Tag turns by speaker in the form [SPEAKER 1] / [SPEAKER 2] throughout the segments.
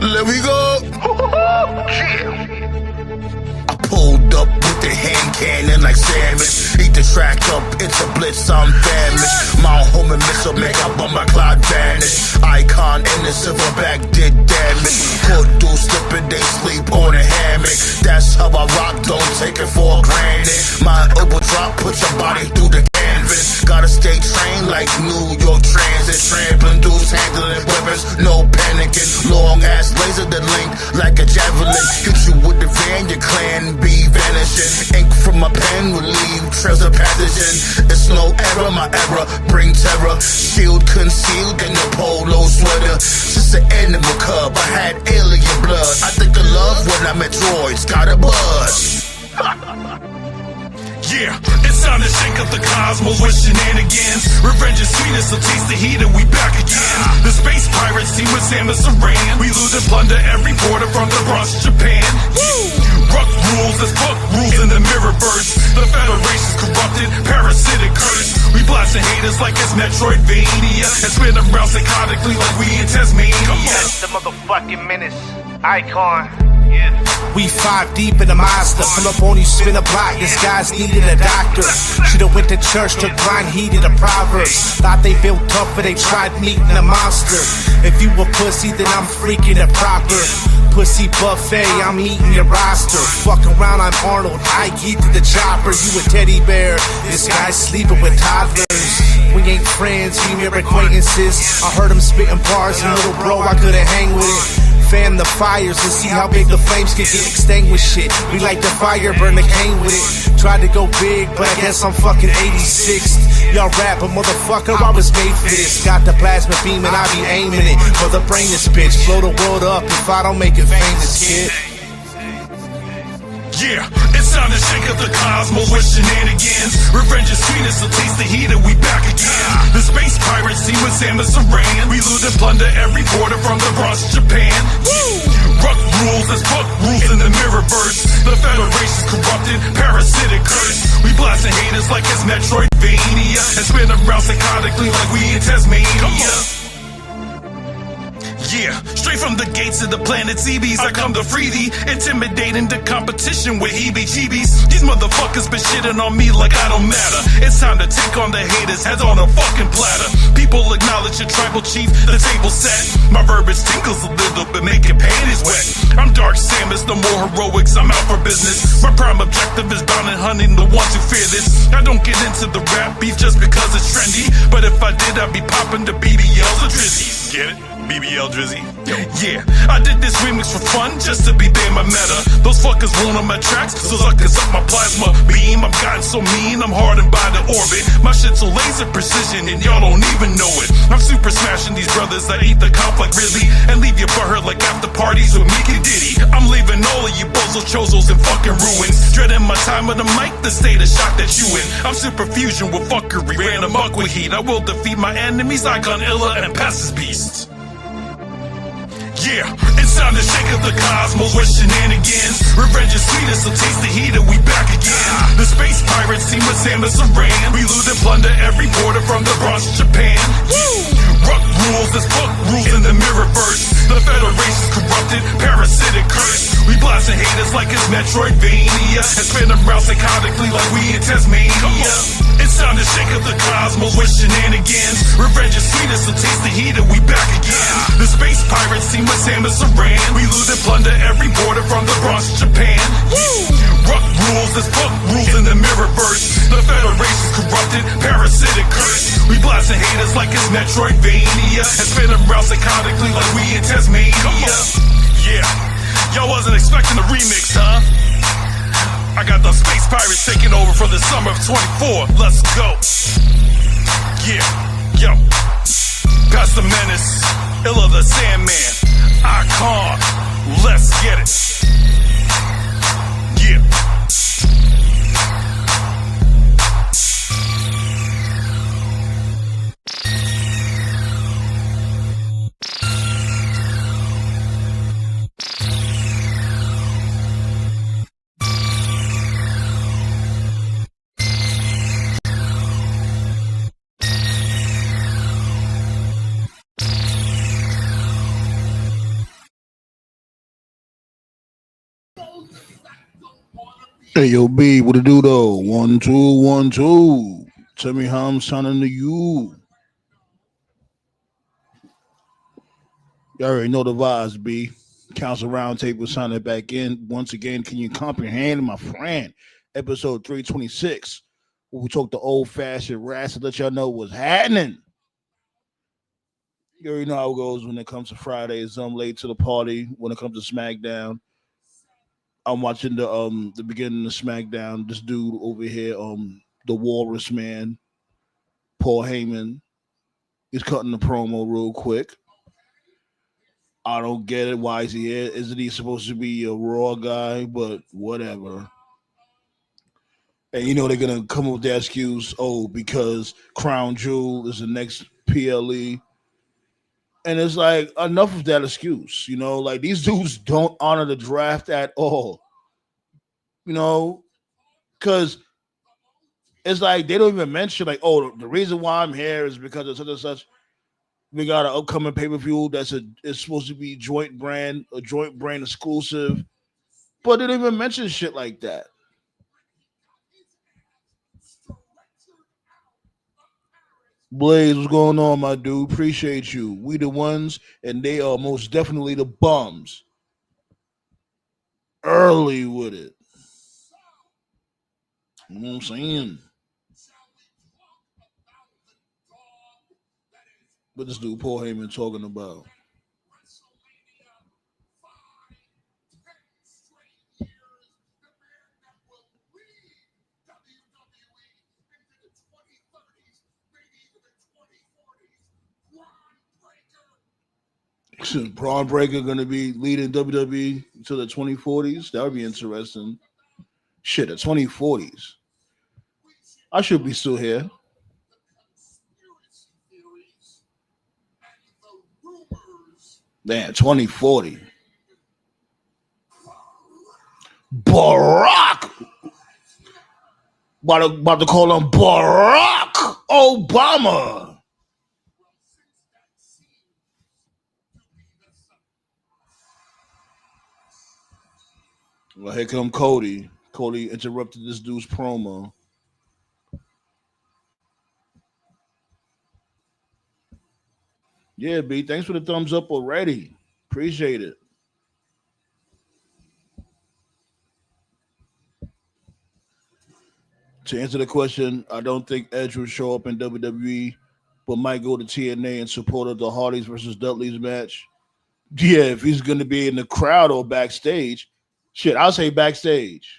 [SPEAKER 1] Let me go.
[SPEAKER 2] Yeah.
[SPEAKER 1] I pulled up with the hand cannon like Samus. Eat the track up, it's a blitz, I'm famished. My home and missile make up on my cloud vanish. Icon in the silverback did damage. Hood do slipping, they sleep on a hammock. That's how I rock, don't take it for granted. My will drop, put your body through the canvas. Gotta stay trained like New York Transit. Trampling dudes, handling weapons, no panicking. Long ass laser that link like a javelin. Hit you with the van, your clan be vanishing. Ink from my pen will leave trails of pathogen. It's no error, my error bring terror. Shield concealed in the polo sweater. Just an animal cub, I had alien blood. I think of love when I met droids, got a buzz.
[SPEAKER 3] Yeah, it's time to shake up the cosmos with shenanigans. Revenge is sweet, so taste the heat and we back again. The space pirates team with Samus Aran. We loot and plunder every porter from the Bronx, Japan. Ruck rules, there's fuck rules in the mirrorverse. The Federation's corrupted, parasitic curse. We blasting haters like it's Metroidvania and spin around psychotically like we in Tasmania.
[SPEAKER 2] That's the motherfucking menace. Icon. Yeah.
[SPEAKER 4] We 5 deep in the monster. Pull up on you, spin a block. This guy's needed a doctor. Should've went to church, took blind heed of the Proverbs. Thought they built tougher, they tried meeting a monster. If you a pussy, then I'm freaking it proper. Pussy buffet, I'm eating your roster. Fuck around, I'm Arnold. I get to the chopper. You a teddy bear. This guy's sleeping with toddlers. We ain't friends, we mere acquaintances. I heard him spitting bars, and little bro, I couldn't hang with it. Fan the fires and see how big the flames can get extinguished. Shit, we light the fire, burn the cane with it. Tried to go big, but I guess I'm fucking 86th. Y'all rap, but motherfucker, I was made for this. Got the plasma beam and I be aiming it for the brainless bitch. Blow the world up if I don't make it famous, kid.
[SPEAKER 3] Yeah, it's time to shake up the cosmos with shenanigans. Revenge is sweet, so taste the heat and we back again. The space pirates team with Samus Aran. We loot and plunder every porter from the Bronx, Japan. Ruck rules, there's fuck rules in the mirrorverse. The Federation's corrupted, parasitic curse. We blasting haters like it's Metroidvania and spin around psychotically like we in Tasmania. Yeah, straight from the gates of the planet CBs, I come to free thee, intimidating the competition with heebie-jeebies. These motherfuckers been shitting on me like I don't matter. It's time to take on the haters, heads on a fucking platter. People acknowledge your tribal chief, the table set. My verbiage tinkles a little bit, making panties wet. I'm Dark Samus, no more heroics, I'm out for business. My prime objective is bound and hunting the ones who fear this. I don't get into the rap beef just because it's trendy, but if I did, I'd be popping the BBLs or Drizzies. Get it? BBL Drizzy. Yeah, I did this remix for fun, just to be damn my meta. Those fuckers won't on my tracks, so suckers up my plasma beam. I'm gotten so mean, I'm hardened by the orbit. My shit's so laser precision, and y'all don't even know it. I'm super smashing these brothers that eat the comp like Ridley, and leave your butthurt like after parties with Mickey Diddy. I'm leaving all of you bozo chozos in fucking ruins. Dreading my time with the mic, the state of shock that you in. I'm super fusion with fuckery, ran amok with heat. I will defeat my enemies, Icon Illa, and pass his beast. Yeah, it's time to shake up the cosmos with shenanigans. Revenge is sweet, so taste the heat and we back again. The space pirates team with Samus Aran. We loot and plunder every porter from the Bronx, Japan. Ruck rules, there's fuck rules in the mirrorverse. The Federation's corrupted, parasitic curse. We blasting haters like it's Metroidvania and spin around psychotically like we in Tasmania. It's time to shake up the cosmos with shenanigans. Revenge is sweet, so taste the heat and we back again. The space pirates team with Samus Aran. We loot and plunder every border from the Bronx, Japan. Ruck rules, there's fuck rules in the mirrorverse. The Federation's corrupted, parasitic curse. We blasting haters like it's Metroidvania and spin around psychotically like we in Tasmania. Yeah, y'all wasn't expecting a remix, huh? I got the space pirates taking over for the summer of 24. Let's go. Yeah, yo. Past the menace, Illa the Sandman, Icon. Let's get it. Yeah.
[SPEAKER 5] Hey, yo, B, what it do though? 1 2 1 2. Tell me how I'm sounding to you. You already know the vibes, B. Council Roundtable signing back in once again. Can you comprehend, my friend? Episode 326, where we talk the old fashioned rats to let y'all know what's happening. You already know how it goes when it comes to Fridays. I'm late to the party when it comes to SmackDown. I'm watching the beginning of SmackDown. This dude over here, the Walrus Man, Paul Heyman. He's cutting the promo real quick. I don't get it. Why is he here? Isn't he supposed to be a Raw guy? But whatever. And you know they're gonna come up with the excuse, oh, because Crown Jewel is the next PLE. And it's like enough of that excuse. You know, like these dudes don't honor the draft at all. You know, because it's like they don't even mention like, oh, the reason why I'm here is because of such and such. We got an upcoming pay per view it's supposed to be a joint brand exclusive, but they didn't even mention shit like that. Blaze, what's going on, my dude? Appreciate you. We the ones, and they are most definitely the bums. Early with it. You know what I'm saying? What this dude Paul Heyman talking about? Braun Breaker going to be leading WWE to the 2040s. That would be interesting. Shit, the 2040s. I should be still here. Man, 2040. Barack. About to call him Barack Obama. Well, here come Cody. Cody interrupted this dude's promo. Yeah, B. Thanks for the thumbs up already. Appreciate it. To answer the question, I don't think Edge will show up in WWE, but might go to TNA in support of the Hardys versus Dudley's match. Yeah, if he's going to be in the crowd or backstage, shit, I'll say backstage.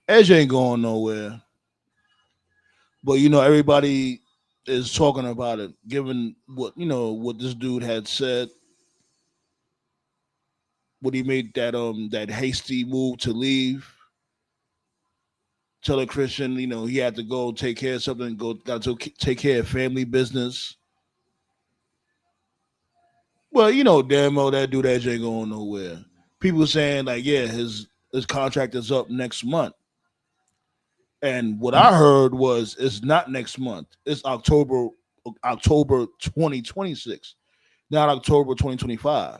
[SPEAKER 5] Edge ain't going nowhere. But you know, everybody is talking about it, given what this dude had said when he made that hasty move to leave, telling Christian, he had to go take care of something, got to take care of family business. Well, damn well that dude Edge ain't going nowhere. People saying like, yeah, his contract is up next month. And what I heard was it's not next month. It's October 2026, not October 2025.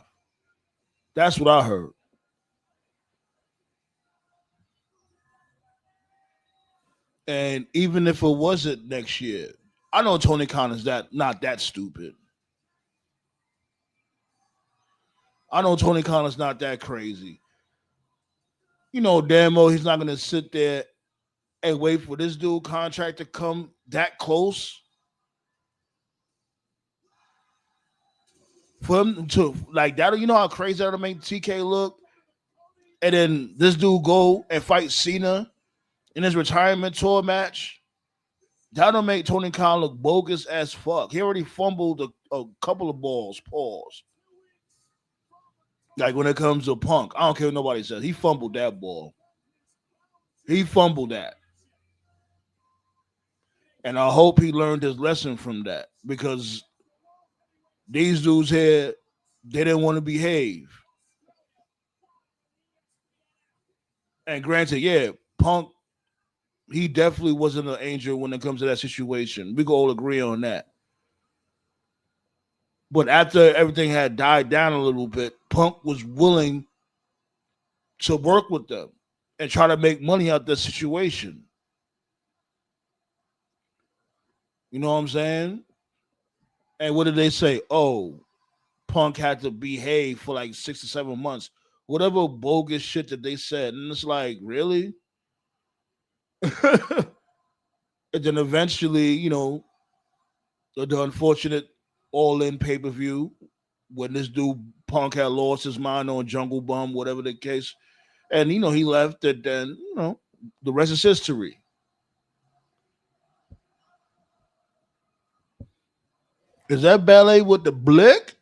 [SPEAKER 5] That's what I heard. And even if it wasn't next year, I know Tony Khan is not that stupid. I know Tony Khan is not that crazy. Damn well he's not gonna sit there and wait for this dude contract to come that close for him to like that. You know how crazy that'll make TK look, and then this dude go and fight Cena in his retirement tour match. That'll make Tony Khan look bogus as fuck. He already fumbled a couple of balls. Pause. Like when it comes to Punk, I don't care what nobody says. He fumbled that ball. He fumbled that. And I hope he learned his lesson from that because these dudes here, they didn't want to behave. And granted, yeah, Punk, he definitely wasn't an angel when it comes to that situation. We can all agree on that. But after everything had died down a little bit, Punk was willing to work with them and try to make money out of the situation. You know what I'm saying? And what did they say? Oh, Punk had to behave for like 6 to 7 months. Whatever bogus shit that they said. And it's like, really? And then eventually, the unfortunate all-in pay-per-view when this dude Punk had lost his mind on Jungle Bum, whatever the case. And, he left it. Then, the rest is history. Is that Ballet with the blick?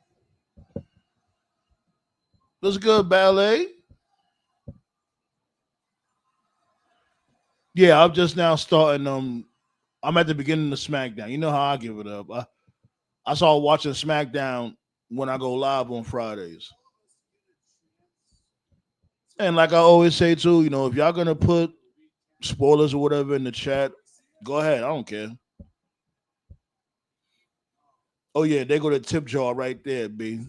[SPEAKER 5] That's good, Ballet. Yeah, I'm just now starting. I'm at the beginning of SmackDown. You know how I give it up. I started watching SmackDown when I go live on Fridays. And like I always say too, if y'all gonna put spoilers or whatever in the chat, go ahead. I don't care. Oh yeah, they go to tip jar right there, B.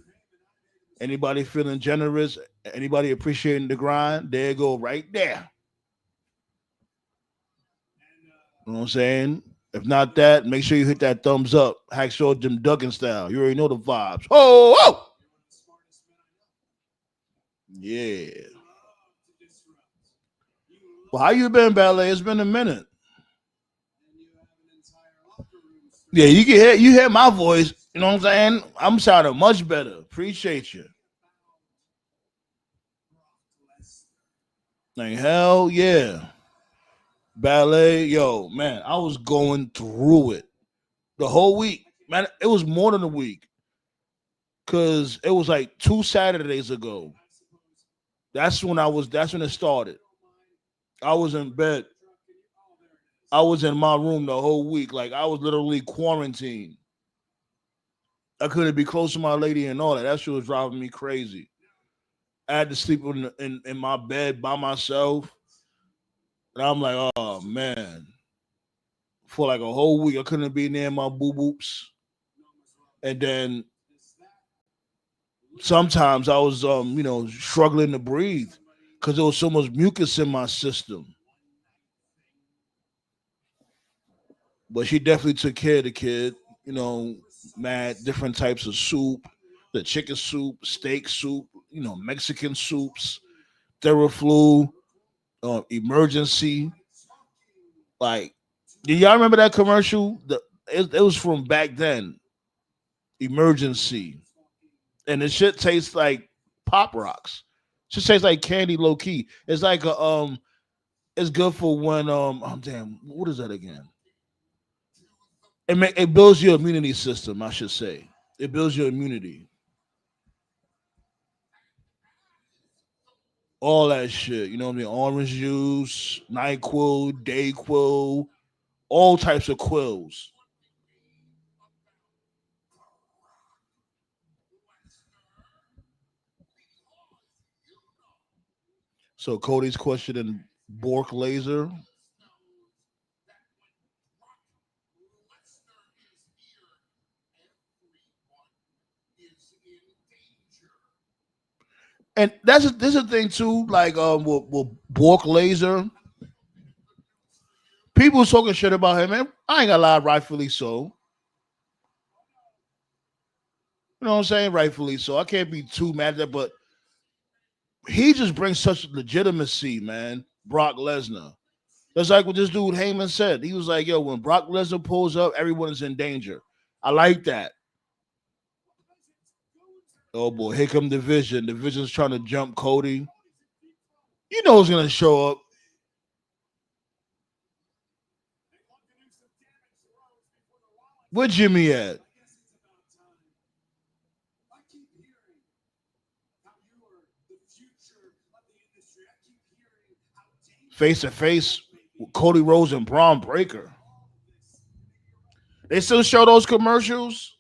[SPEAKER 5] Anybody feeling generous? Anybody appreciating the grind? There you go, right there. You know what I'm saying? If not that, make sure you hit that thumbs up. Hacksaw Jim Duggan style. You already know the vibes. Oh, oh! Yeah. Well, how you been, Ballet? It's been a minute. Yeah, you hear my voice. You know what I'm saying? I'm sounding much better. Appreciate you. Like, hell yeah. Ballet, yo, man, I was going through it the whole week. Man, it was more than a week. Cause it was like 2 Saturdays ago. That's when it started. I was in bed. I was in my room the whole week. Like I was literally quarantined. I couldn't be close to my lady and all that. That shit was driving me crazy. I had to sleep in my bed by myself. And I'm like, oh man. For like a whole week, I couldn't be near my boo boops. And then sometimes I was struggling to breathe because there was so much mucus in my system. But she definitely took care of the kid, mad different types of soup, the chicken soup, steak soup, Mexican soups, Theraflu, emergency. Like, do y'all remember that commercial? It was from back then. Emergency. And the shit tastes like Pop Rocks. Just tastes like candy low key. It's like it's good for when oh damn, what is that again? It builds your immunity system, I should say. It builds your immunity. All that shit, you know what I mean? Orange juice, NyQuil, DayQuil, all types of quills. So Cody's questioning Bork laser. And this is a thing too, like with Bork laser. People talking shit about him, man. I ain't gonna lie, rightfully so. You know what I'm saying? Rightfully so. I can't be too mad at that, but he just brings such legitimacy, man. Brock Lesnar. That's like what this dude Heyman said. He was like, yo, when Brock Lesnar pulls up, everyone is in danger. I like that. Oh boy, here come Division. Division's trying to jump Cody. You know who's gonna show up. Where Jimmy at? Face to face with Cody Rhodes and Braun Breaker. They still show those commercials.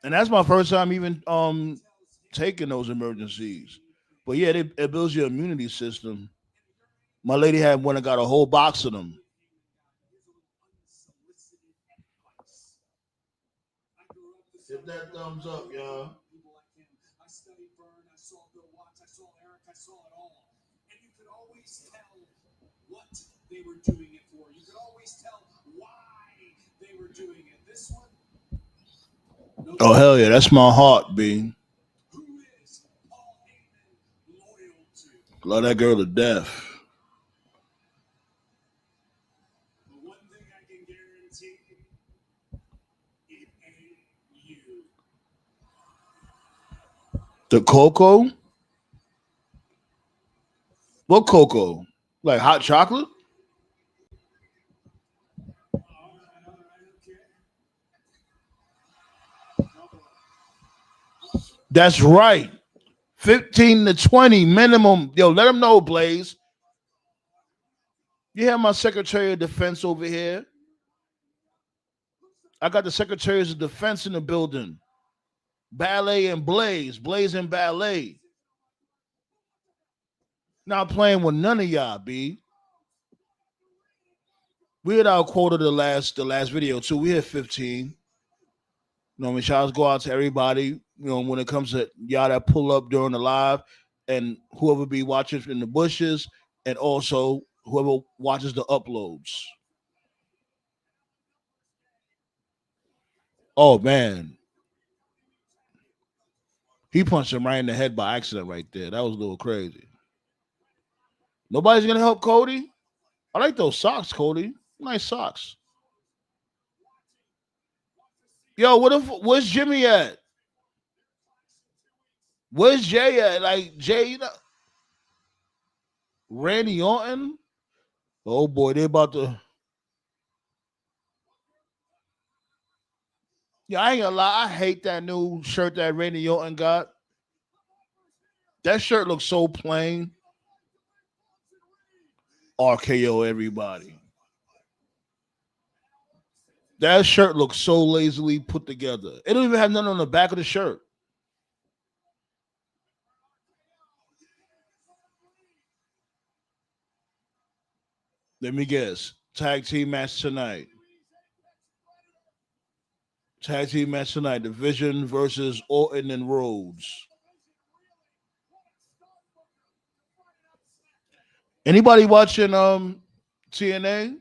[SPEAKER 5] And that's my first time even taking those emergencies. But yeah, it builds your immunity system. My lady had one and got a whole box of them. that thumbs up, y'all.
[SPEAKER 6] I studied Vern, I saw Bill Watts, I saw Eric, I saw it all. And you could always tell what they were doing it for. You could always tell why they were doing it. This one,
[SPEAKER 5] Oh hell yeah, that's my heart, B.
[SPEAKER 6] who is Paul Heyman loyal to?
[SPEAKER 5] Love that girl to death.
[SPEAKER 6] But one thing I can guarantee, it ain't you.
[SPEAKER 5] The cocoa? What cocoa? Like hot chocolate?
[SPEAKER 6] All right, okay.
[SPEAKER 5] That's right. 15 to 20 minimum. Yo, let them know, Blaze. You have my Secretary of Defense over here. I got the Secretaries of Defense in the building. Ballet and Blaze. Blaze and Ballet. Not playing with none of y'all, B. We had our quota the last video too. We had 15. You know, I mean, shouts go out to everybody. You know, when it comes to y'all that pull up during the live, and whoever be watching in the bushes, and also whoever watches the uploads. Oh man, he punched him right in the head by accident right there. That was a little crazy. Nobody's gonna help Cody. I like those socks, Cody. Nice socks. Yo, where's Jimmy at? Where's Jay at? Like Jay, you know, Randy Orton. Oh boy, they about to. Yeah, I ain't gonna lie. I hate that new shirt that Randy Orton got. That shirt looks so plain. RKO everybody. That shirt looks so lazily put together. It don't even have nothing on the back of the shirt. Let me guess. Tag team match tonight. Tag team match tonight. Division versus Orton and Rhodes. Anybody watching TNA?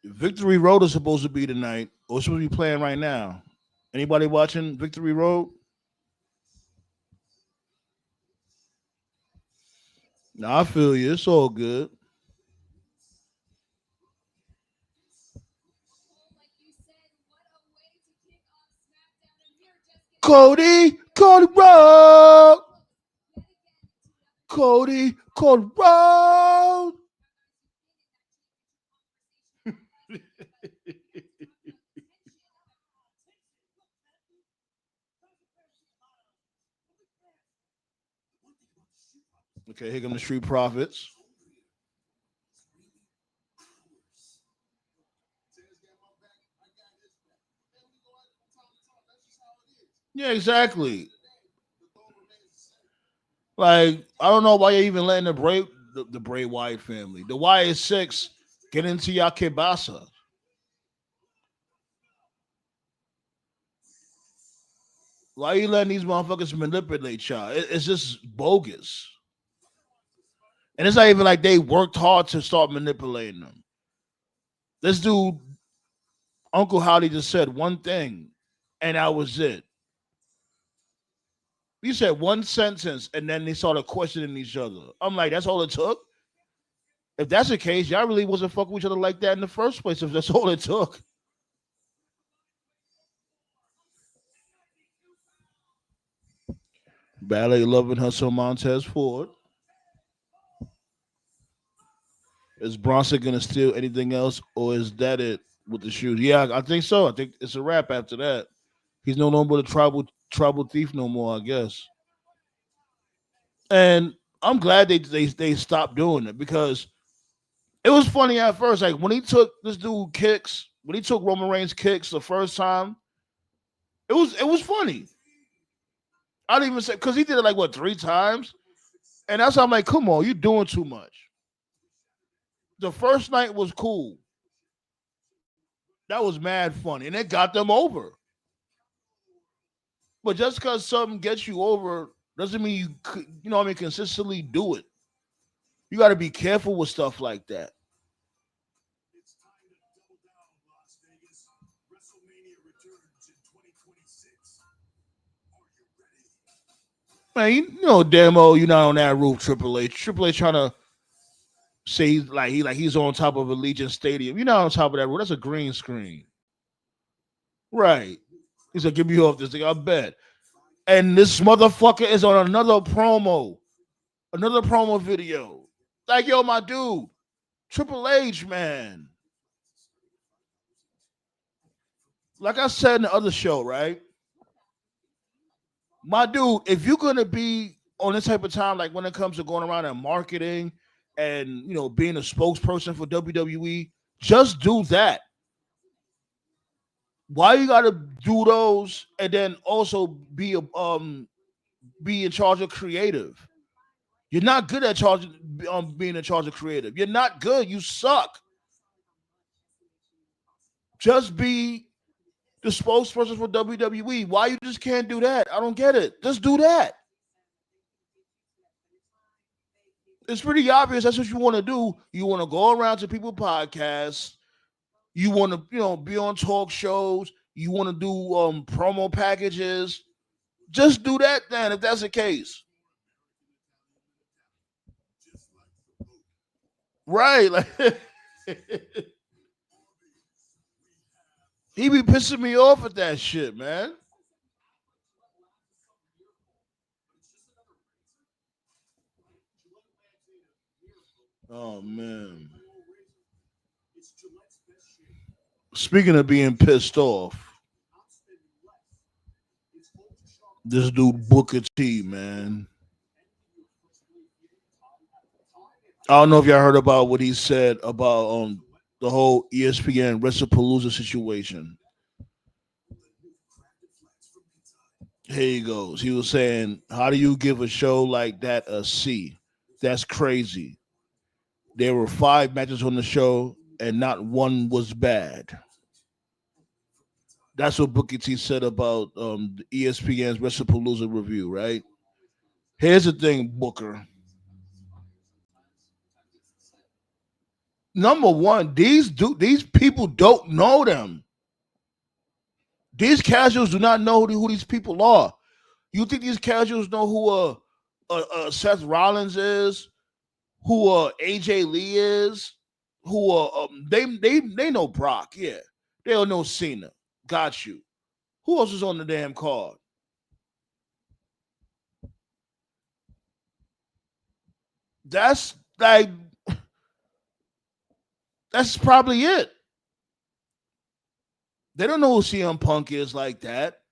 [SPEAKER 5] Victory Road is supposed to be tonight, or supposed to be playing right now. Anybody watching Victory Road? No, I feel you. It's all good. Cody Road. Cody Road. Okay, here come the Street Profits. Yeah, exactly. Like, I don't know why you're even letting the Bray Wyatt family, the Wyatt Six, get into your kibasa. Why are you letting these motherfuckers manipulate y'all? It's just bogus. And it's not even like they worked hard to start manipulating them. This dude, Uncle Howdy, just said one thing, and that was it. You said one sentence, and then they started questioning each other. I'm like, that's all it took? If that's the case, y'all really wasn't fucking with each other like that in the first place, if that's all it took. Ballet loving Hustle Montez Ford. Is Bronson gonna steal anything else, or is that it with the shoes? Yeah, I think so. I think it's a wrap after that. He's no longer the tribal thief no more, I guess. And I'm glad they stopped doing it, because it was funny at first. Like when he took this dude kicks, when he took Roman Reigns kicks the first time, it was funny. I didn't even say, because he did it like what, 3 times, and that's how I'm like, come on, you're doing too much. The first night was cool. That was mad funny, and it got them over. But just because something gets you over doesn't mean you know what I mean, consistently do it. You got to be careful with stuff like that.
[SPEAKER 6] It's time to double down, Las Vegas. WrestleMania returns in 2026. Are you ready?
[SPEAKER 5] Man, you know, demo, you're not on that roof, Triple H. Triple H trying to say he's on top of Allegiant Stadium. You're not on top of that roof. That's a green screen. Right. He's like, get me off this thing, I bet. And this motherfucker is on another promo video. Like, yo, my dude, Triple H, man. Like I said in the other show, right? My dude, if you're gonna be on this type of time, like when it comes to going around and marketing and you know being a spokesperson for WWE, just do that. Why you gotta do those and then also be in charge of creative? You're not good at being in charge of creative. You're not good. You suck. Just be the spokesperson for WWE. Why you just can't do that? I don't get it. Just do that. It's pretty obvious that's what you want to do. You want to go around to people podcasts. You want to, you know, be on talk shows. You want to do promo packages. Just do that then if that's the case. Right. Like he be pissing me off at that shit, man. Oh man. Speaking of being pissed off, this dude Booker T, man. I don't know if y'all heard about what he said about the whole ESPN WrestlePalooza situation. Here he goes. He was saying, how do you give a show like that a C? That's crazy. There were 5 matches on the show and not one was bad. That's what Booker T said about the ESPN's WrestlePalooza review, right? Here's the thing, Booker. Number one, these people don't know them. These casuals do not know who these people are. You think these casuals know who Seth Rollins is, who AJ Lee is, who they know Brock, yeah. They don't know Cena. Got you. Who else is on the damn card? That's probably it. They don't know who CM Punk is like that.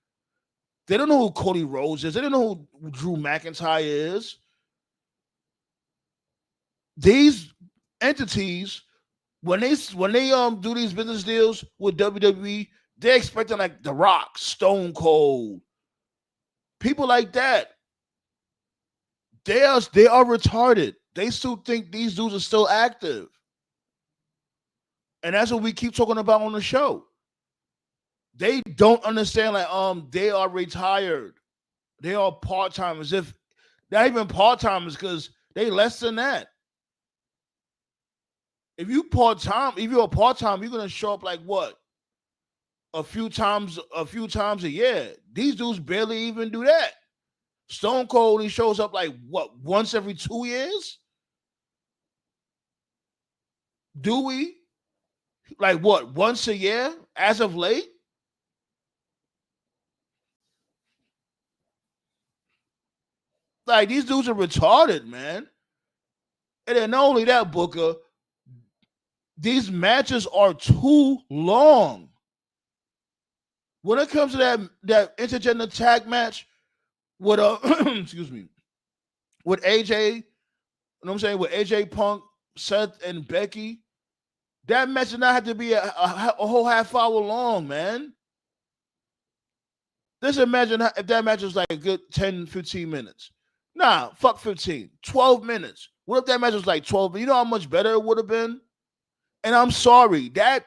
[SPEAKER 5] They don't know who Cody Rhodes is. They don't know who Drew McIntyre is. These entities, when they do these business deals with WWE, they're expecting like The Rock, Stone Cold, people like that. They are retarded. They still think these dudes are still active. And that's what we keep talking about on the show. They don't understand, like, they are retired. They are part-timers. If not even part-timers, because they less than that. If you're part-time, you're gonna show up like what? A few times a year. These dudes barely even do that. Stone Cold, he shows up like what, once every 2 years? Dewey, like what, once a year as of late? Like, these dudes are retarded, man. And then not only that, Booker, these matches are too long. When it comes to that intergender tag match with excuse me, with AJ, you know what I'm saying, with AJ Punk, Seth, and Becky, that match did not have to be a whole half hour long, man. Just imagine if that match was like a good 10, 15 minutes. Nah, fuck 15. 12 minutes. What if that match was like 12? You know how much better it would have been? And I'm sorry, that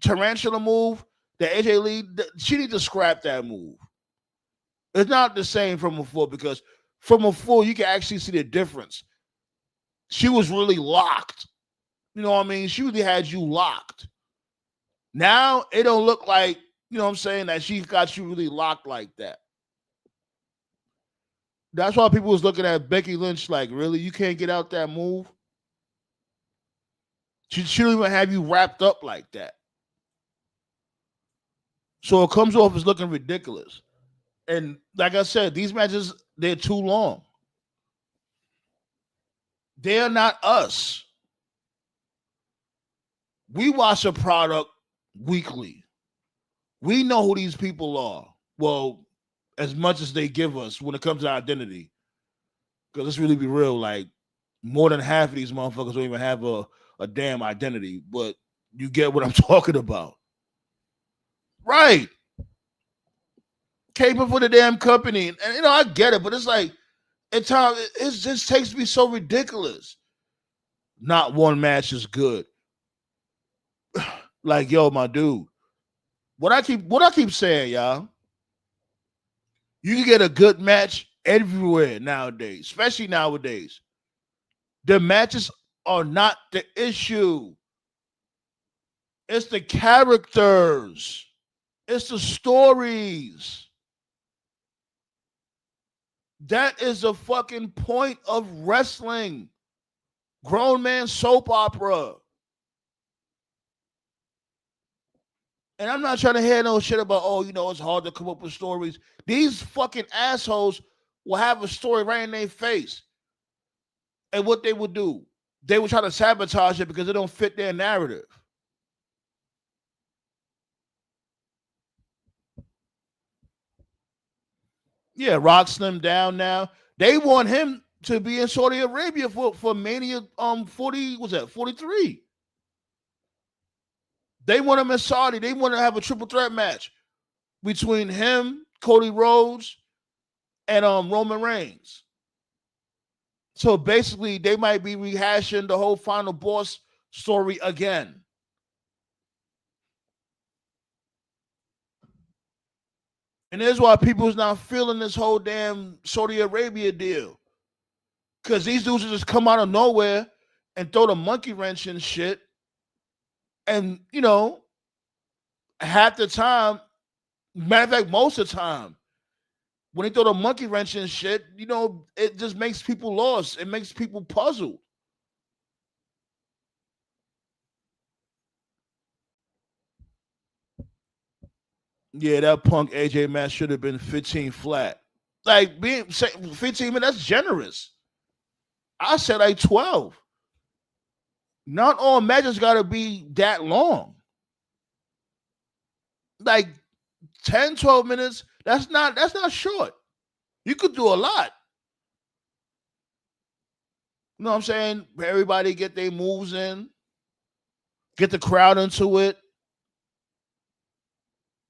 [SPEAKER 5] tarantula move that AJ Lee, she need to scrap that move. It's not the same from before because from before you can actually see the difference. She was really locked. You know what I mean? She really had you locked. Now it don't look like, you know what I'm saying, that she got you really locked like that. That's why people was looking at Becky Lynch like, really? You can't get out that move? She don't even have you wrapped up like that. So it comes off as looking ridiculous. And like I said, these matches, they're too long. They're not us. We watch a product weekly. We know who these people are. Well, as much as they give us when it comes to identity. Because let's really be real, like more than half of these motherfuckers don't even have a damn identity. But you get what I'm talking about. Right. Caping for the damn company. And you know, I get it, but it's like at times it just takes me so ridiculous. Not one match is good. Like, yo, my dude. What I keep saying, y'all. You can get a good match everywhere nowadays, especially nowadays. The matches are not the issue. It's the characters. It's the stories. That is the fucking point of wrestling. Grown man soap opera. And I'm not trying to hear no shit about, oh, you know, it's hard to come up with stories. These fucking assholes will have a story right in their face. And what they would do, they would try to sabotage it because it don't fit their narrative. Yeah, Rock slimmed down now. They want him to be in Saudi Arabia for Mania 40, was that 43? They want him in Saudi. They want to have a triple threat match between him, Cody Rhodes, and Roman Reigns. So basically, they might be rehashing the whole Final Boss story again. And that's why people's not feeling this whole damn Saudi Arabia deal. Because these dudes just come out of nowhere and throw the monkey wrench and shit. And, you know, half the time, matter of fact, most of the time, when they throw the monkey wrench and shit, you know, it just makes people lost. It makes people puzzled. Yeah, that Punk AJ match should have been 15 flat. Like being 15 minutes, that's generous. I said like 12. Not all matches gotta be that long. Like 10, 12 minutes, that's not short. You could do a lot. You know what I'm saying? Everybody get their moves in, get the crowd into it.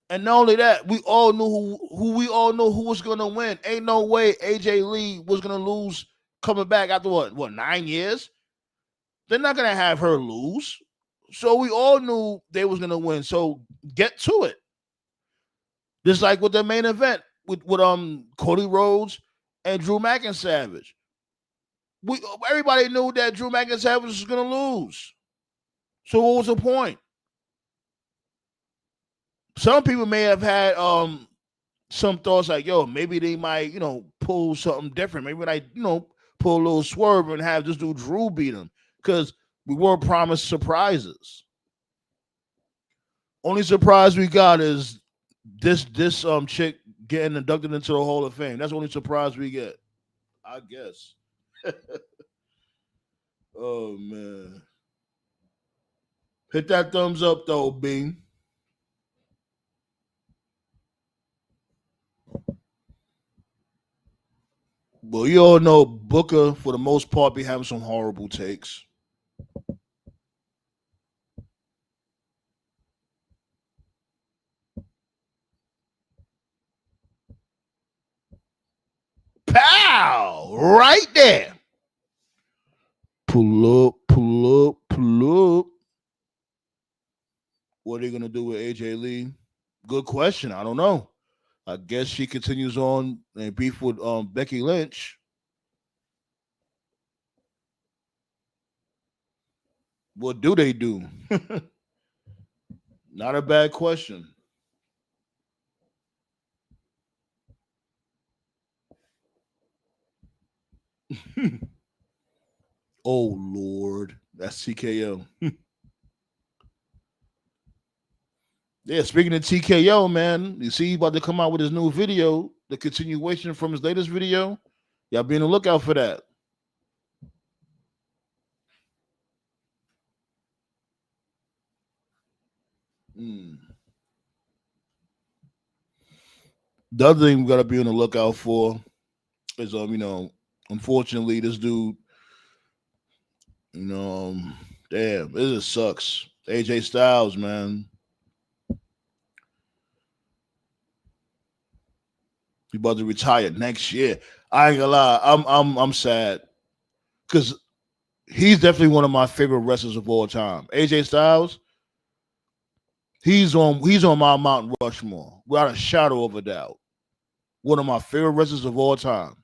[SPEAKER 5] And not only that, we all knew who was gonna win. Ain't no way AJ Lee was gonna lose coming back after what 9 years? They're not gonna have her lose. So we all knew they was gonna win. So get to it. Just like with the main event with Cody Rhodes and Drew McIntyre. Everybody knew that Drew McIntyre was gonna lose. So what was the point? Some people may have had some thoughts like, yo, maybe they might, you know, pull something different. Maybe like, you know, pull a little swerve and have this dude Drew beat him. Because we weren't promised surprises. Only surprise we got is this chick getting inducted into the Hall of Fame. That's the only surprise we get, I guess. Oh man. Hit that thumbs up though, Bing. Well, you all know Booker, for the most part, be having some horrible takes. Pow! Right there. Pull up, pull up, pull up. What are they going to do with AJ Lee? Good question. I don't know. I guess she continues on and beef with Becky Lynch. What do they do? Not a bad question. Oh Lord, that's TKO. Yeah, speaking of TKO, man, you see he about to come out with his new video, the continuation from his latest video. Y'all be on the lookout for that. Mm. The other thing we gotta be on the lookout for is unfortunately this dude, you know, damn, it just sucks. AJ Styles, man. He about to retire next year. I ain't gonna lie, I'm sad. Because he's definitely one of my favorite wrestlers of all time. AJ Styles, he's on my Mount Rushmore without a shadow of a doubt. One of my favorite wrestlers of all time,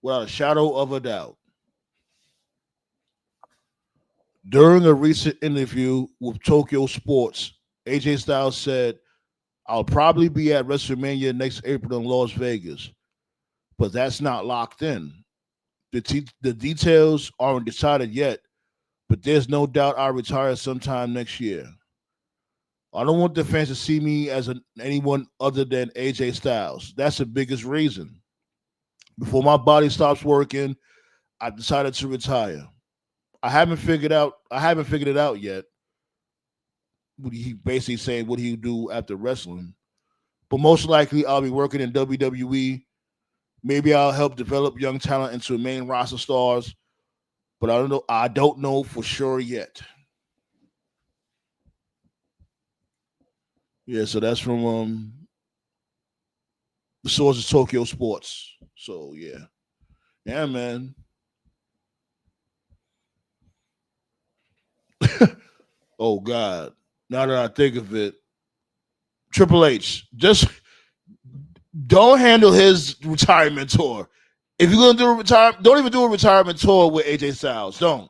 [SPEAKER 5] without a shadow of a doubt. During a recent interview with Tokyo Sports, AJ Styles said, "I'll probably be at WrestleMania next April in Las Vegas, but that's not locked in. The details aren't decided yet, but there's no doubt I'll retire sometime next year. I don't want the fans to see me as anyone other than AJ Styles. That's the biggest reason. Before my body stops working, I've decided to retire. I haven't figured it out yet. What he basically saying what he'll do after wrestling. But most likely I'll be working in WWE. Maybe I'll help develop young talent into main roster stars, but I don't know for sure yet." Yeah, so that's from the source is Tokyo Sports. So yeah. Yeah, man. Oh God. Now that I think of it, Triple H, just don't handle his retirement tour. If you're gonna do a retirement, don't even do a retirement tour with AJ Styles. Don't.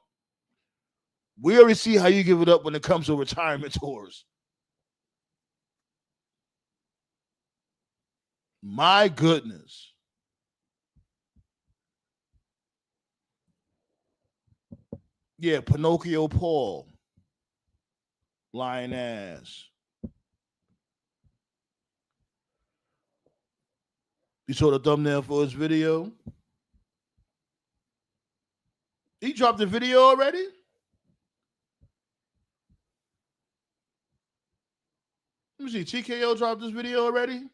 [SPEAKER 5] We already see how you give it up when it comes to retirement tours. My goodness. Yeah, Pinocchio Paul. Lying ass. You saw the thumbnail for his video? He dropped the video already? Let me see. TKO dropped this video already?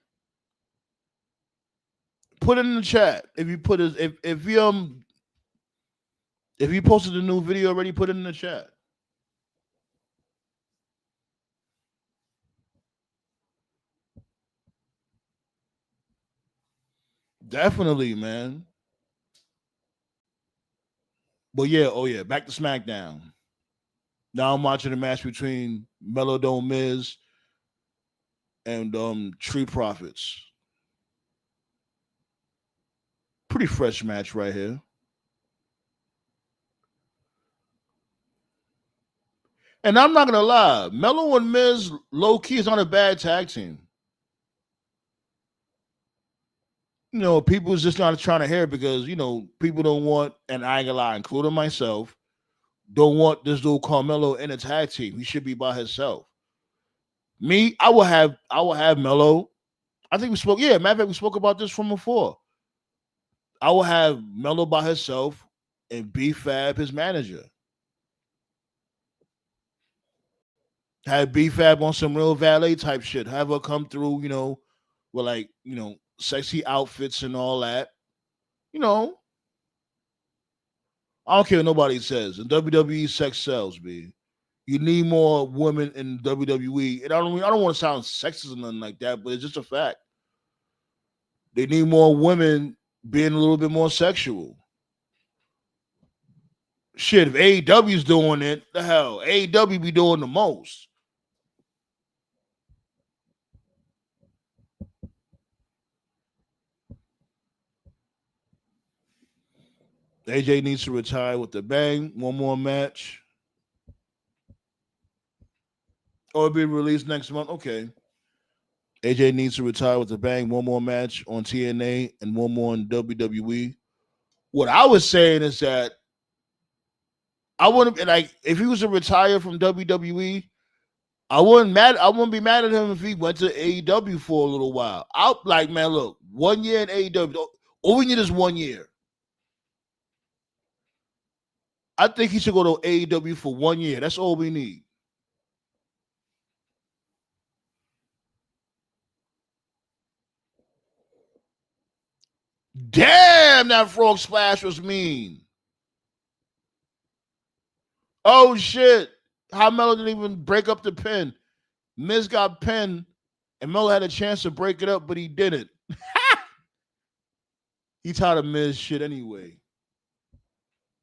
[SPEAKER 5] Put it in the chat. If you put his if you posted a new video already, put it in the chat. Definitely, man. But yeah, oh yeah, back to SmackDown. Now I'm watching a match between Melodome Miz and Tree Profits. Pretty fresh match right here. And I'm not gonna lie, Melo and Miz low key is not a bad tag team. People's just not trying to hear it because people don't want, and I ain't gonna lie, including myself, don't want this dude Carmelo in a tag team. He should be by himself. Me, I will have Melo. I think we spoke. Yeah, matter of fact, we spoke about this from before. I will have Melo by himself and B Fab his manager. Have B Fab on some real valet type shit. Have her come through, with sexy outfits and all that. You know, I don't care what nobody says. In WWE, sex sells, B. You need more women in WWE. And I don't want to sound sexist or nothing like that, but it's just a fact. They need more women being a little bit more sexual. Shit, if AEW's doing it, the hell, AEW be doing the most. AJ needs to retire with the bang. One more match. Or be released next month. Okay. AJ needs to retire with the bang. One more match on TNA and one more in WWE. What I was saying is that I wouldn't like if he was to retire from WWE. I wouldn't be mad at him if he went to AEW for a little while. I'll like, man, look, 1 year in AEW. All we need is 1 year. I think he should go to AEW for 1 year. That's all we need. Damn, that frog splash was mean. Oh shit. How Melo didn't even break up the pin. Miz got pinned, and Melo had a chance to break it up, but he didn't. He tired of Miz shit anyway.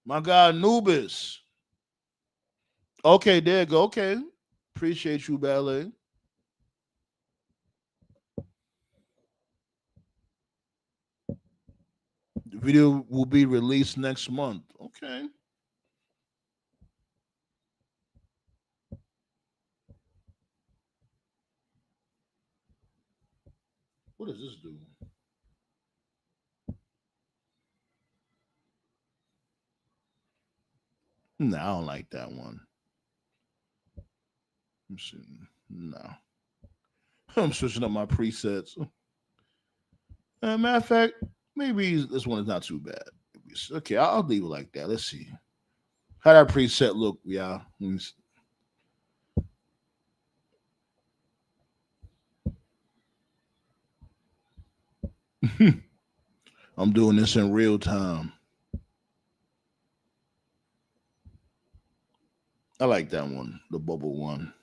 [SPEAKER 5] My guy Anubis. Okay, there you go. Okay. Appreciate you, Ballet. The video will be released next month. Okay. What does this do? No, I don't like that one. No. I'm switching up my presets. Matter of fact, maybe this one is not too bad. Okay, I'll leave it like that. Let's see. How that preset look, yeah. I'm doing this in real time. I like that one, the bubble one.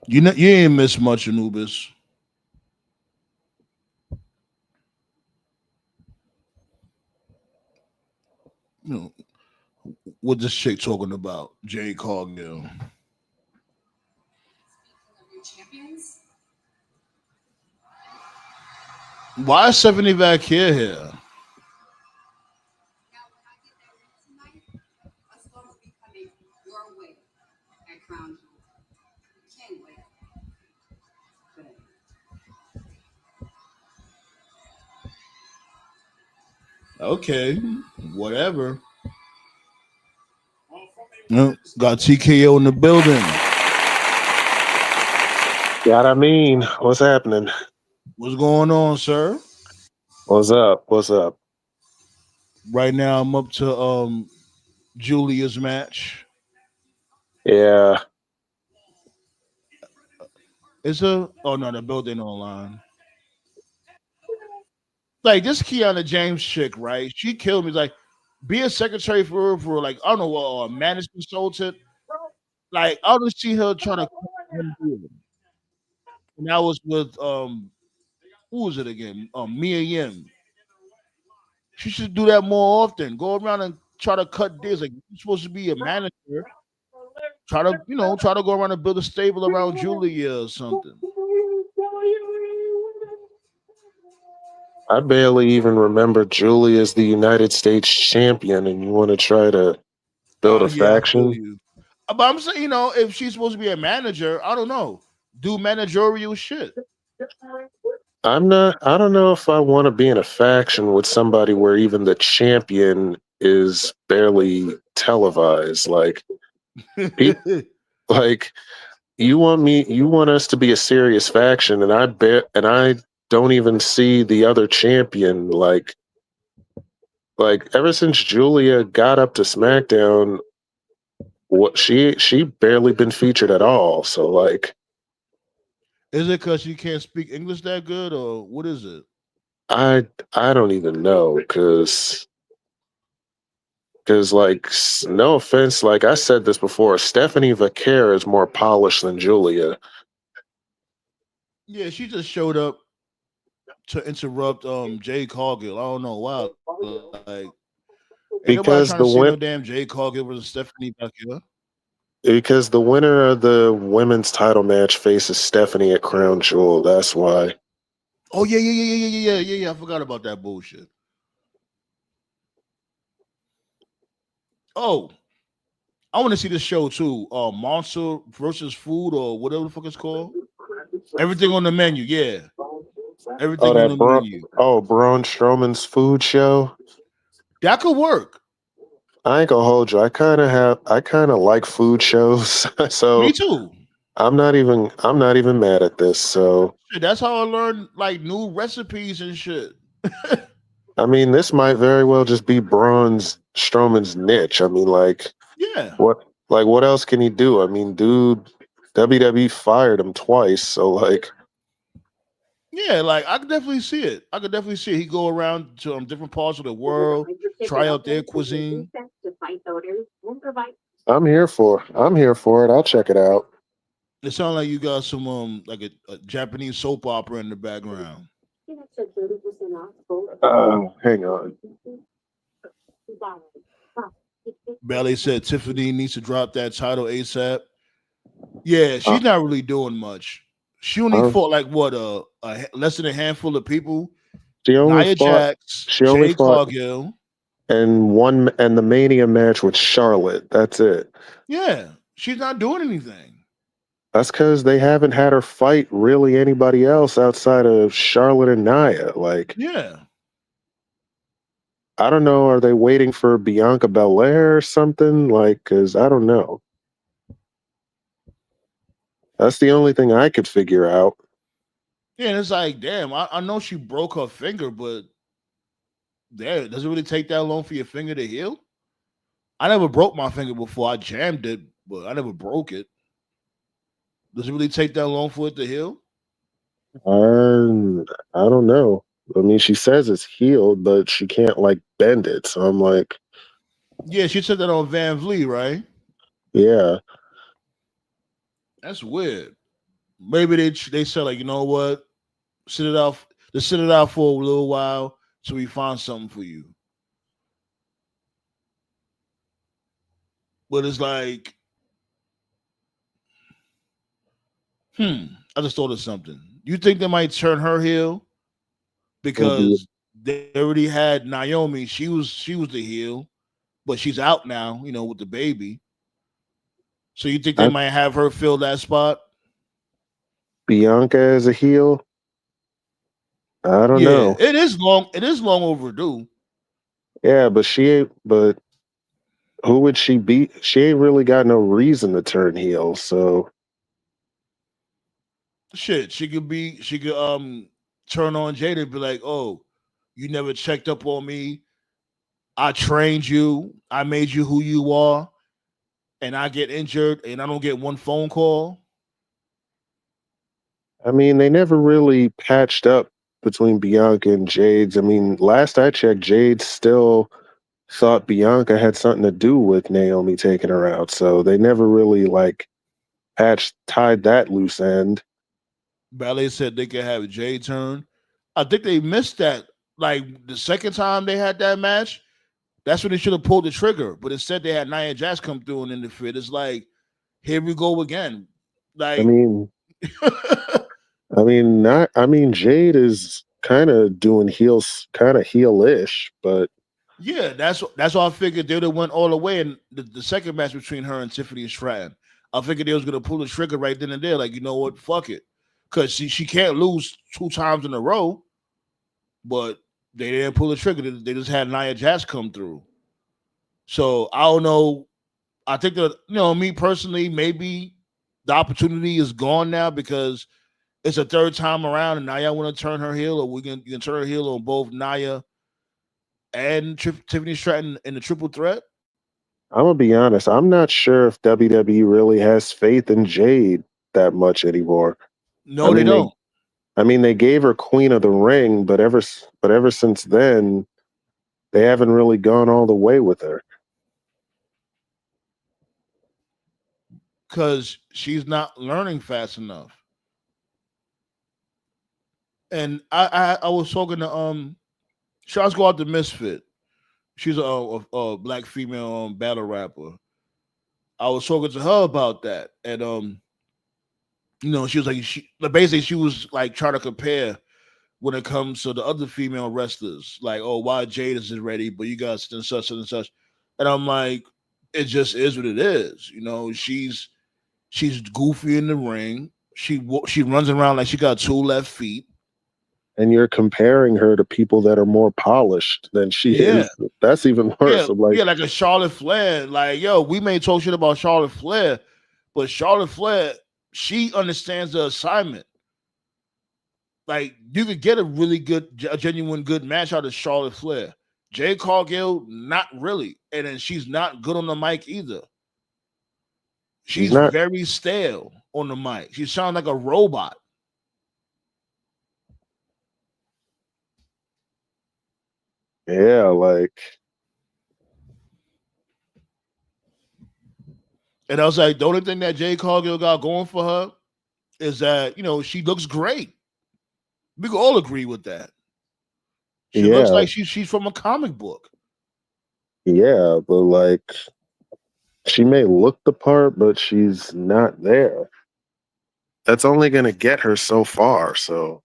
[SPEAKER 5] You ain't miss much, Anubis. You know, what this chick talking about? Jay Cargill.
[SPEAKER 7] Champions?
[SPEAKER 5] Why is Stephanie back here?
[SPEAKER 7] Now, when I get that ring tonight, let's go to becoming your way at Crown Jewel. Can't wait.
[SPEAKER 5] Okay, whatever. Got TKO in the building.
[SPEAKER 8] Yeah, I mean, what's happening?
[SPEAKER 5] What's going on, sir?
[SPEAKER 8] What's up? What's up?
[SPEAKER 5] Right now, I'm up to Julia's match.
[SPEAKER 8] Yeah.
[SPEAKER 5] It's a the building online. Like this Kiana James chick, right? She killed me. Like, be a secretary for like I don't know a management consultant. Like I don't see her trying to. And that was with who was it again? Mia Yim. She should do that more often. Go around and try to cut deals. Like you're supposed to be a manager. Try to go around and build a stable around Julia or something.
[SPEAKER 8] I barely even remember Julie as the United States champion, and you want to try to build a faction?
[SPEAKER 5] But I'm saying, if she's supposed to be a manager, I don't know. Do managerial shit.
[SPEAKER 8] I don't know if I want to be in a faction with somebody where even the champion is barely televised. Like, like you want us to be a serious faction, and I don't even see the other champion. Like ever since Julia got up to SmackDown, what she barely been featured at all. So like,
[SPEAKER 5] is it because she can't speak English that good, or what is it?
[SPEAKER 8] I don't even know because like, no offense, like I said this before, Stephanie Vaquer is more polished than Julia.
[SPEAKER 5] Yeah, she just showed up to interrupt Jay Cargill. I don't know why. Like,
[SPEAKER 8] because the
[SPEAKER 5] no damn Jay Cargill versus Stephanie Vaquer.
[SPEAKER 8] Because the winner of the women's title match faces Stephanie at Crown Jewel. That's why.
[SPEAKER 5] Oh yeah. I forgot about that bullshit. Oh, I want to see this show too. Monster versus Food or whatever the fuck it's called. Everything on the menu. Yeah,
[SPEAKER 8] Oh,
[SPEAKER 5] everything on the menu.
[SPEAKER 8] Braun Strowman's food show.
[SPEAKER 5] That could work.
[SPEAKER 8] I ain't gonna hold you. I kind of like food shows,
[SPEAKER 5] Me
[SPEAKER 8] so
[SPEAKER 5] too.
[SPEAKER 8] I'm not even mad at this. So
[SPEAKER 5] Shit, that's how I learned like new recipes and shit.
[SPEAKER 8] I mean, this might very well just be Braun Strowman's niche. I mean,
[SPEAKER 5] Yeah,
[SPEAKER 8] what else can he do? I mean, dude, WWE fired him twice, so
[SPEAKER 5] yeah. Like I could definitely see it. I could definitely see it. He go around to different parts of the world, try out their cuisine.
[SPEAKER 8] I'm here for it. I'll check it out.
[SPEAKER 5] It sounds like you got some like a Japanese soap opera in the background.
[SPEAKER 8] Hang on.
[SPEAKER 5] Ballet said Tiffany needs to drop that title ASAP. Yeah,
[SPEAKER 8] Uh,
[SPEAKER 5] she's not really doing much. She only
[SPEAKER 8] uh,
[SPEAKER 5] fought like what less than a handful of people.
[SPEAKER 8] she only
[SPEAKER 5] Nia
[SPEAKER 8] fought.
[SPEAKER 5] Jax,
[SPEAKER 8] She only
[SPEAKER 5] Jade
[SPEAKER 8] fought
[SPEAKER 5] Cargill.
[SPEAKER 8] and the Mania match with Charlotte. That's it.
[SPEAKER 5] Yeah, she's not doing anything.
[SPEAKER 8] That's because they haven't had her fight really anybody else outside of Charlotte and Nia.
[SPEAKER 5] Yeah,
[SPEAKER 8] I don't know. Are they waiting for Bianca Belair or something? Because I don't know. That's the only thing I could figure out.
[SPEAKER 5] yeah. And it's like, damn. I know she broke her finger, but there does it really take that long for your finger to heal? I never broke my finger before. I jammed it, but I never broke it. Does it really take that long for it to heal?
[SPEAKER 8] I don't know. I mean, she says it's healed, but she can't bend it. So I'm like,
[SPEAKER 5] Yeah, she said that on Van Vliet, right?
[SPEAKER 8] yeah.
[SPEAKER 5] That's weird. Maybe they said like, you know what? Sit it out. Just sit it out for a little while till we find something for you. But it's like, I just thought of something. You think they might turn her heel
[SPEAKER 8] Maybe
[SPEAKER 5] because they already had Naomi. She was the heel, but she's out now. With the baby. So you think they
[SPEAKER 8] I,
[SPEAKER 5] might have her fill that spot?
[SPEAKER 8] Bianca as a heel. I don't
[SPEAKER 5] Yeah,
[SPEAKER 8] know.
[SPEAKER 5] it is long. It is long overdue.
[SPEAKER 8] Yeah, but she ain't. But who would she beat? She ain't really got no reason to turn heel. So
[SPEAKER 5] Shit, she could be. She could turn on Jada and be like, "Oh, you never checked up on me. I trained you. I made you who you are, and I get injured, and I don't get one phone call."
[SPEAKER 8] I mean, they never really patched up between Bianca and Jade's. I mean, last I checked, Jade still thought Bianca had something to do with Naomi taking her out. So they never really tied that loose end.
[SPEAKER 5] Ballet said they could have Jay turn. I think they missed that. Like the second time they had that match, that's when they should have pulled the trigger. But instead, they had Nia Jax come through and interfere. It's like, here we go again.
[SPEAKER 8] I
[SPEAKER 5] Like,
[SPEAKER 8] mean, not. I mean, Jade is kind of doing heels, kind of heelish, but
[SPEAKER 5] yeah, that's why I figured they would have went all the way in the second match between her and Tiffany Stratton. I figured they was gonna pull the trigger right then and there. Like, you know what? Fuck it, because she can't lose 2 times in a row. But they didn't pull the trigger. They just had Nia Jax come through. So I don't know. I think that me personally, maybe the opportunity is gone now because it's a third time around, and Nia want to turn her heel, or you can turn her heel on both Nia and Tiffany Stratton in the triple threat.
[SPEAKER 8] I'm gonna be honest. I'm not sure if WWE really has faith in Jade that much anymore. I
[SPEAKER 5] No, they
[SPEAKER 8] mean,
[SPEAKER 5] don't,
[SPEAKER 8] they gave her Queen of the Ring, but ever since then, they haven't really gone all the way with her.
[SPEAKER 5] because she's not learning fast enough. And I was talking to Shots go out to Misfit. She's a black female battle rapper. I was talking to her about that, and she was like, basically she was like trying to compare when it comes to the other female wrestlers, like, oh, why Jade isn't ready, but you got such and such, and I'm like, it just is what it is. She's goofy in the ring. She runs around like she got two left feet.
[SPEAKER 8] And you're comparing her to people that are more polished than she is. That's even worse.
[SPEAKER 5] Like a Charlotte Flair. Like, yo, we may talk shit about Charlotte Flair, but Charlotte Flair, she understands the assignment. Like, you could get a genuine good match out of Charlotte Flair. Jade Cargill, not really. And then she's not good on the mic either. She's very stale on the mic. She sounds like a robot.
[SPEAKER 8] Yeah, like.
[SPEAKER 5] And I was like, the only thing that Jade Cargill got going for her is that, she looks great. We can all agree with that. She looks like she's from a comic book.
[SPEAKER 8] Yeah, but like, she may look the part, but she's not there. That's only going to get her so far. So,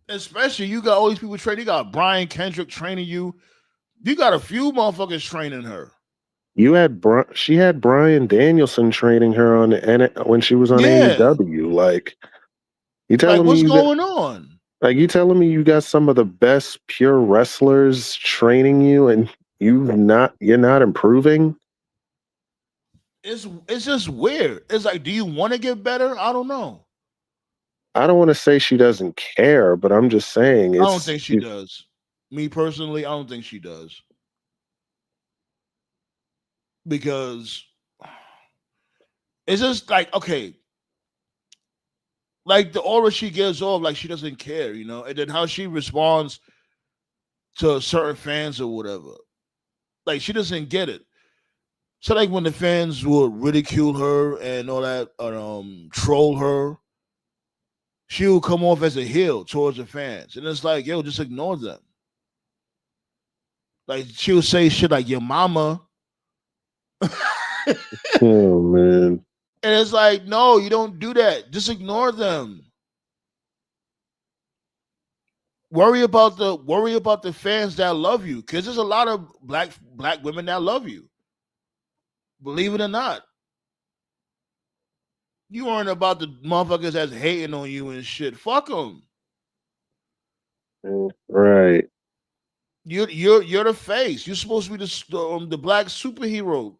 [SPEAKER 5] especially you got all these people training. You got Brian Kendrick training you. You got a few motherfuckers training her.
[SPEAKER 8] She had Bryan Danielson training her when she was on AEW. Like, you telling
[SPEAKER 5] what's
[SPEAKER 8] me
[SPEAKER 5] going on?
[SPEAKER 8] Like, you telling me you got some of the best pure wrestlers training you, and you're not improving?
[SPEAKER 5] It's just weird. It's like, do you want to get better? I don't know.
[SPEAKER 8] I don't want to say she doesn't care, but I'm just saying
[SPEAKER 5] I don't think she does. Me personally, I don't think she does. Because it's just like, okay, like the aura she gives off, like she doesn't care, and then how she responds to certain fans or whatever. Like, she doesn't get it. So like when the fans will ridicule her and all that, troll her, she will come off as a heel towards the fans. And it's like, yo, just ignore them. Like, she'll say shit like your mama.
[SPEAKER 8] Oh man.
[SPEAKER 5] And it's like, no, you don't do that. Just ignore them. Worry about the fans that love you, because there's a lot of black women that love you. Believe it or not. You worrying about the motherfuckers that's hating on you and shit. Fuck them.
[SPEAKER 8] Right.
[SPEAKER 5] You're the face. You're supposed to be the black superhero.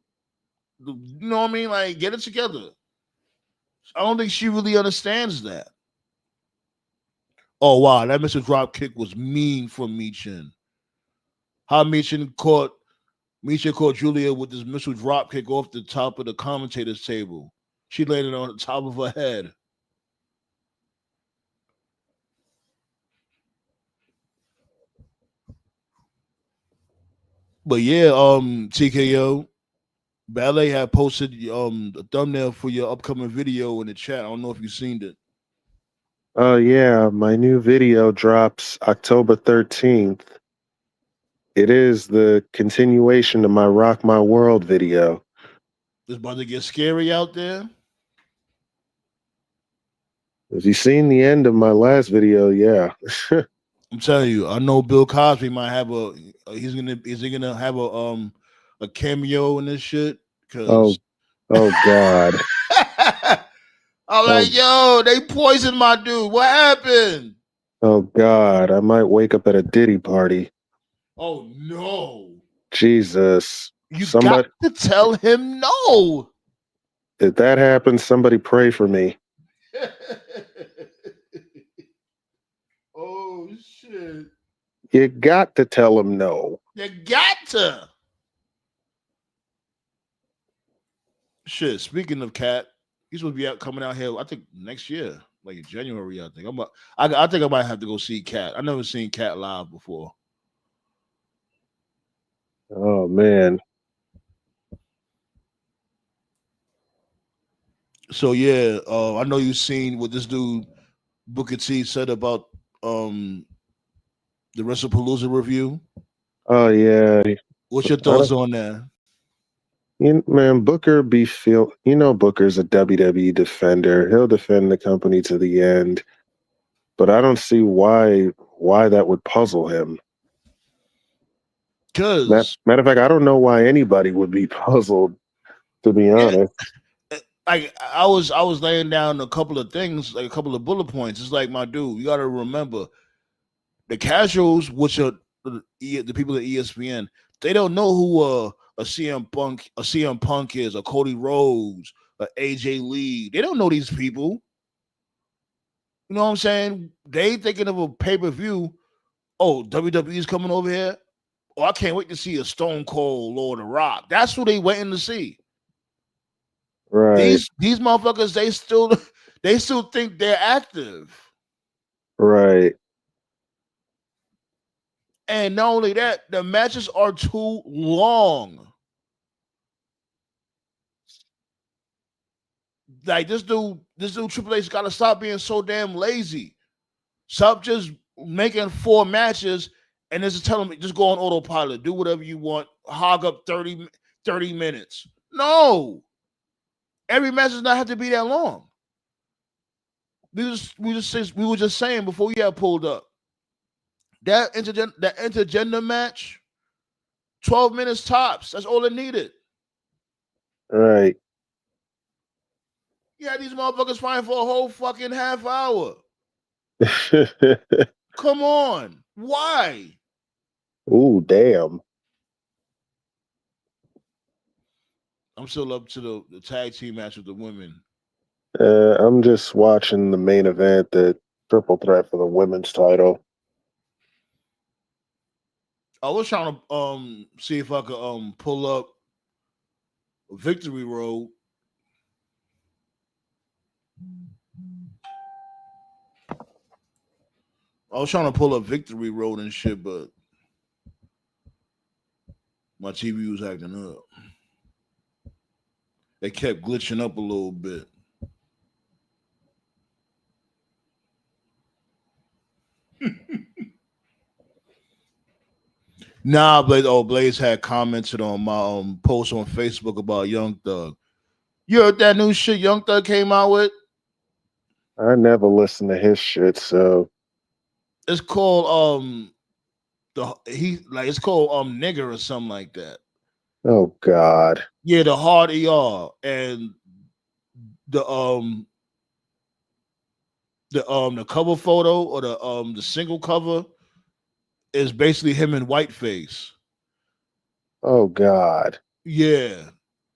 [SPEAKER 5] You know what I mean? Like, get it together. I don't think she really understands that. Oh wow, that Mr. Drop kick was mean from Michin. How Michin caught Julia with this missile drop kick off the top of the commentator's table. She landed on the top of her head. But yeah, TKO, Ballet had posted the thumbnail for your upcoming video in the chat. I don't know if you've seen it.
[SPEAKER 8] Oh yeah, my new video drops October 13th. It is the continuation of my Rock My World video.
[SPEAKER 5] It's about to get scary out there.
[SPEAKER 8] Have you seen the end of my last video? Yeah.
[SPEAKER 5] I'm telling you, I know Bill Cosby might have is he gonna have a cameo in this shit?
[SPEAKER 8] Oh God.
[SPEAKER 5] I'm like, yo, they poisoned my dude. What happened?
[SPEAKER 8] Oh God, I might wake up at a Diddy party.
[SPEAKER 5] Oh no.
[SPEAKER 8] Jesus.
[SPEAKER 5] You got to tell him no.
[SPEAKER 8] If that happens, somebody pray for me.
[SPEAKER 5] Oh shit.
[SPEAKER 8] You got to tell him no.
[SPEAKER 5] You got to. Shit, speaking of Cat, he's supposed to be coming out here, I think next year, like in January, I think. I think I might have to go see Cat. I've never seen Cat live before.
[SPEAKER 8] Oh man.
[SPEAKER 5] So yeah, I know you've seen what this dude Booker T said about the WrestlePalooza review.
[SPEAKER 8] Oh yeah.
[SPEAKER 5] What's your thoughts on that?
[SPEAKER 8] Man, Booker Booker's a WWE defender. He'll defend the company to the end, but I don't see why that would puzzle him.
[SPEAKER 5] Because
[SPEAKER 8] Matter of fact, I don't know why anybody would be puzzled, to be
[SPEAKER 5] yeah,
[SPEAKER 8] honest.
[SPEAKER 5] like I was laying down a couple of things, like a couple of bullet points. It's like, my dude, you got to remember the casuals, which are the people at ESPN, they don't know who a CM Punk is, a Cody Rhodes, a AJ Lee. They don't know these people. You know what I'm saying? They thinking of a pay-per-view. Oh, WWE's coming over here. Oh, I can't wait to see a Stone Cold or The Rock. That's what they waiting to see.
[SPEAKER 8] Right.
[SPEAKER 5] These motherfuckers, they still think they're active.
[SPEAKER 8] Right.
[SPEAKER 5] And not only that, the matches are too long. Like this dude Triple H got to stop being so damn lazy. Stop just making 4 matches and just tell them just go on autopilot, do whatever you want, hog up 30 minutes. No, every match does not have to be that long. We were just saying before we got pulled up that intergender match, 12 minutes tops. That's all it needed.
[SPEAKER 8] Right.
[SPEAKER 5] Yeah, these motherfuckers fighting for a whole fucking half hour. Come on. Why?
[SPEAKER 8] Ooh, damn.
[SPEAKER 5] I'm still up to the tag team match with the women.
[SPEAKER 8] I'm just watching the main event, the triple threat for the women's title.
[SPEAKER 5] I was trying to see if I could pull up Victory Road. I was trying to pull up Victory Road and shit, but my TV was acting up. They kept glitching up a little bit. Nah, Blaze had commented on my post on Facebook about Young Thug. You heard that new shit Young Thug came out with?
[SPEAKER 8] I never listened to his shit, so
[SPEAKER 5] It's called it's called nigger or something like that.
[SPEAKER 8] oh God.
[SPEAKER 5] Yeah, the hard ER and the the cover photo or the single cover is basically him in whiteface.
[SPEAKER 8] Oh God.
[SPEAKER 5] Yeah.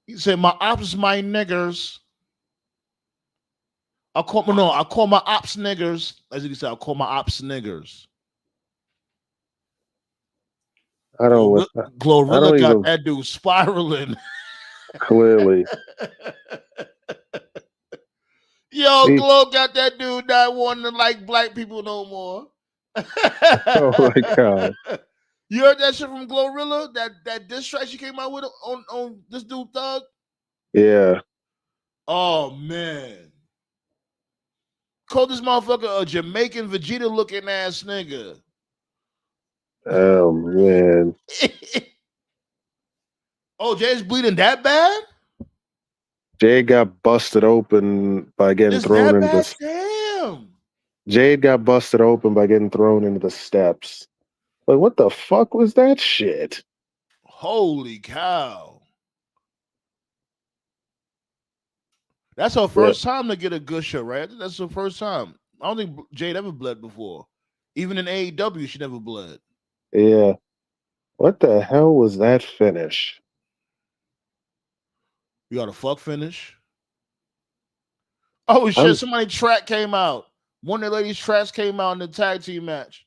[SPEAKER 5] He said my ops my niggers. I call my ops niggers. As you can say, I call my ops niggers.
[SPEAKER 8] I don't
[SPEAKER 5] Glorilla got
[SPEAKER 8] even
[SPEAKER 5] that dude spiraling.
[SPEAKER 8] clearly.
[SPEAKER 5] Yo,
[SPEAKER 8] See,
[SPEAKER 5] Glow got that dude not wanting to like black people no more.
[SPEAKER 8] oh my God.
[SPEAKER 5] You heard that shit from Glorilla? That diss track she came out with on this dude Thug?
[SPEAKER 8] Yeah.
[SPEAKER 5] Oh man. Call this motherfucker a Jamaican Vegeta looking ass nigga.
[SPEAKER 8] Oh man.
[SPEAKER 5] Oh, Jay's bleeding that bad?
[SPEAKER 8] Jade got busted open by getting
[SPEAKER 5] It's
[SPEAKER 8] thrown
[SPEAKER 5] that
[SPEAKER 8] into
[SPEAKER 5] bad?
[SPEAKER 8] the
[SPEAKER 5] Damn.
[SPEAKER 8] Jade got busted open by getting thrown into the steps. Like, what the fuck was that shit?
[SPEAKER 5] Holy cow. That's her
[SPEAKER 8] Yeah.
[SPEAKER 5] first time to get a good show, right? That's her first time. I don't think Jade ever bled before. Even in AEW, she never bled.
[SPEAKER 8] Yeah. What the hell was that finish?
[SPEAKER 5] You got a fuck finish? Oh shit,
[SPEAKER 8] I'm
[SPEAKER 5] somebody track came out. One of the ladies' tracks came out in the tag team match.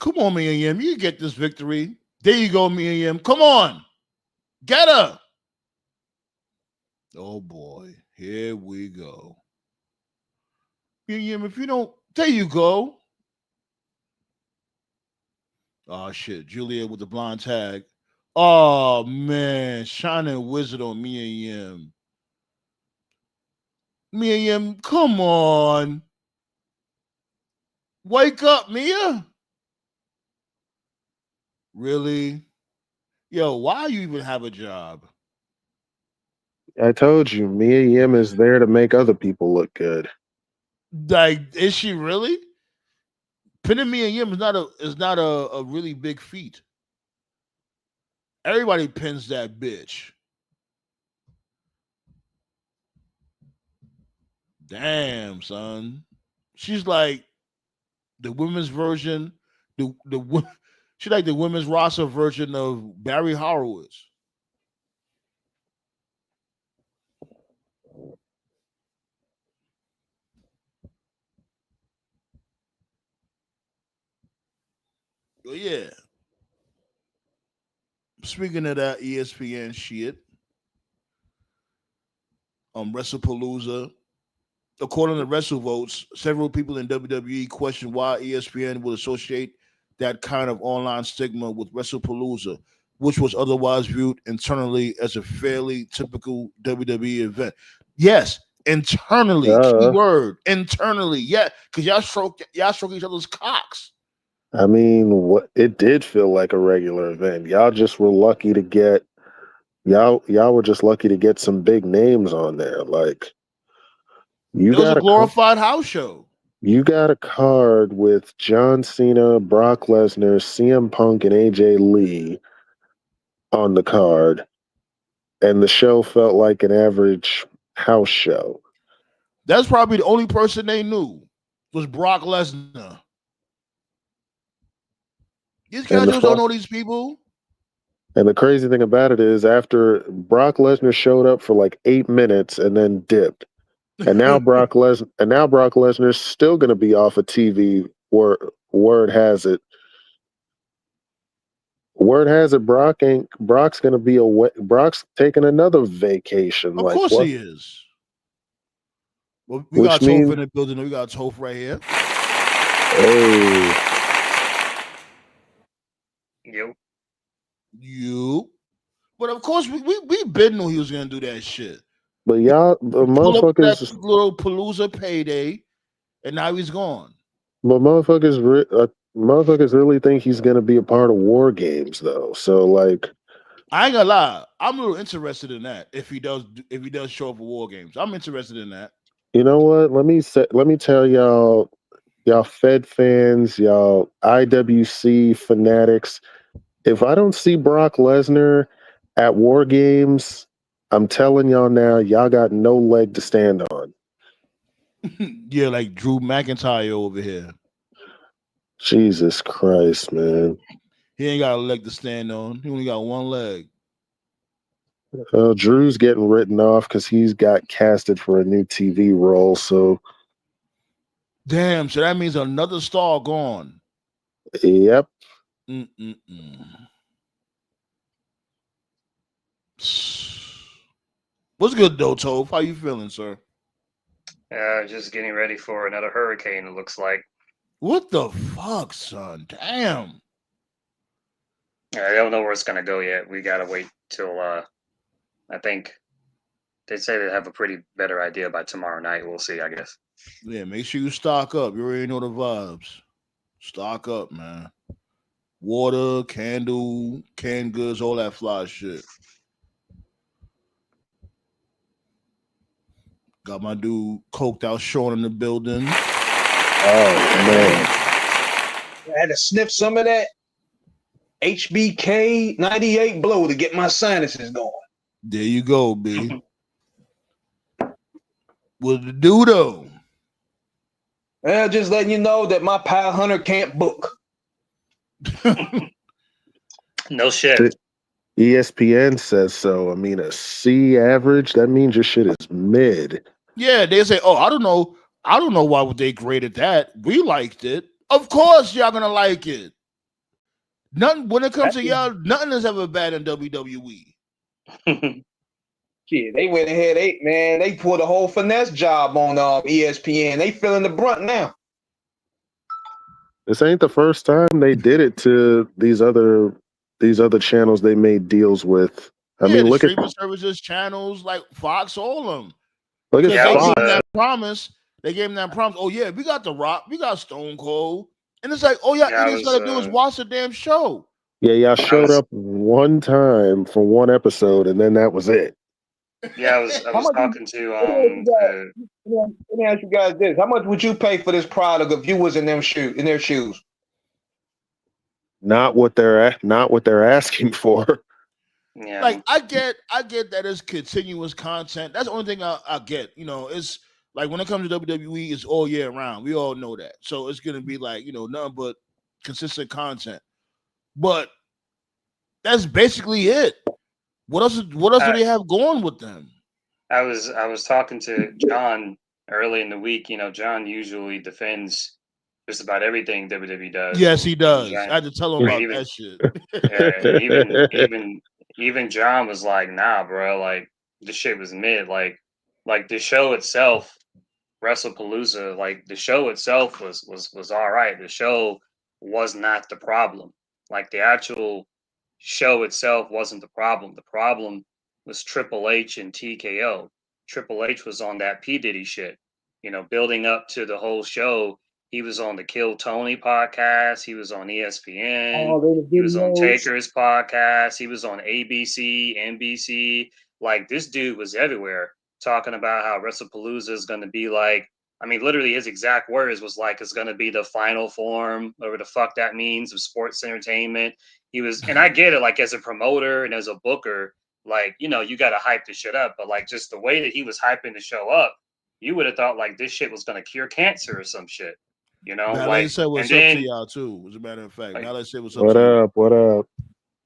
[SPEAKER 5] Come on, me and Yim. You get this victory. There you go, me and Yim. Come on. Get her. Oh boy. Here we go. Me and Yim, if you don't, there you go. Oh shit, Julia with the blonde tag. Oh man, shining wizard on Mia Yim. Mia Yim, come on. Wake up, Mia. Really? Yo, why you even have a job?
[SPEAKER 8] I told you, Mia Yim is there to make other people look good.
[SPEAKER 5] Like, is she really? Pinning Mia Yim is not a really big feat. Everybody pins that bitch. Damn, son. She's like the women's version, she like the women's roster version of Barry Horowitz. Oh yeah. Speaking of that ESPN shit, WrestlePalooza. According to WrestleVotes, several people in WWE question why ESPN would associate that kind of online stigma with WrestlePalooza, which was otherwise viewed internally as a fairly typical WWE event. Yes, internally, keyword internally, yeah, because y'all stroke each other's cocks.
[SPEAKER 8] I mean, what it did feel like a regular event. Y'all just were lucky to get y'all were just lucky to get some big names on there. Like you
[SPEAKER 5] It was a
[SPEAKER 8] got
[SPEAKER 5] glorified house show.
[SPEAKER 8] you got a card with John Cena, Brock Lesnar, CM Punk, and AJ Lee on the card, and the show felt like an average house show.
[SPEAKER 5] That's probably the only person they knew was Brock Lesnar. These
[SPEAKER 8] And the
[SPEAKER 5] casuals don't
[SPEAKER 8] fuck
[SPEAKER 5] know these people.
[SPEAKER 8] and the crazy thing about it is after Brock Lesnar showed up for like 8 minutes and then dipped. And now Brock Lesnar's still gonna be off of TV. Word has it. Word has it Brock's gonna be away. Brock's taking another vacation.
[SPEAKER 5] Of
[SPEAKER 8] Like
[SPEAKER 5] course
[SPEAKER 8] what?
[SPEAKER 5] he is. Well, we
[SPEAKER 8] Which
[SPEAKER 5] got Toph
[SPEAKER 8] means
[SPEAKER 5] in the building. We got Toph right here.
[SPEAKER 8] hey,
[SPEAKER 9] Yo.
[SPEAKER 5] You. But of course, we been knew he was gonna do that shit.
[SPEAKER 8] but y'all the
[SPEAKER 5] Pull up that
[SPEAKER 8] motherfuckers
[SPEAKER 5] little Palooza payday, and now he's gone.
[SPEAKER 8] but motherfuckers really think he's gonna be a part of War Games though. So like
[SPEAKER 5] I ain't gonna lie. I'm a little interested in that. If he does show up for War Games, I'm interested in that.
[SPEAKER 8] you know what? Let me tell y'all Fed fans, y'all IWC fanatics. If I don't see Brock Lesnar at War Games, I'm telling y'all now, y'all got no leg to stand on.
[SPEAKER 5] Yeah, like Drew McIntyre over here.
[SPEAKER 8] Jesus Christ, man.
[SPEAKER 5] He ain't got a leg to stand on. He only got one leg.
[SPEAKER 8] Drew's getting written off because he's got casted for a new TV role. So,
[SPEAKER 5] Damn. So that means another star gone.
[SPEAKER 8] yep.
[SPEAKER 5] What's good though, Toph? How you feeling, sir?
[SPEAKER 9] Just getting ready for another hurricane, it looks like.
[SPEAKER 5] What the fuck, son? Damn.
[SPEAKER 9] I don't know where it's going to go yet. We got to wait till, I think they say they have a pretty better idea by tomorrow night. We'll see, I guess.
[SPEAKER 5] Yeah, make sure you stock up. You already know the vibes. Stock up, man. Water, candle, canned goods, all that fly shit. Got my dude coked out Sean in the building.
[SPEAKER 8] Oh, man.
[SPEAKER 10] I had to sniff some of that HBK 98 blow to get my sinuses going.
[SPEAKER 5] There you go, B. What to do though?
[SPEAKER 10] Well, just letting you know that my pal Hunter can't book.
[SPEAKER 9] No shit.
[SPEAKER 8] ESPN says so. I mean, a C average, that means your shit is mid.
[SPEAKER 5] Yeah, they say, oh, I don't know why would they graded that. We liked it. Of course y'all gonna like it. Nothing when it comes to y'all, nothing is ever bad in WWE.
[SPEAKER 10] Shit, they went ahead, they pulled a whole finesse job on ESPN. They feeling the brunt now.
[SPEAKER 8] This ain't the first time they did it to these other channels they made deals with. I
[SPEAKER 5] Yeah,
[SPEAKER 8] mean,
[SPEAKER 5] the
[SPEAKER 8] look at
[SPEAKER 5] streaming services, channels like Fox, all of them.
[SPEAKER 8] look at
[SPEAKER 5] Because they gave
[SPEAKER 8] Fox.
[SPEAKER 5] him that promise. They gave him that promise. Oh yeah, we got The Rock, we got Stone Cold, and it's like, oh yeah,
[SPEAKER 9] Yeah,
[SPEAKER 5] you just gotta do is watch the damn show.
[SPEAKER 8] Yeah, y'all
[SPEAKER 9] I
[SPEAKER 8] showed
[SPEAKER 9] was
[SPEAKER 8] up one time for one episode, and then that was it.
[SPEAKER 9] yeah, I was
[SPEAKER 10] How much?
[SPEAKER 9] talking to
[SPEAKER 10] Let me ask you guys this: how much would you pay for this product if you was in their shoes?
[SPEAKER 8] Not what they're asking for.
[SPEAKER 9] yeah,
[SPEAKER 5] Like I get that it's continuous content. That's the only thing I get. You know, it's like when it comes to WWE, it's all year round. We all know that. So it's gonna be like, nothing but consistent content. But that's basically it. What else do they have going with them?
[SPEAKER 9] I was talking to John early in the week. John usually defends just about everything WWE does.
[SPEAKER 5] Yes, he does.
[SPEAKER 9] John,
[SPEAKER 5] I had to tell him about
[SPEAKER 9] even
[SPEAKER 5] that shit.
[SPEAKER 9] even John was like, "Nah, bro. Like the shit was mid. Like the show itself, WrestlePalooza. Like the show itself was all right. The show was not the problem. Like the actual show itself wasn't the problem. The problem was Triple H and TKO. Triple H was on that P Diddy shit. Building up to the whole show, he was on the Kill Tony podcast. He was on ESPN. He was on Taker's podcast. He was on ABC, NBC. Like this dude was everywhere talking about how WrestlePalooza is going to be like. I mean, literally, his exact words was like, "It's going to be the final form, whatever the fuck that means, of sports entertainment." He was, and I get it, like as a promoter and as a booker, like you got to hype the shit up, but like just the way that he was hyping the show up, you would have thought like this shit was going to cure cancer or some shit.
[SPEAKER 5] Ballet said what's up to y'all too. As a matter of fact, Ballet said what's up.
[SPEAKER 8] What up? What up?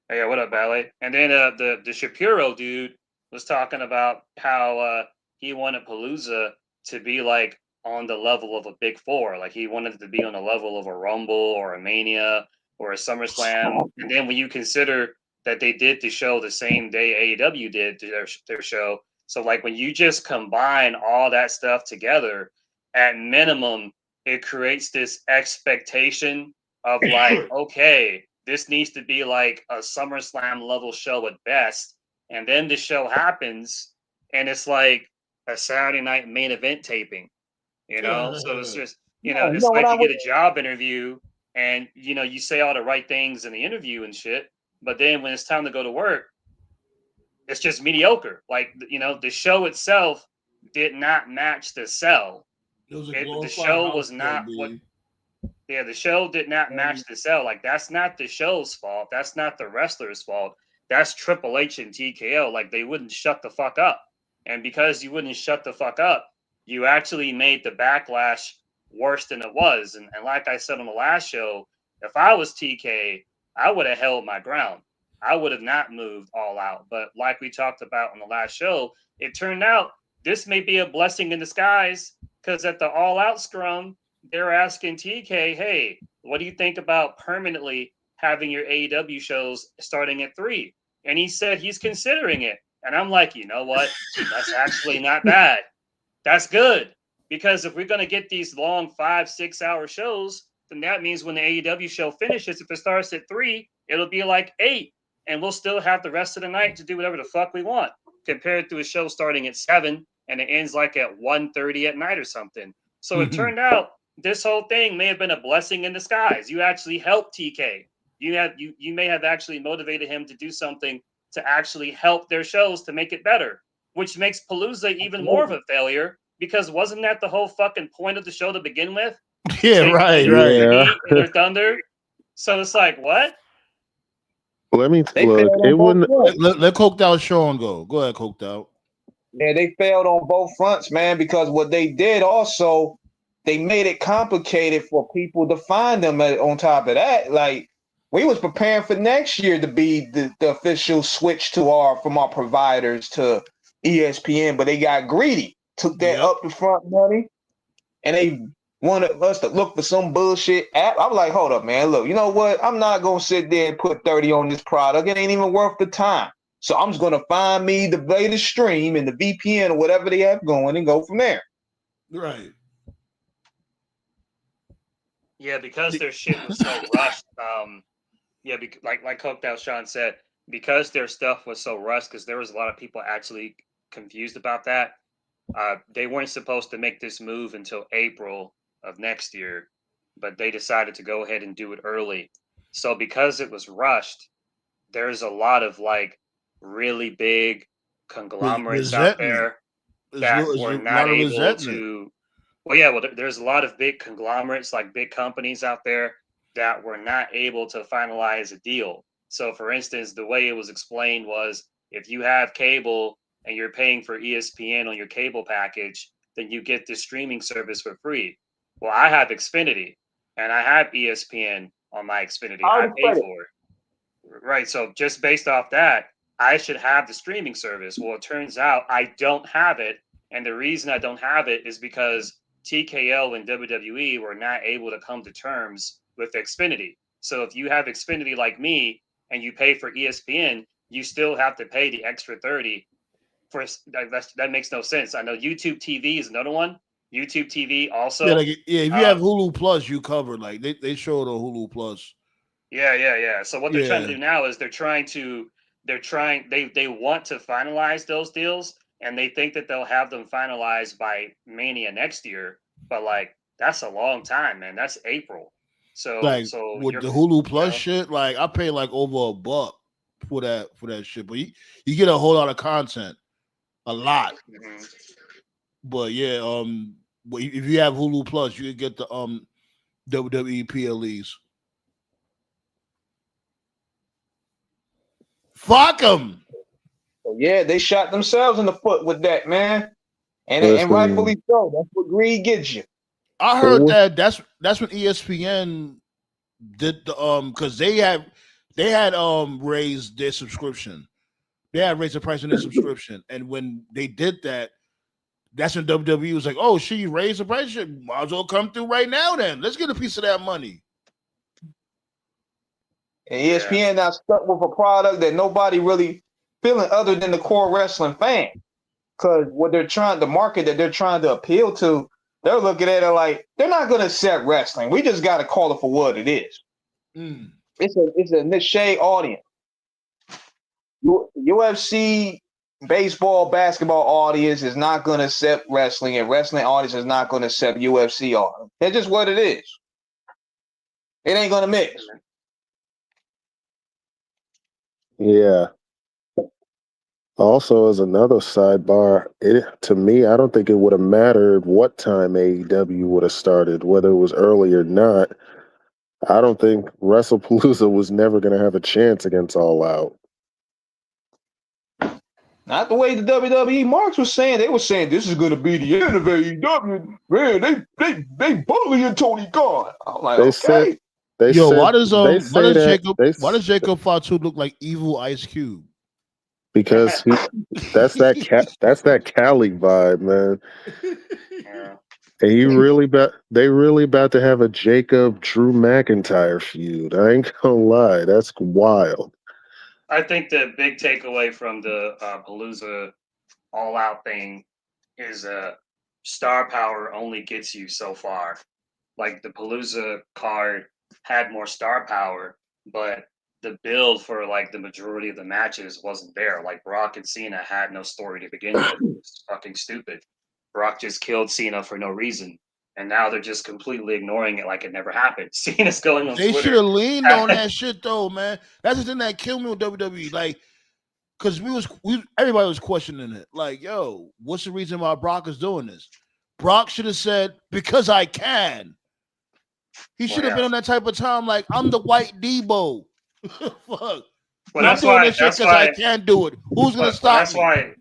[SPEAKER 9] Hey, what up, Ballet? And then the Shapiro dude was talking about how he wanted Palooza to be like on the level of a Big Four, like he wanted it to be on the level of a Rumble or a Mania or a SummerSlam. And then when you consider that they did the show the same day AEW did their show, so like when you just combine all that stuff together, at minimum, it creates this expectation of like, okay, this needs to be like a SummerSlam level show at best. And then the show happens and it's like a Saturday night main event taping, So it's just, it's like you get a job interview and, you say all the right things in the interview and shit. But then when it's time to go to work, it's just mediocre. Like, the show itself did not match the sell. The show was not what. Yeah, the show did not match the sell. Like, that's not the show's fault. That's not the wrestler's fault. That's Triple H and TKO. Like, they wouldn't shut the fuck up. And because you wouldn't shut the fuck up, you actually made the backlash worse than it was. And like I said on the last show, if I was TK, I would have held my ground. I would have not moved all out. But like we talked about on the last show, it turned out this may be a blessing in disguise because at the All Out scrum, they're asking TK, hey, what do you think about permanently having your AEW shows starting at 3? And he said he's considering it. And I'm like, you know what? That's actually not bad. That's good. Because if we're going to get these long 5-6 hour shows, then that means when the AEW show finishes, if it starts at 3, it'll be like 8. And we'll still have the rest of the night to do whatever the fuck we want, compared to a show starting at 7 and it ends like at 1:30 at night or something. So it turned out this whole thing may have been a blessing in disguise. You actually helped TK. You may have actually motivated him to do something to actually help their shows to make it better, which makes Palooza even more of a failure because wasn't that the whole fucking point of the show to begin with?
[SPEAKER 5] Yeah, right.
[SPEAKER 9] Heat and their thunder. So it's like, what?
[SPEAKER 8] Let me look. It wouldn't.
[SPEAKER 5] Let Coked Out Sean go. Go ahead, Coked Out.
[SPEAKER 10] Yeah, they failed on both fronts, man, because what they did also, they made it complicated for people to find them. On top of that, like we was preparing for next year to be the official switch from our providers to ESPN, but they got greedy, took that up the front money, and they wanted us to look for some bullshit app. I'm like, hold up, man. Look, you know what? I'm not gonna sit there and put 30 on this product. It ain't even worth the time. So I'm just gonna find me the latest stream and the VPN or whatever they have going and go from there.
[SPEAKER 5] Right.
[SPEAKER 9] Yeah, because their shit was so rushed. Yeah, like Coked Out Sean said, because their stuff was so rushed, because there was a lot of people actually confused about that. They weren't supposed to make this move until April of next year, but they decided to go ahead and do it early. So because it was rushed, there's a lot of like really big conglomerates out
[SPEAKER 5] resentment.
[SPEAKER 9] there that
[SPEAKER 5] There's
[SPEAKER 9] were
[SPEAKER 5] a
[SPEAKER 9] not
[SPEAKER 5] lot of
[SPEAKER 9] able
[SPEAKER 5] resentment.
[SPEAKER 9] to. Well, yeah, well, there's a lot of big conglomerates, like big companies out there that were not able to finalize a deal. So, for instance, the way it was explained was if you have cable and you're paying for ESPN on your cable package, then you get this streaming service for free. Well, I have Xfinity and I have ESPN on my Xfinity.
[SPEAKER 10] All
[SPEAKER 9] I
[SPEAKER 10] the
[SPEAKER 9] pay
[SPEAKER 10] credit.
[SPEAKER 9] for it. Right. So just based off that, I should have the streaming service. Well, it turns out I don't have it. And the reason I don't have it is because TKO and WWE were not able to come to terms with Xfinity. So if you have Xfinity like me and you pay for ESPN, you still have to pay the extra 30 for that makes no sense. I know YouTube TV is another one. YouTube TV
[SPEAKER 5] Yeah,
[SPEAKER 9] also.
[SPEAKER 5] like if you have Hulu Plus, you covered. Like they show it on Hulu Plus.
[SPEAKER 9] Yeah. So what they're trying to
[SPEAKER 5] Yeah,
[SPEAKER 9] do now is they want to finalize those deals and they think that they'll have them finalized by Mania next year. But like that's a long time, man. That's April. So
[SPEAKER 5] like
[SPEAKER 9] so
[SPEAKER 5] with
[SPEAKER 9] you're
[SPEAKER 5] the Hulu
[SPEAKER 9] you
[SPEAKER 5] Plus
[SPEAKER 9] know
[SPEAKER 5] shit, like I pay like over $1 for that shit. But you get a whole lot of content, a lot.
[SPEAKER 9] mhm.
[SPEAKER 5] But yeah, but if you have Hulu Plus, you can get the WWE PLEs. Fuck them.
[SPEAKER 10] So yeah, they shot themselves in the foot with that, man. And rightfully
[SPEAKER 8] Listen,
[SPEAKER 10] so. That's what greed gets you.
[SPEAKER 5] I
[SPEAKER 8] it
[SPEAKER 5] heard
[SPEAKER 8] was
[SPEAKER 5] that's when ESPN did the because they had raised their subscription. They had raised the price on their subscription, and when they did that, that's when WWE was like, "Oh, she raised the price. Shit, might as well come through right now. Then let's get a piece of that money."
[SPEAKER 10] And
[SPEAKER 9] Yeah.
[SPEAKER 10] ESPN now stuck with a product that nobody really feeling other than the core wrestling fan. Because what they're trying, the market that they're trying to appeal to, they're looking at it like they're not going to accept wrestling. We just got to call it for what it is.
[SPEAKER 5] Mm.
[SPEAKER 10] It's a niche audience. UFC, baseball, basketball audience is not going to accept wrestling, and wrestling audience is not going to accept UFC audience. That's just what it is. It ain't going to mix.
[SPEAKER 8] yeah. Also, as another sidebar, to me, I don't think it would have mattered what time AEW would have started, whether it was early or not. I don't think WrestlePalooza was never going to have a chance against All Out.
[SPEAKER 10] Not the way the WWE marks was saying. They were saying this is going to be the end of AEW. Man, they bullying Tony Khan. I'm like,
[SPEAKER 8] They said
[SPEAKER 10] okay.
[SPEAKER 8] they
[SPEAKER 5] Yo,
[SPEAKER 8] said
[SPEAKER 5] why does
[SPEAKER 8] they say that
[SPEAKER 5] Jacob Fatu look like evil Ice Cube?
[SPEAKER 8] because that's that Cali vibe, man.
[SPEAKER 9] Yeah.
[SPEAKER 8] And they really about to have a Jacob Drew McIntyre feud. I ain't gonna lie, that's wild.
[SPEAKER 9] I think the big takeaway from the Palooza All Out thing is star power only gets you so far. Like the Palooza card had more star power, but the build for like the majority of the matches wasn't there. Like Brock and Cena had no story to begin with. It's fucking stupid. Brock just killed Cena for no reason. And now they're just completely ignoring it like it never happened. Cena's going on
[SPEAKER 5] They should
[SPEAKER 9] Twitter.
[SPEAKER 5] have leaned on that shit though, man. That's the thing that killed me with WWE. Like, because everybody was questioning it. Like, yo, what's the reason why Brock is doing this? Brock should have said, "Because I can." He should have been on that type of time. Like, I'm the white Debo. Fuck.
[SPEAKER 9] Well,
[SPEAKER 5] I'm doing this shit because I can do it. Who's gonna stop me?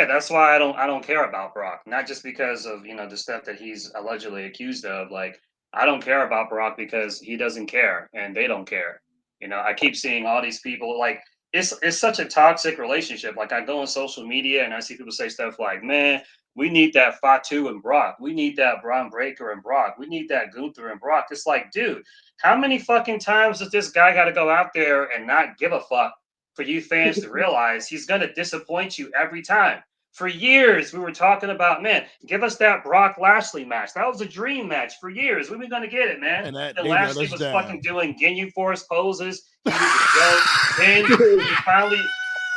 [SPEAKER 9] That's why I don't care about Brock. Not just because of the stuff that he's allegedly accused of. Like I don't care about Brock because he doesn't care and they don't care. I keep seeing all these people like it's such a toxic relationship. Like I go on social media and I see people say stuff like, "Man, we need that Fatu and Brock. We need that Braun Breaker and Brock. We need that Gunther and Brock." It's like, dude, how many fucking times does this guy got to go out there and not give a fuck for you fans to realize he's going to disappoint you every time? For years, we were talking about, man, give us that Brock Lashley match. That was a dream match for years. When we going to get it, man?
[SPEAKER 5] And that
[SPEAKER 9] And
[SPEAKER 5] they let
[SPEAKER 9] Lashley
[SPEAKER 5] us
[SPEAKER 9] was
[SPEAKER 5] down.
[SPEAKER 9] fucking doing Ginyu Force poses. He was a joke.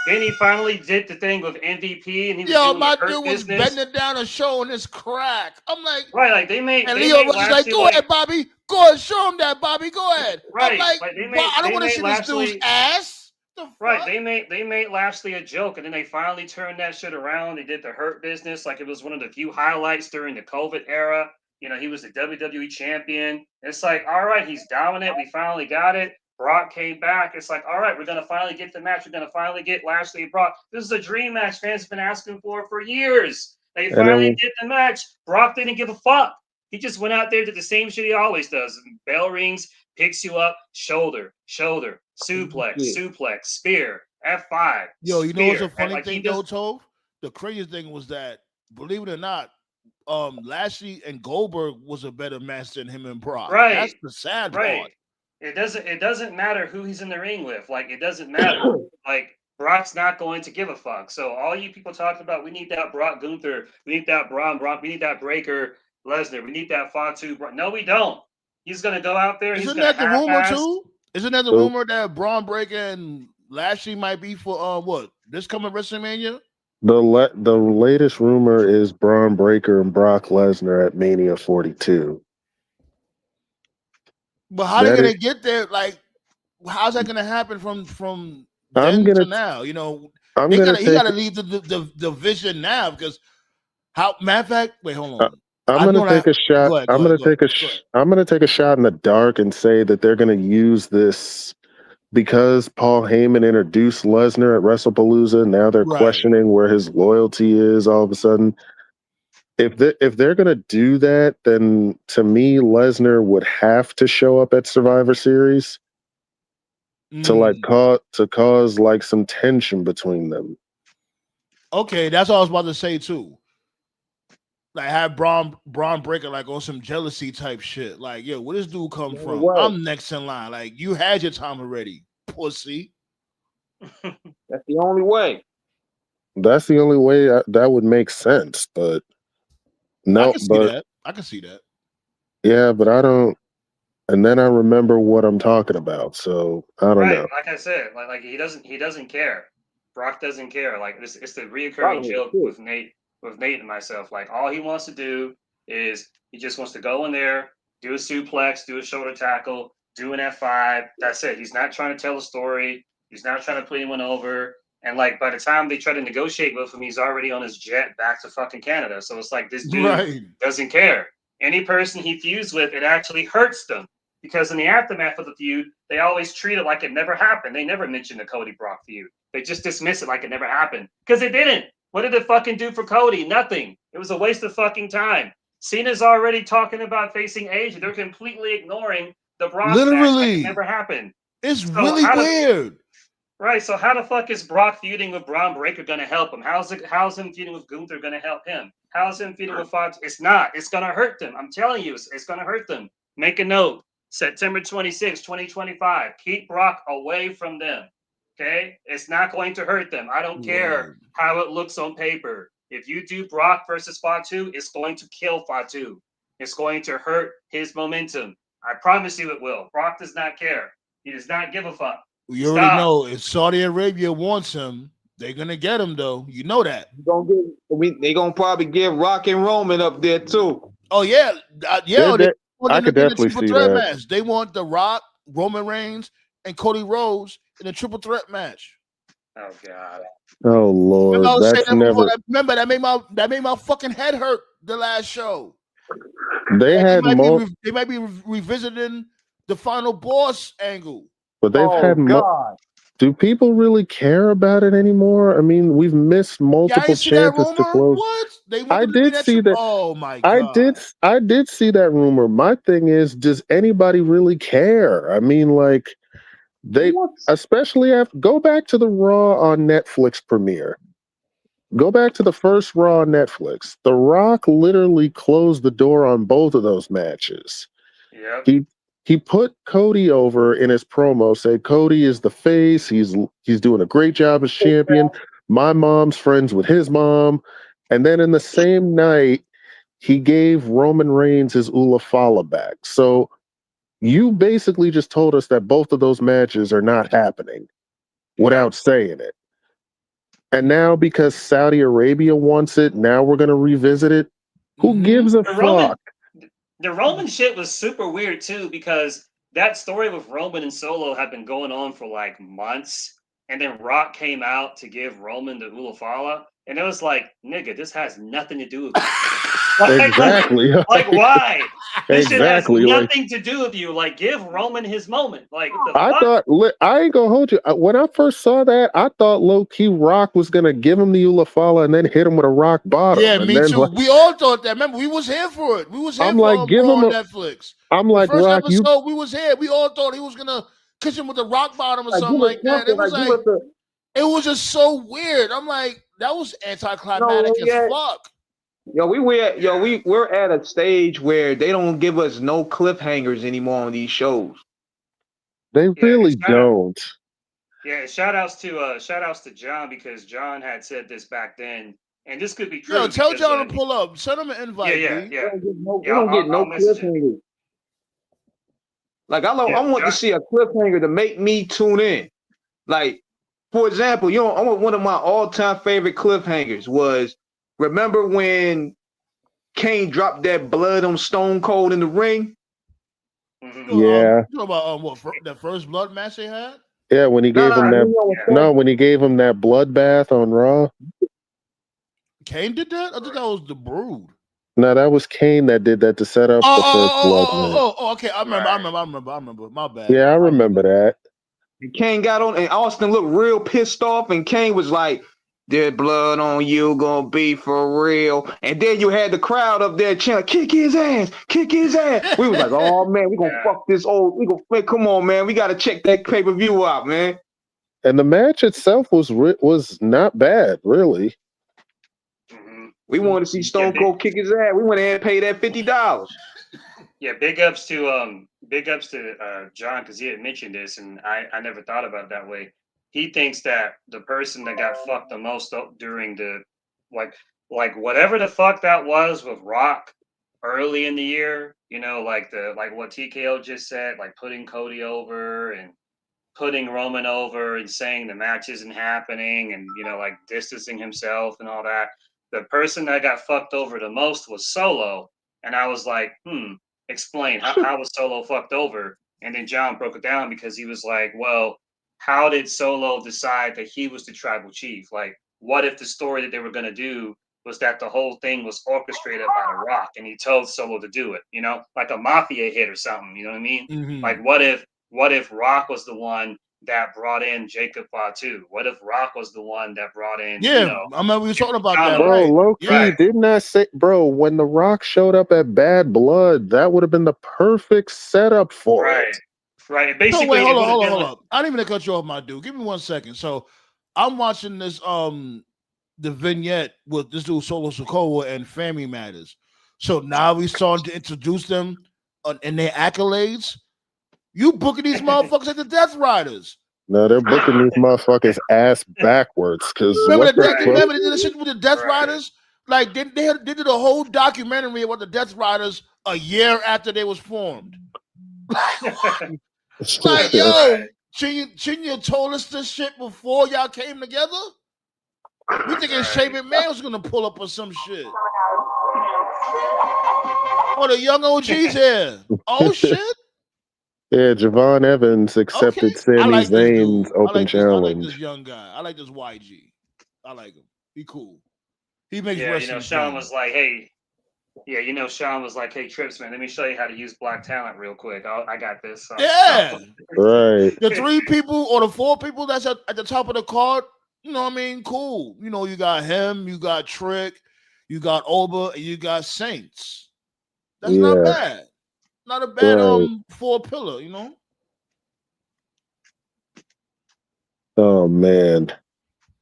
[SPEAKER 9] Then he finally did the thing with MVP, and he was doing
[SPEAKER 5] my
[SPEAKER 9] the Hurt
[SPEAKER 5] dude was
[SPEAKER 9] Business.
[SPEAKER 5] bending down and showing his crack. I'm like,
[SPEAKER 9] Right, like they made.
[SPEAKER 5] and
[SPEAKER 9] they
[SPEAKER 5] Leo
[SPEAKER 9] made
[SPEAKER 5] Rush is like,
[SPEAKER 9] Lashley
[SPEAKER 5] go ahead, Bobby. Go ahead, show him that, Bobby. Go ahead.
[SPEAKER 9] Right,
[SPEAKER 5] I'm like,
[SPEAKER 9] they made.
[SPEAKER 5] I don't
[SPEAKER 9] They
[SPEAKER 5] want to
[SPEAKER 9] made
[SPEAKER 5] see
[SPEAKER 9] Lashley.
[SPEAKER 5] this dude's ass. The
[SPEAKER 9] Right,
[SPEAKER 5] fuck?
[SPEAKER 9] they made Lashley a joke, and then they finally turned that shit around. They did the Hurt Business, like it was one of the few highlights during the COVID era. You know, he was the WWE champion. It's like, all right, he's dominant. We finally got it. Brock came back. It's like, all right, we're gonna finally get the match. We're gonna finally get Lashley and Brock. This is a dream match fans have been asking for years. They
[SPEAKER 8] And
[SPEAKER 9] finally
[SPEAKER 8] then
[SPEAKER 9] did the match. Brock didn't give a fuck. He just went out there, did the same shit he always does. Bell rings, picks you up, shoulder, suplex,
[SPEAKER 10] Yeah.
[SPEAKER 9] suplex, spear, F5.
[SPEAKER 5] Yo, you know what's a
[SPEAKER 9] spear.
[SPEAKER 5] funny
[SPEAKER 9] Like, he
[SPEAKER 5] thing though,
[SPEAKER 9] does.
[SPEAKER 5] Tove? The crazy thing was that, believe it or not, Lashley and Goldberg was a better match than him and Brock.
[SPEAKER 9] Right,
[SPEAKER 5] That's the sad
[SPEAKER 9] right.
[SPEAKER 5] part.
[SPEAKER 9] It doesn't matter who he's in the ring with. Like, it doesn't matter. Like, Brock's not going to give a fuck. So all you people talking about, we need that Brock Gunther, we need that Braun Brock, we need that Breaker Lesnar, we need that Fatu. No, we don't. He's gonna go out there. He's
[SPEAKER 5] Isn't
[SPEAKER 9] gonna
[SPEAKER 5] that the rumor
[SPEAKER 9] half-ass.
[SPEAKER 5] too? Isn't that the
[SPEAKER 8] So-
[SPEAKER 5] rumor that Braun Breaker and Lashley might be for what this coming WrestleMania?
[SPEAKER 8] the latest rumor is Braun Breaker and Brock Lesnar at Mania 42.
[SPEAKER 5] But how they
[SPEAKER 8] That
[SPEAKER 5] gonna
[SPEAKER 8] is-
[SPEAKER 5] get there? Like, how's that gonna happen from
[SPEAKER 8] I'm
[SPEAKER 5] then to
[SPEAKER 8] gonna
[SPEAKER 5] now? You know,
[SPEAKER 8] I'm
[SPEAKER 5] he
[SPEAKER 8] gonna
[SPEAKER 5] gotta
[SPEAKER 8] take
[SPEAKER 5] leave the vision now because how? Matter of fact, wait, hold on.
[SPEAKER 8] I'm
[SPEAKER 5] I
[SPEAKER 8] gonna
[SPEAKER 5] know
[SPEAKER 8] take
[SPEAKER 5] that-
[SPEAKER 8] a shot.
[SPEAKER 5] go ahead,
[SPEAKER 8] I'm
[SPEAKER 5] go
[SPEAKER 8] gonna
[SPEAKER 5] ahead,
[SPEAKER 8] take
[SPEAKER 5] go
[SPEAKER 8] a
[SPEAKER 5] ahead.
[SPEAKER 8] I'm gonna take a shot in the dark and say that they're gonna use this because Paul Heyman introduced Lesnar at WrestlePalooza. Now they're
[SPEAKER 5] Right.
[SPEAKER 8] questioning where his loyalty is. All of a sudden, if they're gonna do that, then to me, Lesnar would have to show up at Survivor Series to like cause like some tension between them.
[SPEAKER 5] Okay, that's what I was about to say too. Like have Braun Breaker like on some jealousy type shit. Like, yo, where this dude come from?
[SPEAKER 10] way.
[SPEAKER 5] I'm next in line. Like, you had your time already, pussy.
[SPEAKER 10] That's the only way.
[SPEAKER 8] That's the only way that would make sense. But
[SPEAKER 5] I
[SPEAKER 8] no,
[SPEAKER 5] can see
[SPEAKER 8] but
[SPEAKER 5] that. I can see that.
[SPEAKER 8] yeah, but I don't. And then I remember what I'm talking about. So I don't
[SPEAKER 9] Right,
[SPEAKER 8] know.
[SPEAKER 9] like I said, like he doesn't care. Brock doesn't care. Like it's the reoccurring
[SPEAKER 10] Probably
[SPEAKER 9] joke
[SPEAKER 10] too.
[SPEAKER 9] with Nate and myself. Like all he wants to do is he just wants to go in there, do a suplex, do a shoulder tackle, do an F5. That's it. He's not trying to tell a story. He's not trying to put anyone over. And like by the time they try to negotiate with him, he's already on his jet back to fucking Canada. So it's like this dude
[SPEAKER 5] Right.
[SPEAKER 9] doesn't care. Any person he feuds with, it actually hurts them. Because in the aftermath of the feud, they always treat it like it never happened. They never mention the Cody Brock feud. They just dismiss it like it never happened. Because it didn't. What did it fucking do for Cody? Nothing. It was a waste of fucking time. Cena's already talking about facing Asia. They're completely ignoring the Brock match like
[SPEAKER 5] Literally.
[SPEAKER 9] it never happened.
[SPEAKER 5] It's
[SPEAKER 9] So
[SPEAKER 5] really
[SPEAKER 9] how does-
[SPEAKER 5] weird.
[SPEAKER 9] Right. So how the fuck is Brock feuding with Braun Breaker gonna help him? How's him feuding with Gunther gonna help him? How's him feuding with Fox? It's not. It's gonna hurt them. I'm telling you, it's gonna hurt them. Make a note. September 26, 2025. Keep Brock away from them. Okay? It's not going to hurt them. I don't care
[SPEAKER 5] Word.
[SPEAKER 9] how it looks on paper. If you do Brock versus Fatu, it's going to kill Fatu. It's going to hurt his momentum. I promise you it will. Brock does not care. He does not give a fuck.
[SPEAKER 5] You already
[SPEAKER 9] Stop.
[SPEAKER 5] know if Saudi Arabia wants him, they're gonna get him though. You know that.
[SPEAKER 10] They gonna probably get Rock and Roman up there too.
[SPEAKER 5] Oh yeah, yeah.
[SPEAKER 8] They-
[SPEAKER 5] They want
[SPEAKER 8] I
[SPEAKER 5] them
[SPEAKER 8] could
[SPEAKER 5] to be in a
[SPEAKER 8] definitely
[SPEAKER 5] triple
[SPEAKER 8] see
[SPEAKER 5] threat
[SPEAKER 8] that.
[SPEAKER 5] match. They want The Rock, Roman Reigns, and Cody Rhodes in a triple threat match.
[SPEAKER 9] Oh God.
[SPEAKER 8] Oh Lord,
[SPEAKER 5] Remember I was saying
[SPEAKER 8] that's
[SPEAKER 5] that before?
[SPEAKER 8] never.
[SPEAKER 5] Remember that made my fucking head hurt the last show.
[SPEAKER 8] They
[SPEAKER 5] Like,
[SPEAKER 8] had more,
[SPEAKER 5] they might be revisiting the final boss angle.
[SPEAKER 8] but they've had more.
[SPEAKER 10] God.
[SPEAKER 8] Do people really care about it anymore? I mean, we've missed
[SPEAKER 5] Yeah, I
[SPEAKER 8] multiple
[SPEAKER 5] didn't see that
[SPEAKER 8] chances to
[SPEAKER 5] rumor.
[SPEAKER 8] close.
[SPEAKER 5] What? They want
[SPEAKER 8] I
[SPEAKER 5] them to be
[SPEAKER 8] did
[SPEAKER 5] that
[SPEAKER 8] see that.
[SPEAKER 5] Oh my god!
[SPEAKER 8] I did see that rumor. My thing is, does anybody really care? I mean, like they, especially after go back to the Raw on Netflix premiere. Go back to the first Raw on Netflix. The Rock literally closed the door on both of those matches.
[SPEAKER 9] Yep.
[SPEAKER 8] He put Cody over in his promo, say Cody is the face. He's doing a great job as champion. my mom's friends with his mom. And then in the same night, he gave Roman Reigns his Ulafala back. So you basically just told us that both of those matches are not happening without saying it. And now because Saudi Arabia wants it, now we're going to revisit it. Who gives a fuck?
[SPEAKER 9] The Roman shit was super weird too, because that story with Roman and Solo had been going on for like months. And then Rock came out to give Roman the Ulafala. And it was like, nigga, this has nothing to do with you.
[SPEAKER 8] Exactly.
[SPEAKER 9] Like, why? This
[SPEAKER 8] Exactly.
[SPEAKER 9] shit has nothing to do with you. Like, give Roman his moment. Like, what the
[SPEAKER 8] I
[SPEAKER 9] fuck?
[SPEAKER 8] thought, I ain't gonna hold you. When I first saw that, I thought low key Rock was gonna give him the Ulafala and then hit him with a rock bottom.
[SPEAKER 5] Yeah,
[SPEAKER 8] and
[SPEAKER 5] me
[SPEAKER 8] then,
[SPEAKER 5] too. We all thought that. Remember, we was here for it. We was here
[SPEAKER 8] I'm
[SPEAKER 5] for
[SPEAKER 8] like, give
[SPEAKER 5] Raw
[SPEAKER 8] him
[SPEAKER 5] on
[SPEAKER 8] a.
[SPEAKER 5] Netflix.
[SPEAKER 8] I'm
[SPEAKER 5] The
[SPEAKER 8] like,
[SPEAKER 5] first
[SPEAKER 8] Rock, you.
[SPEAKER 5] episode, we was here. We all thought he was gonna kiss him with a rock bottom or something like that. It was like, it was just so weird. I'm like, that was anticlimactic as fuck.
[SPEAKER 10] We're at a stage where they don't give us no cliffhangers anymore on these shows.
[SPEAKER 8] They really don't.
[SPEAKER 9] Yeah, shout outs to John, because John had said this back then, and this could be true.
[SPEAKER 5] Yo, tell
[SPEAKER 9] because,
[SPEAKER 5] John to pull up. Send him an invite.
[SPEAKER 9] Yeah.
[SPEAKER 10] We don't get no cliffhangers. Like I want to see a cliffhanger to make me tune in. Like, for example, one of my all-time favorite cliffhangers was, remember when Kane dropped that blood on Stone Cold in the ring?
[SPEAKER 8] Yeah.
[SPEAKER 5] You know about that first blood match they had?
[SPEAKER 8] Yeah, when he gave him that. When he gave him that bloodbath on Raw.
[SPEAKER 5] Kane did that? I thought that was the Brood.
[SPEAKER 8] No, that was Kane that did that to set up the first blood match.
[SPEAKER 5] Okay. I remember. My bad.
[SPEAKER 8] Yeah, I remember that.
[SPEAKER 10] And Kane got on, and Austin looked real pissed off, and Kane was like, "There's blood on you, gonna be for real." And then you had the crowd up there chanting, "Kick his ass, kick his ass." We was like, "Oh man, we gonna fuck this old. Come on, man, we gotta check that pay-per-view out, man."
[SPEAKER 8] And the match itself was not bad, really.
[SPEAKER 10] We wanted to see Stone Cold kick his ass. We went ahead and paid that $50.
[SPEAKER 9] Yeah, big ups to John, because he had mentioned this, and I never thought about it that way. He thinks that the person that got fucked the most up during the like whatever the fuck that was with Rock early in the year, like what TKO just said, like putting Cody over and putting Roman over and saying the match isn't happening, and like distancing himself and all that. The person that got fucked over the most was Solo, and I was like, explain how was Solo fucked over? And then John broke it down, because he was like, well, how did Solo decide that he was the tribal chief? Like, what if the story that they were going to do was that the whole thing was orchestrated by The Rock, and he told Solo to do it, like a mafia hit or something, you know what I mean?
[SPEAKER 5] Mm-hmm.
[SPEAKER 9] Like, what if Rock was the one that brought in Jacob Fatu? What if Rock was the one that brought in?
[SPEAKER 5] Yeah, I remember we were talking about that.
[SPEAKER 8] Bro,
[SPEAKER 5] right?
[SPEAKER 8] low key, didn't I say, bro? When The Rock showed up at Bad Blood, that would have been the perfect setup for it.
[SPEAKER 9] Right. Basically,
[SPEAKER 5] so wait, hold on. I didn't even cut you off, my dude. Give me 1 second. So I'm watching this the vignette with this dude Solo Sikoa and Family Matters. So now we starting to introduce them and their accolades. You booking these motherfuckers at the Death Riders.
[SPEAKER 8] No, they're booking these motherfuckers ass backwards. Because
[SPEAKER 5] remember they did the shit with the Death Riders? Like they did a whole documentary about the Death Riders a year after they was formed. Like, yo, Chinya told us this shit before y'all came together. We thinking Shane McMahon was gonna pull up on some shit. Oh, the young OG's here. Oh shit.
[SPEAKER 8] Yeah, Javon Evans accepted Sami Zayn's open challenge.
[SPEAKER 5] I like this young guy. I like this YG. I like him. He cool. He makes wrestling.
[SPEAKER 9] Sean was like, hey. Yeah, Sean was like, hey, Trips, man, let me show you how to use black talent real quick. I got this.
[SPEAKER 5] Yeah.
[SPEAKER 8] Right.
[SPEAKER 5] The 3 people or the 4 people that's at the top of the card, you know what I mean? Cool. You got him, you got Trick, you got Oba, and you got Saints. That's not bad. Not a bad 4-pillar,
[SPEAKER 8] Oh man.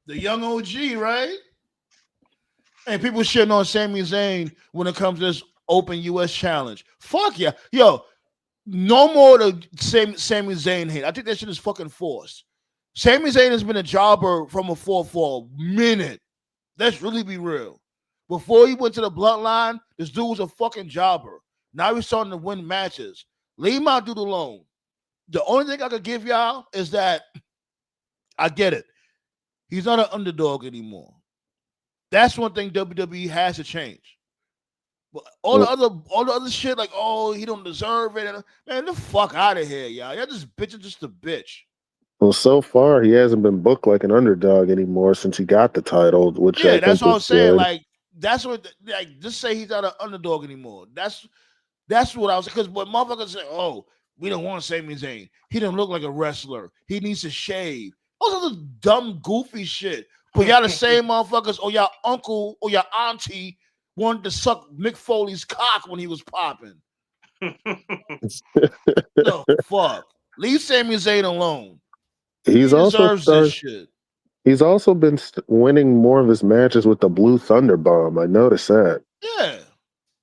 [SPEAKER 5] The young OG, right? And people shitting on Sami Zayn when it comes to this open US challenge. Fuck yeah. Yo, no more the Sami Zayn hate. I think that shit is fucking forced. Sami Zayn has been a jobber from a four for a minute. Let's really be real. Before he went to the bloodline, this dude was a fucking jobber. Now he's starting to win matches. Leave my dude alone. The only thing I could give y'all is that I get it. He's not an underdog anymore. That's one thing WWE has to change. But all the other shit, like, oh, he don't deserve it. Man, the fuck out of here, y'all. Y'all just bitching just a bitch.
[SPEAKER 8] Well, so far he hasn't been booked like an underdog anymore since he got the title, which I
[SPEAKER 5] That's
[SPEAKER 8] think
[SPEAKER 5] what I
[SPEAKER 8] is
[SPEAKER 5] was saying.
[SPEAKER 8] good.
[SPEAKER 5] Like, that's what, like, just say he's not an underdog anymore. That's what I was, because when motherfuckers say, oh, we don't want Sami Zayn. He didn't look like a wrestler. He needs to shave. Those are the dumb, goofy shit. But y'all the same motherfuckers, or y'all uncle or your auntie wanted to suck Mick Foley's cock when he was popping. No, fuck. Leave Sami Zayn alone. He deserves this shit.
[SPEAKER 8] He's also been winning more of his matches with the Blue Thunder Bomb. I noticed that.
[SPEAKER 5] Yeah.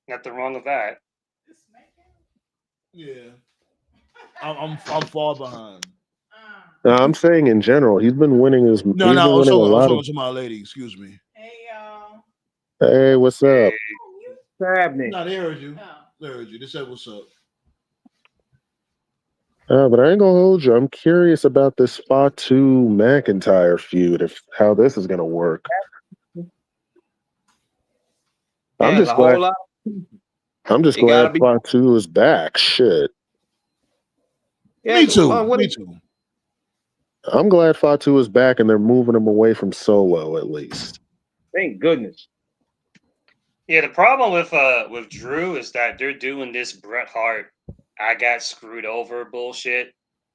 [SPEAKER 9] Nothing wrong with that.
[SPEAKER 5] Yeah. I'm far behind.
[SPEAKER 8] No, I'm saying in general, he's been winning his.
[SPEAKER 5] No,
[SPEAKER 8] I was
[SPEAKER 5] talking to my lady. Excuse me.
[SPEAKER 11] Hey, y'all.
[SPEAKER 8] Hey, what's up?
[SPEAKER 10] What's happening?
[SPEAKER 5] No, they heard you. They heard you. They said, "What's up?"
[SPEAKER 8] But I ain't gonna hold you. I'm curious about this Fatu McIntyre feud. How this is gonna work. I'm just glad. I'm just glad Fatu is back. Shit.
[SPEAKER 10] Yeah,
[SPEAKER 5] me too.
[SPEAKER 8] I'm glad Fatu is back and they're moving him away from Solo at least.
[SPEAKER 10] Thank goodness.
[SPEAKER 9] Yeah, the problem with Drew is that they're doing this Bret Hart, I got screwed over bullshit.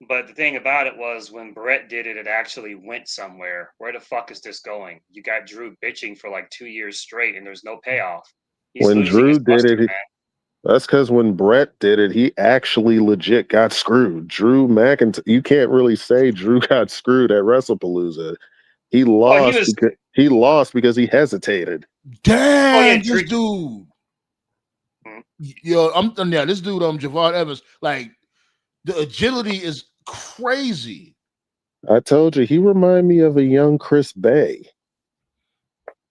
[SPEAKER 9] But the thing about it was when Bret did it, it actually went somewhere. Where the fuck is this going? You got Drew bitching for like 2 years straight and there's no payoff. He's
[SPEAKER 8] when
[SPEAKER 9] losing
[SPEAKER 8] Drew
[SPEAKER 9] his
[SPEAKER 8] did
[SPEAKER 9] luster,
[SPEAKER 8] it,
[SPEAKER 9] man.
[SPEAKER 8] That's because when Bret did it, he actually legit got screwed. Drew McIntyre, you can't really say Drew got screwed at WrestlePalooza. He lost because he hesitated.
[SPEAKER 5] Damn, this dude. Yo, this dude, Javon Evans, like the agility is crazy.
[SPEAKER 8] I told you, he reminded me of a young Chris Bay.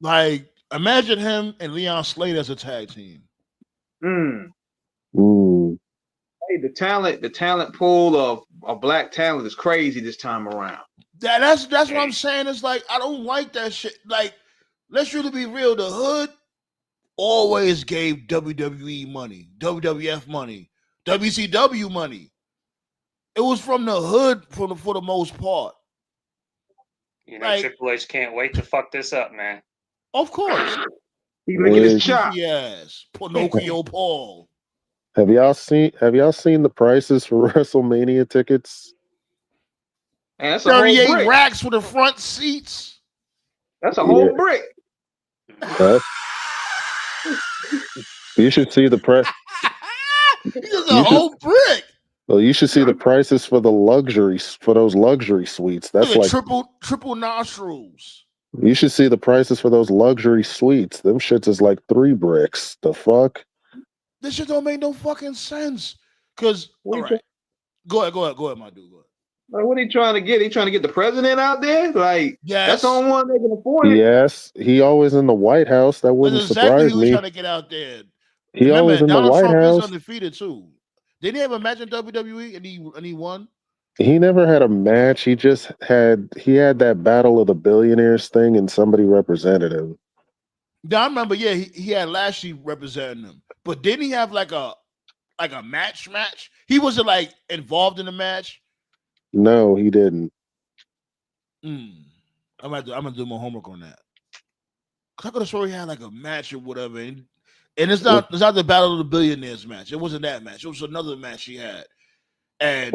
[SPEAKER 5] Like, imagine him and Leon Slade as a tag team.
[SPEAKER 10] Hey, the talent pool of black talent is crazy this time around.
[SPEAKER 5] That's what I'm saying. It's like, I don't like that shit. Like, let's really be real. The hood always gave WWE money, WWF money, WCW money. It was from the hood for the most part.
[SPEAKER 9] You know, Triple H can't wait to fuck this up, man.
[SPEAKER 5] Of course.
[SPEAKER 10] He's making his shot.
[SPEAKER 5] Yes, Pinocchio Paul.
[SPEAKER 8] Have y'all seen the prices for WrestleMania tickets?
[SPEAKER 10] And that's
[SPEAKER 5] 38 racks for the front seats.
[SPEAKER 10] That's a whole brick.
[SPEAKER 8] You should see the price.
[SPEAKER 5] It's a whole brick.
[SPEAKER 8] Well, you should see the prices for those luxury suites. That's like
[SPEAKER 5] triple nostrils.
[SPEAKER 8] You should see the prices for those luxury suites. Them shits is like 3 bricks. The fuck?
[SPEAKER 5] This shit don't make no fucking sense. Cause all right, go ahead, my dude. Go ahead.
[SPEAKER 10] Like, what are he trying to get? He trying to get the president out there? Like, that's the only one they can afford it.
[SPEAKER 8] Yes, he always in the White House. That wouldn't surprise me.
[SPEAKER 5] He's trying to get out there.
[SPEAKER 8] He always in
[SPEAKER 5] Donald
[SPEAKER 8] the White
[SPEAKER 5] Trump
[SPEAKER 8] House.
[SPEAKER 5] Is undefeated too. Didn't he have a match in WWE and he won?
[SPEAKER 8] He never had a match. He had that Battle of the Billionaires thing, and somebody represented him.
[SPEAKER 5] Yeah, I remember. Yeah, he had Lashley representing him, but didn't he have like a match? He wasn't like involved in the match.
[SPEAKER 8] No, he didn't.
[SPEAKER 5] I'm gonna do my homework on that. Cause I could have sworn he had like a match or whatever, and it's not the Battle of the Billionaires match. It wasn't that match. It was another match he had, and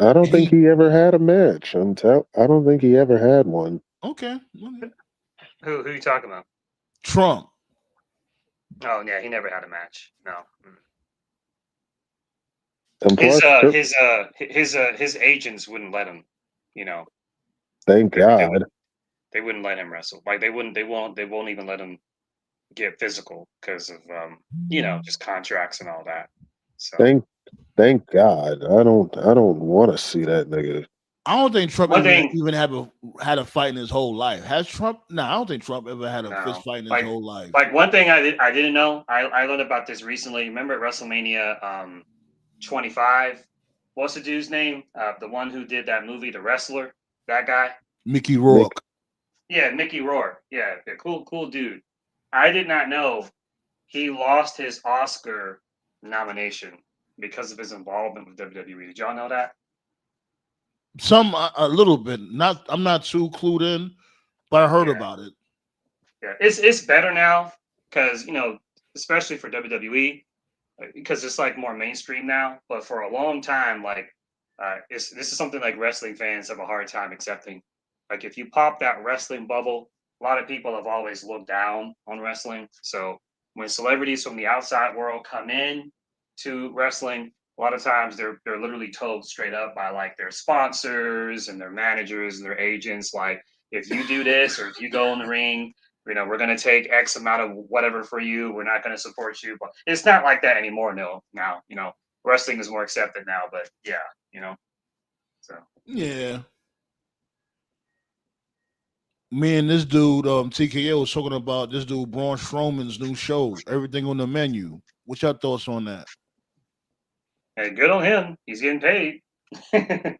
[SPEAKER 8] I don't think he ever had a match. I don't think he ever had one.
[SPEAKER 5] Okay.
[SPEAKER 9] Who are you talking about?
[SPEAKER 5] Trump.
[SPEAKER 9] Oh yeah, he never had a match. No. His agents wouldn't let him. You know.
[SPEAKER 8] Thank God.
[SPEAKER 9] They wouldn't let him wrestle. Like they won't even let him get physical because of just contracts and all that. So
[SPEAKER 8] thank God. I don't want to see that nigga.
[SPEAKER 5] I don't think Trump
[SPEAKER 9] One
[SPEAKER 5] even,
[SPEAKER 9] thing,
[SPEAKER 5] even had a fight in his whole life. Has Trump? No, I don't think Trump ever had a fist
[SPEAKER 9] no,
[SPEAKER 5] fight in his
[SPEAKER 9] like
[SPEAKER 5] whole life.
[SPEAKER 9] one thing I didn't know. I learned about this recently. Remember at WrestleMania 25? What's the dude's name? The one who did that movie, The Wrestler. That guy.
[SPEAKER 5] Mickey Rourke.
[SPEAKER 9] Yeah, Mickey Rourke. Yeah, cool dude. I did not know he lost his Oscar nomination because of his involvement with WWE. Did y'all know that?
[SPEAKER 5] Some a little bit. Not. I'm not too clued in, but I heard
[SPEAKER 9] Yeah.
[SPEAKER 5] about it.
[SPEAKER 9] Yeah, it's better now because especially for WWE, because it's like more mainstream now. But for a long time, like this is something like wrestling fans have a hard time accepting. Like if you pop that wrestling bubble, a lot of people have always looked down on wrestling. So when celebrities from the outside world come in to wrestling, a lot of times they're literally told straight up by like their sponsors and their managers and their agents, like if you do this or if you go in the ring, we're going to take X amount of whatever for you. We're not going to support you. But it's not like that anymore. No, now, wrestling is more accepted now. But yeah. So.
[SPEAKER 5] Yeah. Me and this dude, TKO, was talking about this dude, Braun Strowman's new show, Everything on the Menu. What's your thoughts on that?
[SPEAKER 9] Hey, good on him. He's getting paid.
[SPEAKER 8] I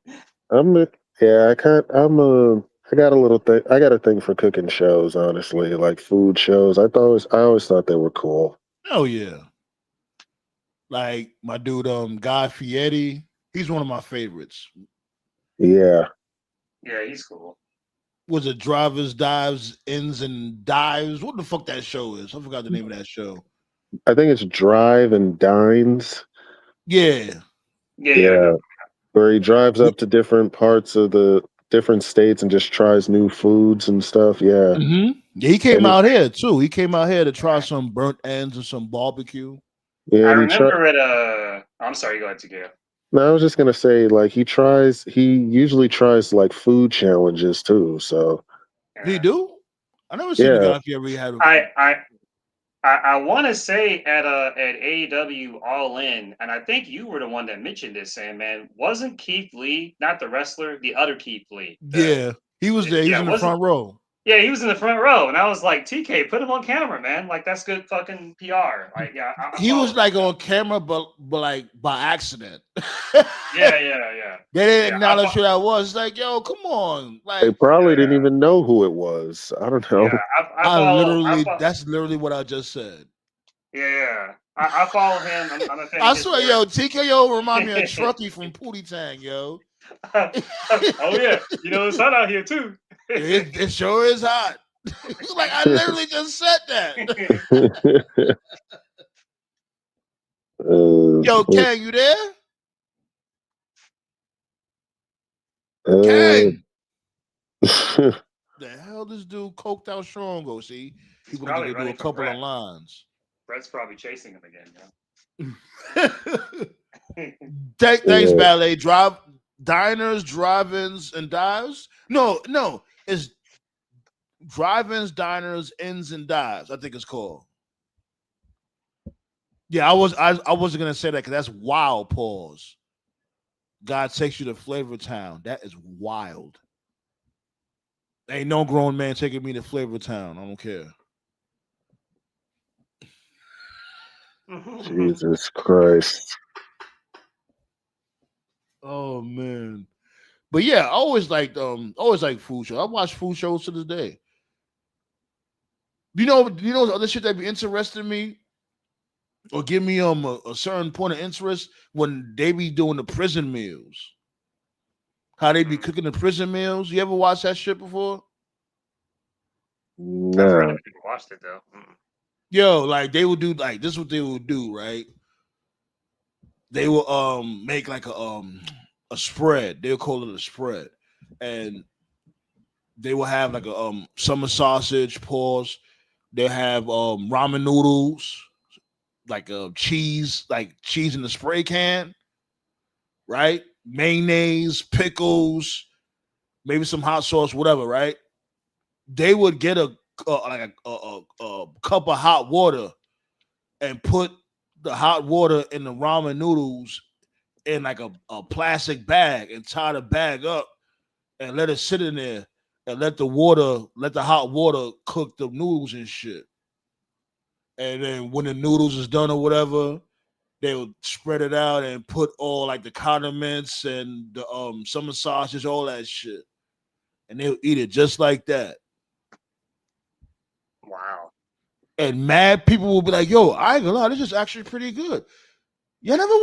[SPEAKER 8] got a little thing. I got a thing for cooking shows, honestly, like food shows. I always thought they were cool.
[SPEAKER 5] Oh yeah. Like my dude, Guy Fieri, he's one of my favorites.
[SPEAKER 8] Yeah.
[SPEAKER 9] Yeah, he's cool.
[SPEAKER 5] Was it Drivers, Dives, Ins and Dives? What the fuck that show is? I forgot the name of that show.
[SPEAKER 8] I think it's Drive and Dines.
[SPEAKER 5] Yeah.
[SPEAKER 8] Yeah. Where he drives up to different parts of the different states and just tries new foods and stuff. Yeah.
[SPEAKER 5] Mm-hmm. Yeah, he came out here too. He came out here to try some burnt ends and some barbecue.
[SPEAKER 8] Yeah,
[SPEAKER 9] I remember it. I'm sorry, go ahead, TKO.
[SPEAKER 8] No, I was just gonna say, like, he usually tries like food challenges too. So
[SPEAKER 5] He do? I never seen a guy Fieri had a
[SPEAKER 9] I want to say at AEW All In, and I think you were the one that mentioned this, saying, man, wasn't Keith Lee, not the wrestler, the other Keith Lee?
[SPEAKER 5] Yeah, he was there. He was in the front row.
[SPEAKER 9] Yeah, he was in the front row, and I was like, TK, put him on camera, man. Like that's good fucking PR. Like, yeah,
[SPEAKER 5] he was like on camera, but like by accident.
[SPEAKER 9] Yeah.
[SPEAKER 5] They didn't acknowledge who that was. It's like, yo, come on. Like
[SPEAKER 8] they probably didn't even know who it was. I don't know.
[SPEAKER 5] Yeah, that's literally what I just said.
[SPEAKER 9] Yeah. I follow him. I'm a fan.
[SPEAKER 5] I swear, yo, TKO remind me of Truckee from Pootie Tang, yo.
[SPEAKER 9] Oh yeah, it's hot out here too.
[SPEAKER 5] It sure is hot. Like I literally just said that. Yo, Kang, you there? Kang. The hell this dude coked out strong go? See, people need to do a couple of lines.
[SPEAKER 9] Brett's probably chasing him again.
[SPEAKER 5] Thanks, Ballet. Diners, drive-ins, and dives. No, it's drive-ins, diners, ins, and dives. I think it's called. Yeah, I wasn't gonna say that because that's wild. Pause. God takes you to Flavor Town. That is wild. Ain't no grown man taking me to Flavor Town. I don't care.
[SPEAKER 8] Jesus Christ.
[SPEAKER 5] Oh man. But yeah, I always liked food shows. I watch food shows to this day. You know other shit that be interesting me or give me a certain point of interest when they be doing the prison meals. How they be cooking the prison meals. You ever watch that shit before?
[SPEAKER 8] No.
[SPEAKER 9] I've heard of people watched it though.
[SPEAKER 5] Yo, like they would do like this is what they would do, right? They will make like a spread. They'll call it a spread. And they will have like a summer sausage, pause. They'll have ramen noodles, like cheese in the spray can, right? Mayonnaise, pickles, maybe some hot sauce, whatever, right? They would get a cup of hot water and put the hot water in the ramen noodles in like a plastic bag and tie the bag up and let it sit in there and let the hot water cook the noodles and shit. And then when the noodles is done or whatever, they would spread it out and put all like the condiments and the summer sausage, all that shit. And they'll eat it just like that.
[SPEAKER 9] Wow.
[SPEAKER 5] And mad people will be like, yo, I ain't gonna lie, this is actually pretty good. You never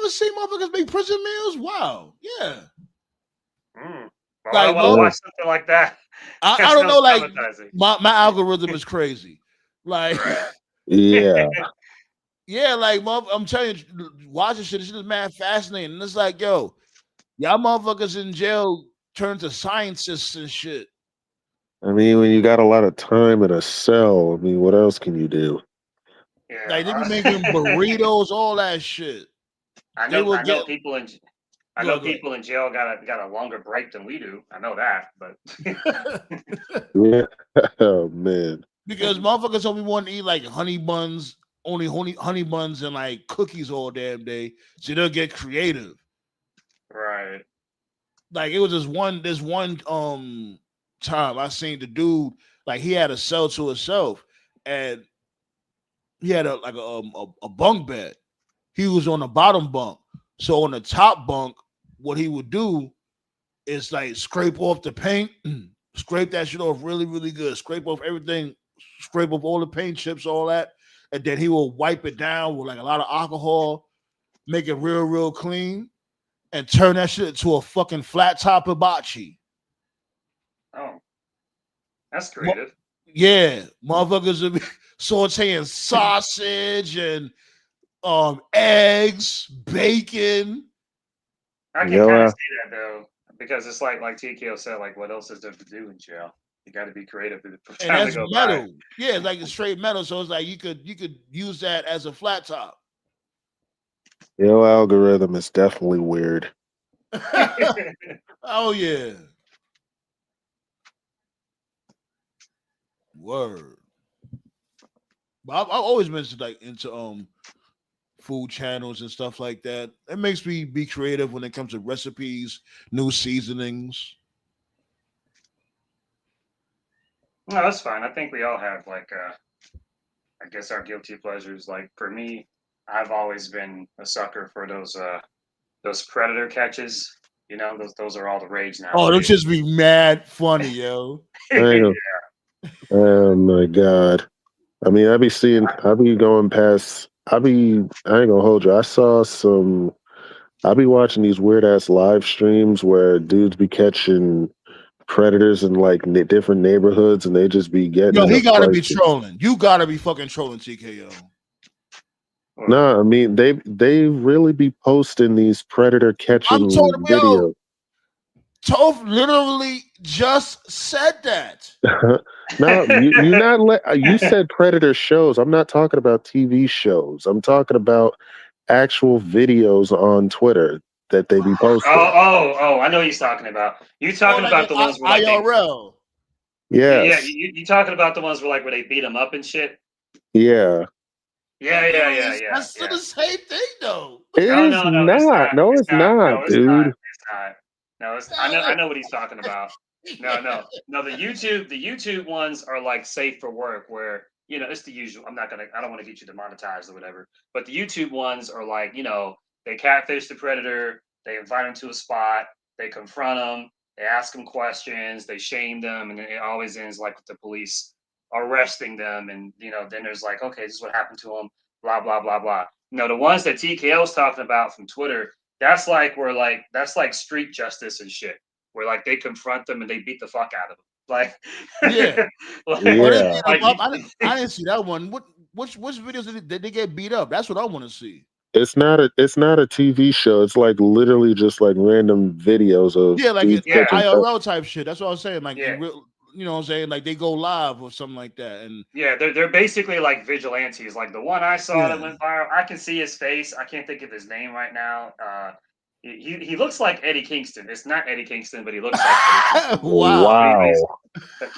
[SPEAKER 5] seen motherfuckers make prison meals? Wow. Yeah.
[SPEAKER 9] Well,
[SPEAKER 5] Like,
[SPEAKER 9] I want to watch something like that.
[SPEAKER 5] I don't know, like my algorithm is crazy. Like
[SPEAKER 8] Yeah.
[SPEAKER 5] yeah, like I'm telling you, watching shit, this shit is mad fascinating. And it's like, yo, y'all motherfuckers in jail turn to scientists and shit.
[SPEAKER 8] I mean, when you got a lot of time in a cell, I mean, what else can you do?
[SPEAKER 9] Yeah.
[SPEAKER 5] Like they be making burritos, all that shit.
[SPEAKER 9] I know people in jail got a longer break than we do. I know that, but
[SPEAKER 8] Yeah. Oh man.
[SPEAKER 5] because motherfuckers only want to eat like honey buns, only honey buns and like cookies all damn day, so they'll get creative.
[SPEAKER 9] Right.
[SPEAKER 5] Like it was this one time I seen the dude, like he had a cell to himself and he had a bunk bed. He was on the bottom bunk. So on the top bunk, what he would do is like scrape off the paint, scrape that shit off really, really good, scrape off everything, scrape off all the paint chips, all that, and then he will wipe it down with like a lot of alcohol, make it real, real clean, and turn that shit into a fucking flat top hibachi.
[SPEAKER 9] Oh, that's creative.
[SPEAKER 5] Yeah, motherfuckers will be sauteing sausage and eggs, bacon.
[SPEAKER 9] I can kind of see that though, because it's like TKO said, like what else is there to do in jail? You got to be creative for
[SPEAKER 5] And
[SPEAKER 9] time
[SPEAKER 5] that's
[SPEAKER 9] to go
[SPEAKER 5] metal.
[SPEAKER 9] by.
[SPEAKER 5] Yeah, it's like a straight metal. So it's like you could use that as a flat top.
[SPEAKER 8] Your algorithm is definitely weird.
[SPEAKER 5] Oh yeah. Word. But I've always been into food channels and stuff like that. It makes me be creative when it comes to recipes, new seasonings.
[SPEAKER 9] No, that's fine. I think we all have like I guess our guilty pleasures. Like for me, I've always been a sucker for those predator catches. You know, those are all the rage
[SPEAKER 5] Oh, they'll
[SPEAKER 9] nowadays.
[SPEAKER 5] just be mad funny, yo.
[SPEAKER 8] Oh my god. I mean, I be going past, I ain't gonna hold you. I be watching these weird ass live streams where dudes be catching predators in like different neighborhoods and they just be getting
[SPEAKER 5] Yo,
[SPEAKER 8] in
[SPEAKER 5] he
[SPEAKER 8] a
[SPEAKER 5] gotta
[SPEAKER 8] fight.
[SPEAKER 5] be trolling. You gotta be fucking trolling, TKO.
[SPEAKER 8] No, I mean they really be posting these predator catching
[SPEAKER 5] I'm talking about,
[SPEAKER 8] videos.
[SPEAKER 5] Toph literally just said that.
[SPEAKER 8] No, you not you said predator shows. I'm not talking about TV shows. I'm talking about actual videos on Twitter that they be posting.
[SPEAKER 9] Oh! I know what he's talking about. You talking
[SPEAKER 5] like
[SPEAKER 9] about the ones where like
[SPEAKER 5] IRL.
[SPEAKER 8] Yes.
[SPEAKER 9] you talking about the ones where they beat them up and shit.
[SPEAKER 8] Yeah.
[SPEAKER 9] Yeah.
[SPEAKER 5] That's still the same thing, though.
[SPEAKER 8] It is
[SPEAKER 9] No,
[SPEAKER 8] not. No, it's not, dude.
[SPEAKER 9] It's not. No, I know what he's talking about. No. The YouTube ones are like safe for work, where it's the usual. I don't want to get you demonetized or whatever. But the YouTube ones are like they catfish the predator, they invite him to a spot, they confront him, they ask him questions, they shame them, and it always ends like with the police arresting them, and then there's like, okay, this is what happened to him, blah blah blah blah. The ones that TKO's talking about from Twitter, that's like street justice and shit, where like they confront them and they beat the fuck out of them. Like,
[SPEAKER 5] yeah,
[SPEAKER 8] yeah.
[SPEAKER 5] I didn't see that one. Which videos did they get beat up? That's what I want to see.
[SPEAKER 8] It's not a TV show. It's like literally just like random videos of
[SPEAKER 5] IRL type shit. That's what I was saying. Like real, you know what I'm saying? Like they go live or something like that. And
[SPEAKER 9] yeah, they're basically like vigilantes. Like the one I saw that went viral, I can see his face. I can't think of his name right now. He looks like Eddie Kingston. It's not Eddie Kingston, but he looks like Eddie Kingston.
[SPEAKER 8] Wow.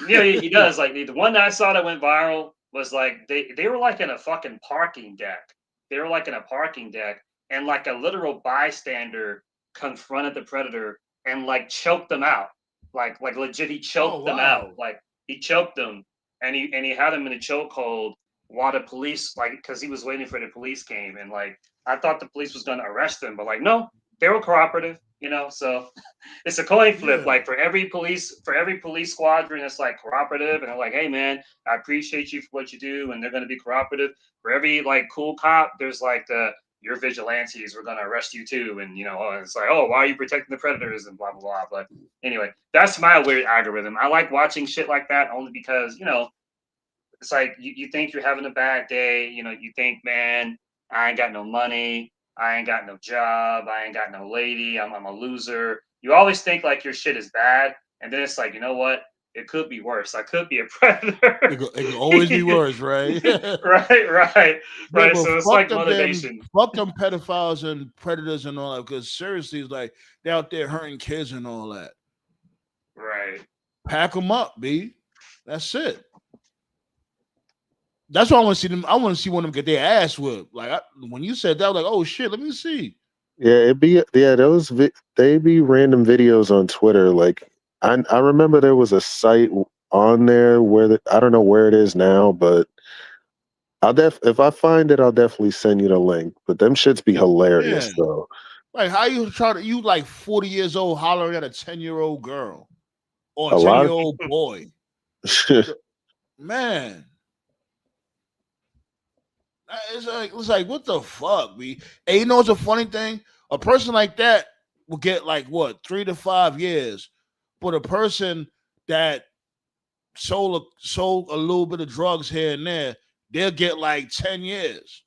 [SPEAKER 9] Yeah, he does. Like the one that I saw that went viral was like they were like in a fucking parking deck. They were like in a parking deck, and like a literal bystander confronted the predator and like choked them out. like legit, he choked them
[SPEAKER 5] wow.
[SPEAKER 9] out. Like he choked them, and he had him in a chokehold while the police, like, because he was waiting for the police came, and like I thought the police was gonna arrest him, but like no, they were cooperative, you know. So it's a coin flip.
[SPEAKER 5] Yeah.
[SPEAKER 9] Like for every police squadron that's like cooperative, and they're like, hey man, I appreciate you for what you do, and they're gonna be cooperative. For every like cool cop, there's like the you're vigilantes, we're gonna arrest you too, and you know, it's like, oh, why are you protecting the predators and blah blah blah. But anyway, that's my weird algorithm. I like watching shit like that only because, you know, it's like you think you're having a bad day, you know, you think, man, I ain't got no money, I ain't got no job, I ain't got no lady, I'm a loser. You always think like your shit is bad, and then it's like, you know what? It could be worse. I could be a predator.
[SPEAKER 5] It could always be worse, right?
[SPEAKER 9] right.
[SPEAKER 5] Yeah,
[SPEAKER 9] Right.
[SPEAKER 5] but
[SPEAKER 9] So it's
[SPEAKER 5] fuck
[SPEAKER 9] like
[SPEAKER 5] them damn,
[SPEAKER 9] motivation.
[SPEAKER 5] fuck them pedophiles and predators and all that. Because seriously, it's like they're out there hurting kids and all that.
[SPEAKER 9] Right.
[SPEAKER 5] Pack them up, B. That's it. That's why I want to see them. I want to see one of them get their ass whipped. Like when you said that, I was like, oh shit, let me see.
[SPEAKER 8] Yeah, they be random videos on Twitter. Like I remember there was a site on there where I don't know where it is now, but if I find it, I'll definitely send you the link. But them shits be
[SPEAKER 5] Yeah.
[SPEAKER 8] hilarious though.
[SPEAKER 5] Like how you like 40 years old hollering at a 10-year-old girl or a
[SPEAKER 8] A lot
[SPEAKER 5] 10-year-old boy.
[SPEAKER 8] of
[SPEAKER 5] Man. It's like what the fuck, B? And you know what's a funny thing? A person like that will get like what 3 to 5 years, but a person that sold a little bit of drugs here and there, they'll get like 10 years.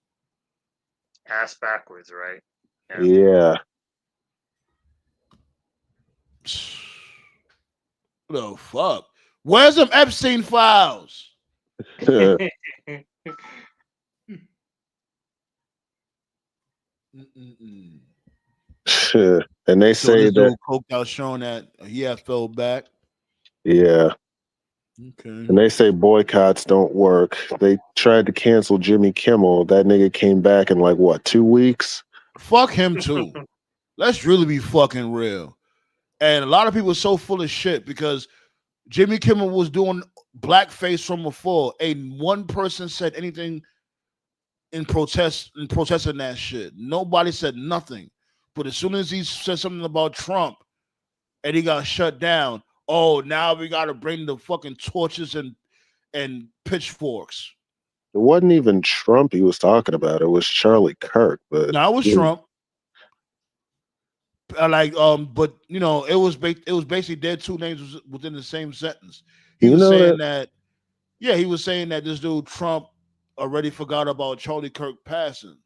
[SPEAKER 9] Ass backwards, right?
[SPEAKER 8] yeah.
[SPEAKER 5] The fuck? Where's them Epstein files? Mm-mm-mm.
[SPEAKER 8] And they
[SPEAKER 5] So
[SPEAKER 8] say
[SPEAKER 5] this
[SPEAKER 8] that
[SPEAKER 5] dude coked out showing that he had fell back.
[SPEAKER 8] yeah.
[SPEAKER 5] Okay.
[SPEAKER 8] And they say boycotts don't work. They tried to cancel Jimmy Kimmel. That nigga came back in like what, 2 weeks?
[SPEAKER 5] Fuck him too. Let's really be fucking real. And a lot of people are so full of shit because Jimmy Kimmel was doing blackface from before. And one person said anything in protesting that shit. Nobody said nothing. But as soon as he said something about Trump and he got shut down, oh, now we gotta bring the fucking torches and pitchforks.
[SPEAKER 8] It wasn't even Trump he was talking about. It was Charlie Kirk. But
[SPEAKER 5] Now it was Trump. But you know, it was basically their two names was within the same sentence. He
[SPEAKER 8] you
[SPEAKER 5] was
[SPEAKER 8] know
[SPEAKER 5] saying
[SPEAKER 8] that
[SPEAKER 5] he was saying that this dude Trump already forgot about Charlie Kirk passing.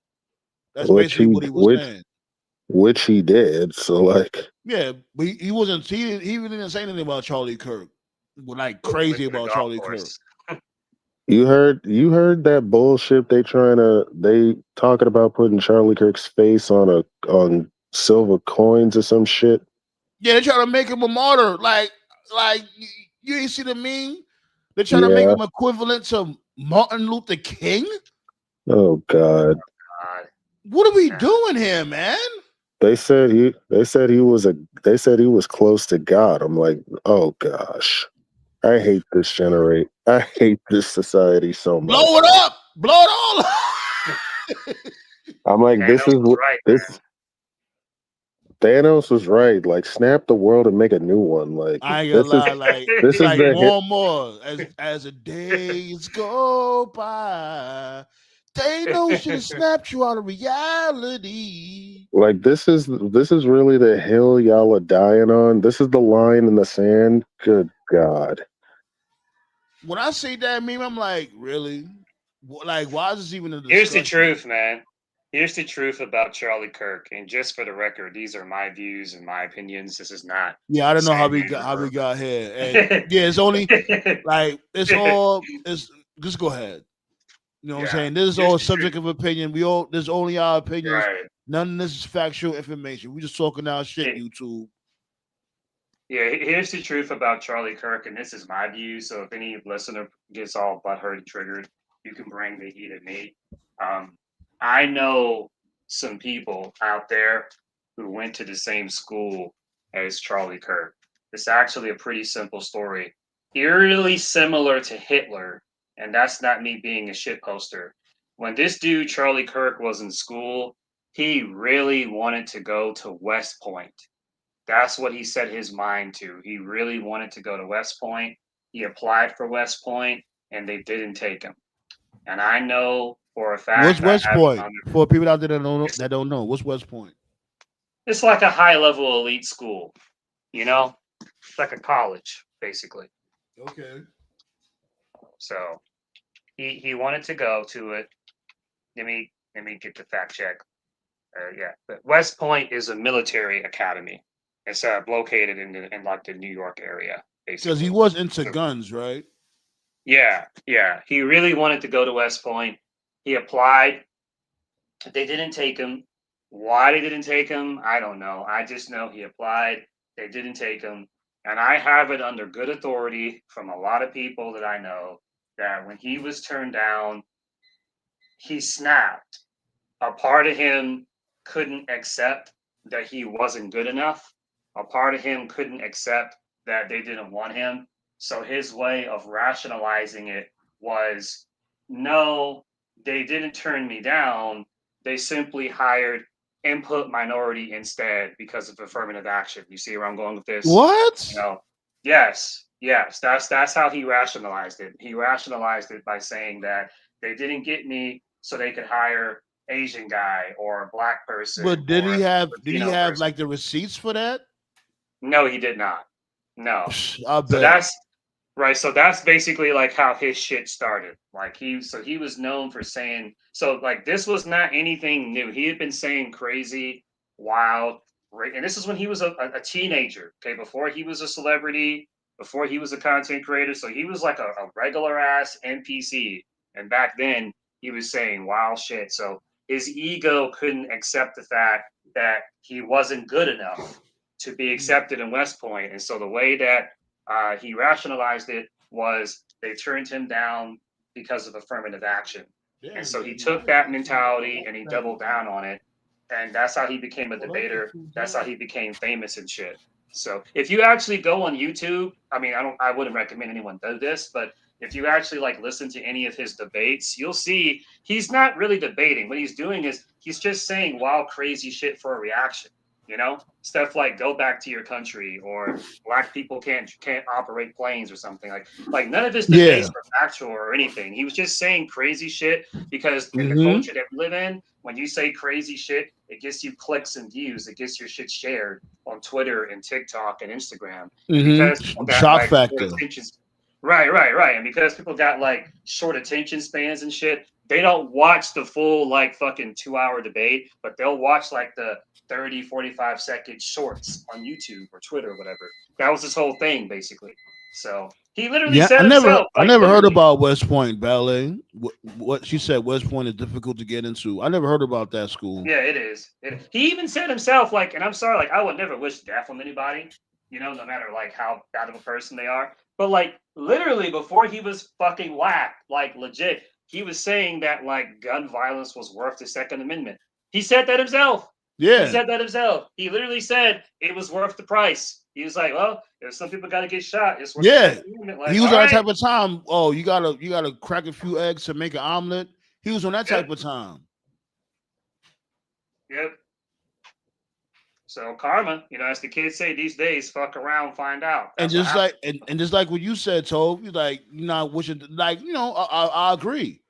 [SPEAKER 5] That's
[SPEAKER 8] which
[SPEAKER 5] basically
[SPEAKER 8] he
[SPEAKER 5] what he was saying.
[SPEAKER 8] which he did. So like
[SPEAKER 5] Yeah, but he wasn't. He even didn't say anything about Charlie Kirk. Like crazy
[SPEAKER 9] Went to the
[SPEAKER 5] about
[SPEAKER 9] golf
[SPEAKER 5] Charlie Kirk.
[SPEAKER 9] course.
[SPEAKER 8] you heard that bullshit they talking about putting Charlie Kirk's face on silver coins or some shit.
[SPEAKER 5] Yeah, they try to make him a martyr. Like you ain't see the meme. They try to make
[SPEAKER 8] Yeah.
[SPEAKER 5] him equivalent to Martin Luther King.
[SPEAKER 8] Oh God.
[SPEAKER 9] God.
[SPEAKER 5] What are we doing here, man?
[SPEAKER 8] They said he was close to God. I'm like, oh gosh. I hate this I hate this society so much.
[SPEAKER 5] Blow it up. Blow it all up.
[SPEAKER 8] I'm like, this
[SPEAKER 9] Thanos
[SPEAKER 8] is
[SPEAKER 9] was
[SPEAKER 8] what
[SPEAKER 9] right,
[SPEAKER 8] this Thanos was right. Like, snap the world and make a new one. Like,
[SPEAKER 5] I ain't gonna lie, like
[SPEAKER 8] this is the hit.
[SPEAKER 5] more and more as the days go by, Thanos should have snapped you out of reality.
[SPEAKER 8] Like, this is really the hill y'all are dying on. This is the line in the sand. Good God.
[SPEAKER 5] When I see that meme, I'm like, really? Like, why is this even a discussion?
[SPEAKER 9] Here's the truth, man. Here's the truth about Charlie Kirk. And just for the record, these are my views and my opinions. This is not.
[SPEAKER 5] Yeah, I don't know how we
[SPEAKER 9] Sandman
[SPEAKER 5] got here. And yeah, it's only like it's just go ahead. You know what I'm saying? This is
[SPEAKER 9] Here's
[SPEAKER 5] all
[SPEAKER 9] the
[SPEAKER 5] subject of opinion. This is only our opinions.
[SPEAKER 9] Right.
[SPEAKER 5] None of this is factual information. We just talking our shit, YouTube.
[SPEAKER 9] Yeah, here's the truth about Charlie Kirk, and this is my view. So if any listener gets all butthurt and triggered, you can bring the heat at me. I know some people out there who went to the same school as Charlie Kirk. It's actually a pretty simple story. Eerily similar to Hitler, and that's not me being a shit poster. When this dude, Charlie Kirk, was in school, he really wanted to go to West Point. That's what he set his mind to. He really wanted to go to West Point. He applied for West Point, and they didn't take him. And I know for a fact.
[SPEAKER 5] What's West Point? For people out there that don't know, what's West Point?
[SPEAKER 9] It's like a high-level elite school, you know? It's like a college, basically.
[SPEAKER 5] Okay.
[SPEAKER 9] So he wanted to go to it. Let me get the fact check. Yeah, but West Point is a military academy. It's located in like the New York area, basically.
[SPEAKER 5] Because he was into guns, right?
[SPEAKER 9] Yeah. He really wanted to go to West Point. He applied. They didn't take him. Why they didn't take him, I don't know. I just know he applied. They didn't take him. And I have it under good authority from a lot of people that I know that when he was turned down, he snapped. A part of him couldn't accept that he wasn't good enough. A part of him couldn't accept that they didn't want him. So his way of rationalizing it was, no, they didn't turn me down. They simply hired input minority instead because of affirmative action. You see where I'm going with this?
[SPEAKER 5] What?
[SPEAKER 9] Yes. That's how he rationalized it. He rationalized it by saying that they didn't get me, so they could hire Asian guy or a black person.
[SPEAKER 5] But did he have
[SPEAKER 9] person.
[SPEAKER 5] like the receipts for that?
[SPEAKER 9] No, he did not. No.
[SPEAKER 5] I bet.
[SPEAKER 9] So that's right. So that's basically like how his shit started. Like he was known for saying, so like this was not anything new. He had been saying crazy, wild, and this is when he was a teenager. Okay, before he was a celebrity, before he was a content creator. So he was like a regular ass NPC. And back then he was saying wild shit. So his ego couldn't accept the fact that he wasn't good enough to be accepted in West Point. And so the way that he rationalized it was they turned him down because of affirmative action. And so he took that mentality and he doubled down on it. And that's how he became a debater. That's how he became famous and shit. So if you actually go on YouTube, I wouldn't recommend anyone do this, but if you actually like listen to any of his debates, you'll see he's not really debating. What he's doing is he's just saying wild, crazy shit for a reaction. You know, stuff like "go back to your country" or "black people can't operate planes" or something like. None of his debates were factual or anything. He was just saying crazy shit because in the culture that we live in, when you say crazy shit, it gets you clicks and views. It gets your shit shared on Twitter and TikTok and Instagram. Because
[SPEAKER 5] shock factor.
[SPEAKER 9] Right. And because people got like short attention spans and shit, they don't watch the full like fucking 2-hour debate, but they'll watch like the 30, 45 second shorts on YouTube or Twitter or whatever. That was his whole thing, basically. So he literally said himself.
[SPEAKER 5] I never heard about West Point Ballet. What she said, West Point is difficult to get into. I never heard about that school.
[SPEAKER 9] Yeah, it is. He even said himself, like, and I'm sorry, like, I would never wish death on anybody, you know, no matter like how bad of a person they are. But like literally before he was fucking whacked, like legit, he was saying that like gun violence was worth the Second Amendment. He said that himself.
[SPEAKER 5] Yeah.
[SPEAKER 9] He said that himself. He literally said it was worth the price. He was like, well, if some people got to get shot, it's worth the Amendment. Like,
[SPEAKER 5] he was on that type of time. Oh, you gotta crack a few eggs to make an omelet. He was on that type of time.
[SPEAKER 9] Yep. So karma, you know, as the kids say these days, fuck around, find out.
[SPEAKER 5] That's and just like and just like what you said, Tove, you like you're not wishing, like, you know, I agree.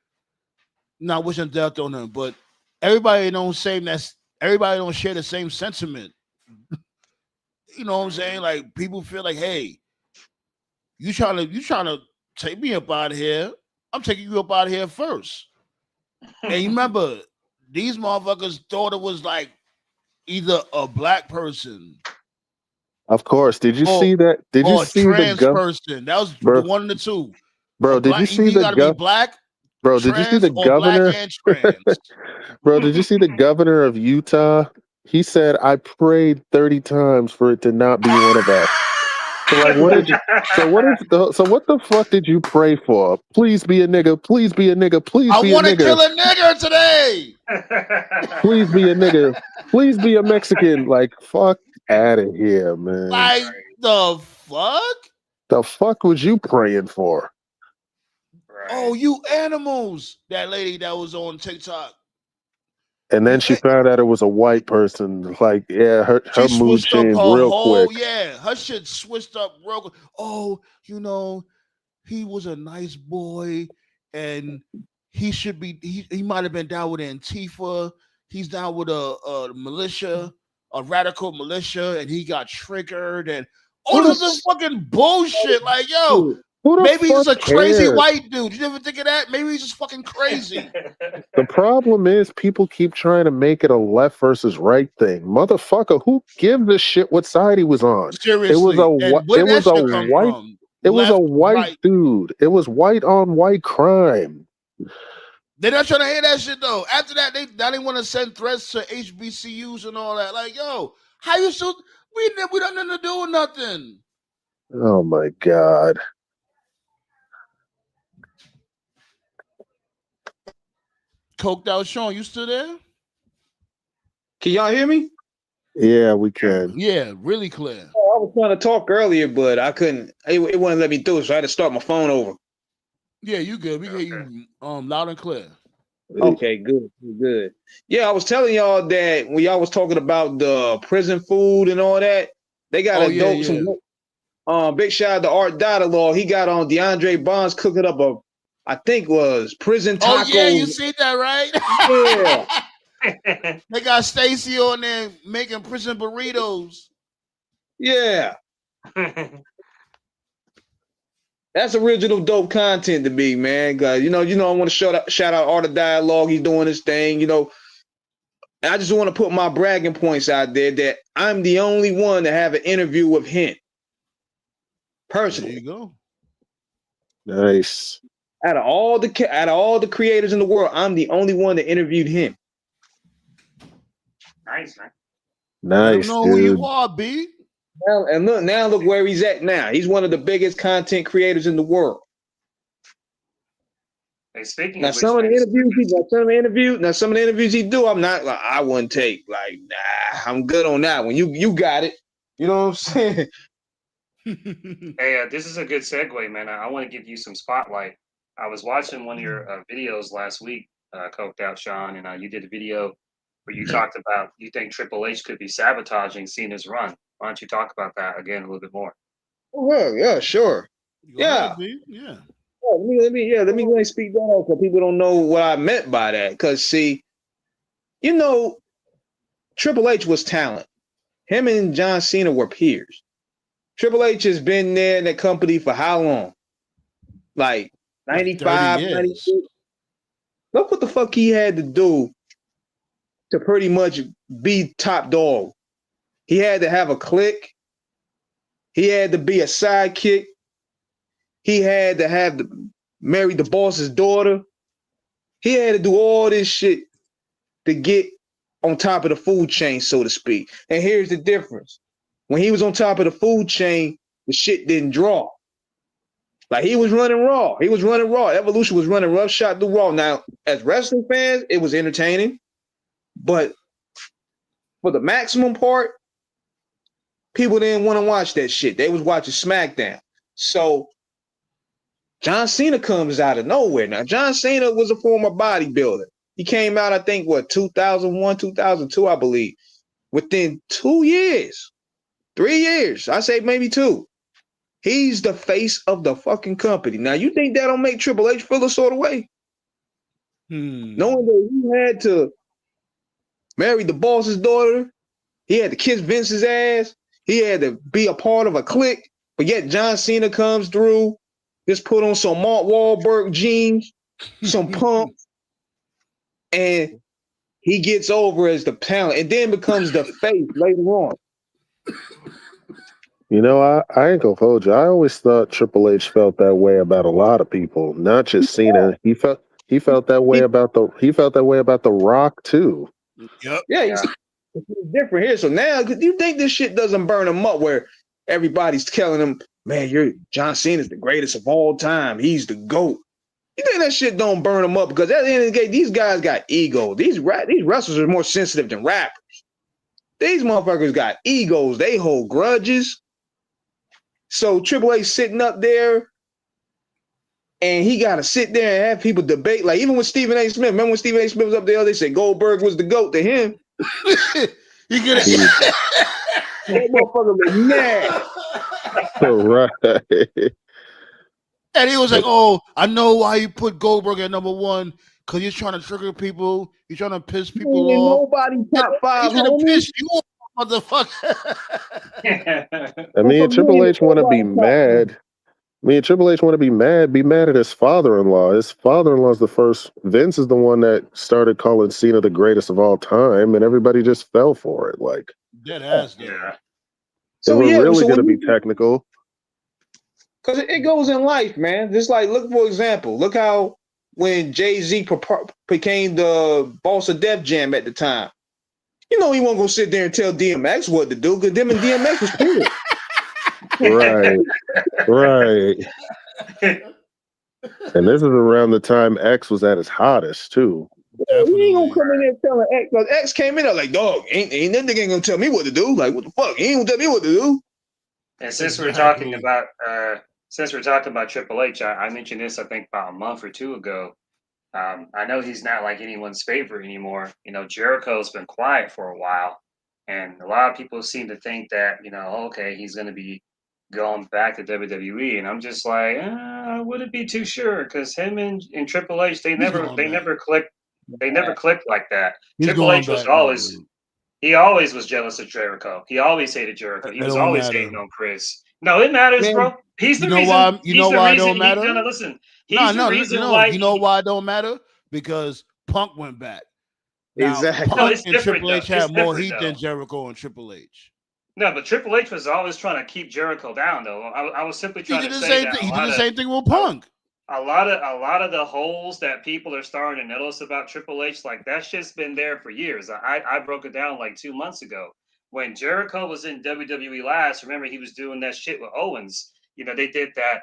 [SPEAKER 5] Not wishing death on them, but everybody don't share the same sentiment. You know what I'm saying? Like people feel like, hey, you trying to take me up out of here. I'm taking you up out of here first. And you remember, these motherfuckers thought it was like either a black person.
[SPEAKER 8] Of course. Did you see that? Did you see
[SPEAKER 5] trans person? That was the one of the two.
[SPEAKER 8] Bro, did you see the
[SPEAKER 5] gotta be black?
[SPEAKER 8] Bro, did you see the governor? Bro, did you see the governor of Utah? He said, I prayed 30 times for it to not be one of us. So like, what the fuck did you pray for? Please be a nigga. Please be a nigga. Please be a nigga. I
[SPEAKER 5] want to kill a nigger today.
[SPEAKER 8] Please be a nigga. Please be a Mexican. Like, fuck out of here, man.
[SPEAKER 5] Like, the fuck?
[SPEAKER 8] The fuck was you praying for?
[SPEAKER 9] Right.
[SPEAKER 5] Oh, you animals! That lady that was on TikTok.
[SPEAKER 8] And then she found out it was a white person. Like, yeah, her
[SPEAKER 5] She
[SPEAKER 8] mood
[SPEAKER 5] switched up her
[SPEAKER 8] changed real
[SPEAKER 5] whole,
[SPEAKER 8] quick.
[SPEAKER 5] yeah, her shit switched up real quick. Oh, you know, he was a nice boy and he should be, he might have been down with Antifa. He's down with a militia, a radical militia, and he got triggered and all this other fucking bullshit. Like, yo,
[SPEAKER 8] Who the
[SPEAKER 5] maybe he's
[SPEAKER 8] fuck
[SPEAKER 5] just a crazy
[SPEAKER 8] cares?
[SPEAKER 5] white dude. You never think of that? Maybe he's just fucking crazy.
[SPEAKER 8] The problem is people keep trying to make it a left versus right thing. Motherfucker, who gives a shit what side he was on?
[SPEAKER 5] Seriously. And where did that shit come from?
[SPEAKER 8] It was a
[SPEAKER 5] Left,
[SPEAKER 8] white
[SPEAKER 5] right.
[SPEAKER 8] dude. It was white on white crime.
[SPEAKER 5] They're not trying to hear that shit though. After that, they want to send threats to HBCUs and all that. Like, yo, how you so we don't nothing to do with nothing.
[SPEAKER 8] Oh my God.
[SPEAKER 5] Coked out Sean, you still there?
[SPEAKER 10] Can y'all hear me?
[SPEAKER 8] Yeah, we can.
[SPEAKER 5] Yeah, really clear.
[SPEAKER 10] Oh, I was trying to talk earlier, but I couldn't. It wouldn't let me through, so I had to start my phone over.
[SPEAKER 5] Yeah, you good. We hear you loud and clear.
[SPEAKER 10] Okay, good. Yeah, I was telling y'all that when y'all was talking about the prison food and all that, they got big shout out to Art Dialogue. He got on DeAndre Bonds cooking up I think was prison tacos.
[SPEAKER 5] Oh yeah, you see that, right?
[SPEAKER 10] Yeah.
[SPEAKER 5] They got Stacy on there making prison burritos.
[SPEAKER 10] Yeah. That's original dope content to me, man. Cause you know, I want to shout out Art of Dialogue. He's doing his thing, And I just want to put my bragging points out there that I'm the only one to have an interview with him. Personally.
[SPEAKER 5] There you go.
[SPEAKER 8] Nice.
[SPEAKER 10] Out of all the creators in the world, I'm the only one that interviewed him.
[SPEAKER 9] Nice, man.
[SPEAKER 8] Nice,
[SPEAKER 5] know
[SPEAKER 8] dude.
[SPEAKER 5] who you are, B.
[SPEAKER 10] Now look where he's at now. He's one of the biggest content creators in the world.
[SPEAKER 9] Hey, speaking
[SPEAKER 10] Now
[SPEAKER 9] of
[SPEAKER 10] some of the interviews he do, I wouldn't take. Like, nah, I'm good on that one. You got it. You know what I'm saying?
[SPEAKER 9] Hey, this is a good segue, man. I want to give you some spotlight. I was watching one of your videos last week, Coked Out Sean, and you did a video where you talked about you think Triple H could be sabotaging Cena's run. Why don't you talk about that again a little bit more?
[SPEAKER 10] Oh, well, yeah, sure. Yeah.
[SPEAKER 5] Yeah.
[SPEAKER 10] Oh, let me speak that out because people don't know what I meant by that. Because see, Triple H was talent. Him and John Cena were peers. Triple H has been there in that company for how long? Like 95, 96. Look what the fuck he had to do to pretty much be top dog. He had to have a clique. He had to be a sidekick. He had to marry the boss's daughter. He had to do all this shit to get on top of the food chain, so to speak. And here's the difference. When he was on top of the food chain, the shit didn't draw. Like he was running Raw. Evolution was running rough shot through Raw. Now, as wrestling fans, it was entertaining. But for the maximum part, people didn't want to watch that shit. They was watching SmackDown. So John Cena comes out of nowhere. Now, John Cena was a former bodybuilder. He came out, I think, 2001, 2002, I believe. Within 2 years, 3 years, I say maybe 2. He's the face of the fucking company. Now, you think that don't make Triple H feel a sort of way? Knowing that he had to marry the boss's daughter, he had to kiss Vince's ass, he had to be a part of a clique, but yet John Cena comes through, just put on some Mark Wahlberg jeans, some pumps, and he gets over as the talent and then becomes the face later on.
[SPEAKER 8] I ain't gonna hold you. I always thought Triple H felt that way about a lot of people, not just Cena. He felt that way about the Rock too.
[SPEAKER 5] Yep.
[SPEAKER 10] Yeah, it's different here. So now, do you think this shit doesn't burn him up where everybody's telling him, man, John Cena's the greatest of all time. He's the GOAT. You think that shit don't burn him up? Because at the end of the day, these guys got ego. These wrestlers are more sensitive than rappers. These motherfuckers got egos. They hold grudges. So Triple H sitting up there, and he got to sit there and have people debate. Like even with Stephen A. Smith, remember when Stephen A. Smith was up there? They said Goldberg was the GOAT to him.
[SPEAKER 5] You get it.
[SPEAKER 10] That motherfucker was mad.
[SPEAKER 8] Right.
[SPEAKER 5] And he was like, "Oh, I know why you put Goldberg at number one, because he's trying to trigger people. He's trying to piss people
[SPEAKER 10] Ain't
[SPEAKER 5] off.
[SPEAKER 10] nobody top five,
[SPEAKER 5] He's gonna
[SPEAKER 10] homie.
[SPEAKER 5] piss you off, motherfucker."
[SPEAKER 8] I mean, Triple H want to be mad. Triple H want to be mad at his father-in-law. His father-in-law is the first. Vince is the one that started calling Cena the greatest of all time, and everybody just fell for it. Like,
[SPEAKER 5] Dead ass, though.
[SPEAKER 8] if
[SPEAKER 10] So
[SPEAKER 8] we're
[SPEAKER 10] yeah,
[SPEAKER 8] really
[SPEAKER 10] so
[SPEAKER 8] going to
[SPEAKER 10] when
[SPEAKER 8] be technical.
[SPEAKER 10] Because it goes in life, man. Just like, look, for example, look how when Jay-Z became the boss of Def Jam at the time, you know he wasn't going to sit there and tell DMX what to do because them and DMX was cool.
[SPEAKER 8] Right. And this is around the time X was at his hottest, too.
[SPEAKER 10] Definitely. He ain't going to come in there telling X, because X came in there like, dog, ain't that nigga ain't going to tell me what to do. Like, what the fuck? He ain't going to tell me what to do.
[SPEAKER 9] And since we're talking about Triple H, I mentioned this I think about a month or two ago. I know he's not like anyone's favorite anymore. You know, Jericho's been quiet for a while, and a lot of people seem to think that okay, he's going to be going back to WWE, and I'm just like, I wouldn't be too sure because him and Triple H they never clicked like that. Triple H was always. He always was jealous of Jericho. He always hated Jericho. He was always hating on Chris. No, it matters,
[SPEAKER 5] Man,
[SPEAKER 9] bro. He's the reason.
[SPEAKER 5] Why? You know why it don't matter?
[SPEAKER 9] No, listen. He's the reason
[SPEAKER 5] why. You know why it don't matter? Because Punk went back. Now,
[SPEAKER 10] exactly.
[SPEAKER 5] Punk and Triple H had more heat than Jericho and Triple H.
[SPEAKER 9] No, but Triple H was always trying to keep Jericho down, though. I was simply trying to say that
[SPEAKER 5] he did the same thing with Punk.
[SPEAKER 9] A lot of the holes that people are starting to notice about Triple H, like that shit's been there for years. I broke it down like 2 months ago when Jericho was in WWE last. Remember, he was doing that shit with Owens. You know, they did that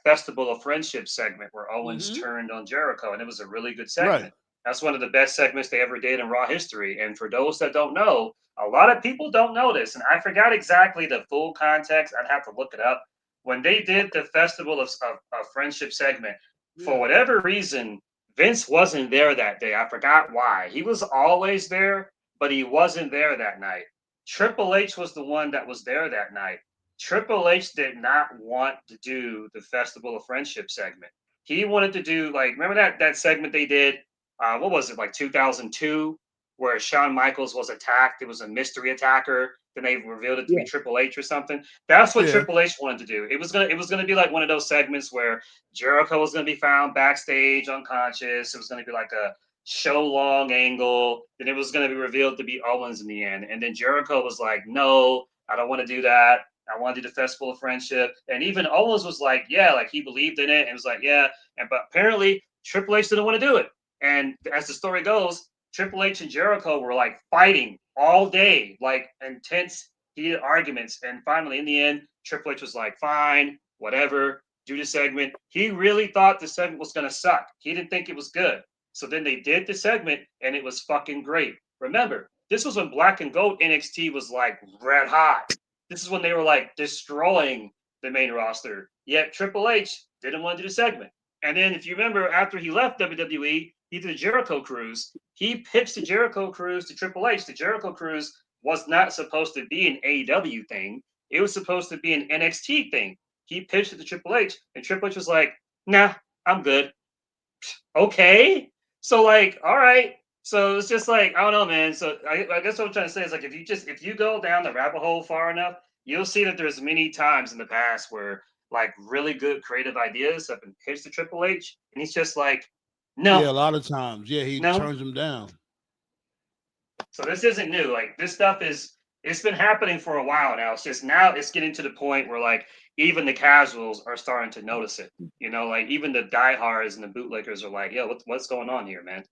[SPEAKER 9] Festival of Friendship segment where Owens turned on Jericho, and it was a really good segment. Right. That's one of the best segments they ever did in Raw history. And for those that don't know, a lot of people don't know this, and I forgot exactly the full context. I'd have to look it up. When they did the Festival of Friendship segment, for whatever reason, Vince wasn't there that day. I forgot why. He was always there, but he wasn't there that night. Triple H was the one that was there that night. Triple H did not want to do the Festival of Friendship segment. He wanted to do, like, remember that segment they did, what was it, like 2002, where Shawn Michaels was attacked? It was a mystery attacker. Then they revealed it to be Triple H or something. That's what Triple H wanted to do. It was gonna be like one of those segments where Jericho was gonna be found backstage unconscious. It was gonna be like a show long angle. Then it was gonna be revealed to be Owens in the end. And then Jericho was like, "No, I don't want to do that. I want to do the Festival of Friendship." And even Owens was like, "Yeah," like he believed in it and was like, "Yeah." But apparently Triple H didn't want to do it. And as the story goes, Triple H and Jericho were like fighting all day, like intense, heated arguments. And finally, in the end, Triple H was like, fine, whatever, do the segment. He really thought the segment was going to suck. He didn't think it was good. So then they did the segment, and it was fucking great. Remember, this was when Black and Gold NXT was like red hot. This is when they were like destroying the main roster. Yet Triple H didn't want to do the segment. And then if you remember, after he left WWE, he did the Jericho Cruise. He pitched the Jericho Cruise to Triple H. The Jericho Cruise was not supposed to be an AEW thing. It was supposed to be an NXT thing. He pitched it to Triple H, and Triple H was like, nah, I'm good. Okay. So like, all right. So it's just like, I don't know, man. So I guess what I'm trying to say is like, if you go down the rabbit hole far enough, you'll see that there's many times in the past where like really good creative ideas have been pitched to Triple H, and he's just like, no.
[SPEAKER 5] Yeah, a lot of times. Yeah, he turns them down.
[SPEAKER 9] So this isn't new. Like this stuff it's been happening for a while now. It's just now it's getting to the point where like even the casuals are starting to notice it. You know, like even the diehards and the bootlickers are like, yo, what's going on here, man?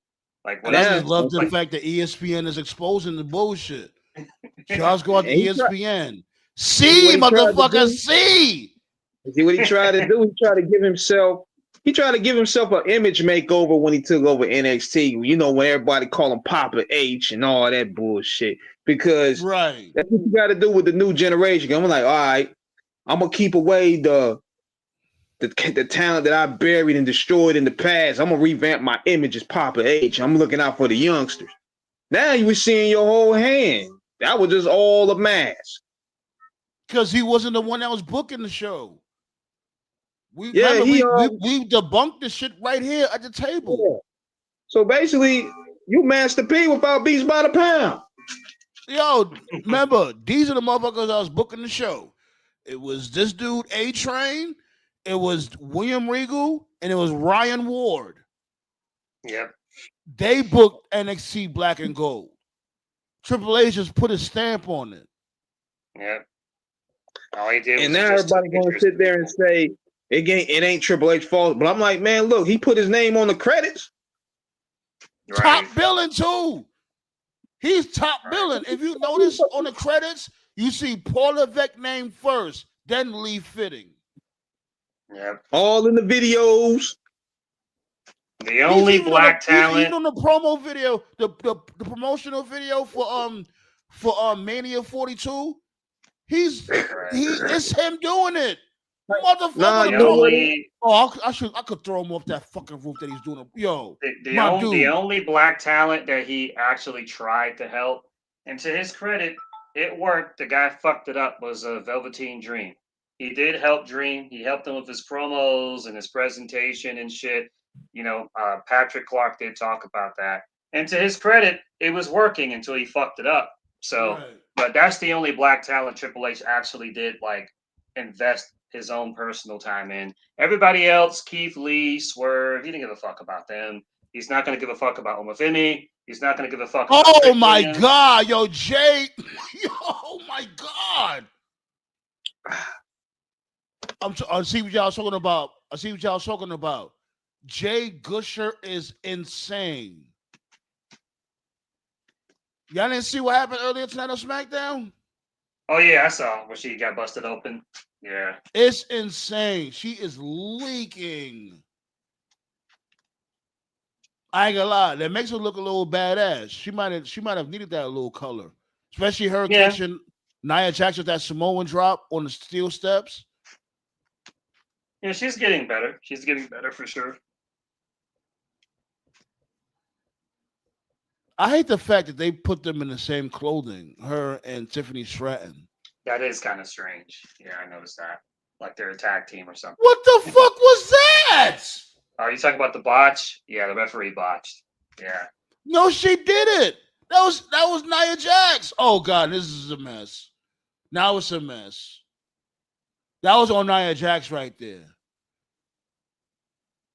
[SPEAKER 9] Like
[SPEAKER 5] I just love the fact that ESPN is exposing the bullshit. Charles go out to ESPN. See, motherfucker, see.
[SPEAKER 10] See what he tried to do? He tried to give himself an image makeover when he took over NXT. You know, when everybody call him Papa H and all that bullshit. Because that's what you got to do with the new generation. I'm like, all right, I'm gonna keep away the talent that I buried and destroyed in the past. I'm gonna revamp my image as Papa H. I'm looking out for the youngsters. Now you were seeing your whole hand. That was just all a mask.
[SPEAKER 5] Because he wasn't the one that was booking the show. We debunked the shit right here at the table.
[SPEAKER 10] Yeah. So basically, you Master P without beats by the pound.
[SPEAKER 5] Yo, remember, these are the motherfuckers that was booking the show. It was this dude, A-Train, it was William Regal, and it was Ryan Ward.
[SPEAKER 9] Yep.
[SPEAKER 5] They booked NXT Black and Gold. Triple H just put a stamp on it.
[SPEAKER 9] Yep. All he did
[SPEAKER 10] and now everybody gonna sit there and say it ain't Triple H fault. But I'm like, man, look, he put his name on the credits.
[SPEAKER 9] Right.
[SPEAKER 5] Top billing too. He's top billing. If you notice on the credits, you see Paul Levesque name first, then Lee Fitting.
[SPEAKER 9] Yep.
[SPEAKER 10] All in the videos.
[SPEAKER 9] The only black talent.
[SPEAKER 5] Even on the promo video, the promotional video for Mania 42, it's him doing it. Motherfucker. I could throw him off that fucking roof that he's doing. Yo,
[SPEAKER 9] the only black talent that he actually tried to help, and to his credit, it worked. The guy fucked it up was Velveteen Dream. He did help Dream. He helped him with his promos and his presentation and shit. You know, Patrick Clark did talk about that. And to his credit, it was working until he fucked it up. So, but that's the only black talent Triple H actually did like invest his own personal time in. Everybody else, Keith Lee, Swerve, he didn't give a fuck about them. He's not going to give a fuck about Omofemi. He's not going to give a fuck about
[SPEAKER 5] Oh my God, yo, Jay. Oh my God. I see what y'all talking about. Jay Gusher is insane. Y'all didn't see what happened earlier tonight on SmackDown?
[SPEAKER 9] Oh yeah, I saw where she got busted open. Yeah.
[SPEAKER 5] It's insane. She is leaking. I ain't gonna lie. That makes her look a little badass. She might have needed that little color. Especially her catching Nia Jax with that Samoan drop on the steel steps.
[SPEAKER 9] Yeah, she's getting better. She's getting better for sure.
[SPEAKER 5] I hate the fact that they put them in the same clothing, her and Tiffany Stratton.
[SPEAKER 9] That is kind of strange. Yeah, I noticed that. Like they're a tag team or something.
[SPEAKER 5] What the fuck was that?
[SPEAKER 9] Are you talking about the botch? Yeah, the referee botched. Yeah.
[SPEAKER 5] No, she did it. That was Nia Jax. Oh God, this is a mess. Now it's a mess. That was on Nia Jax right there.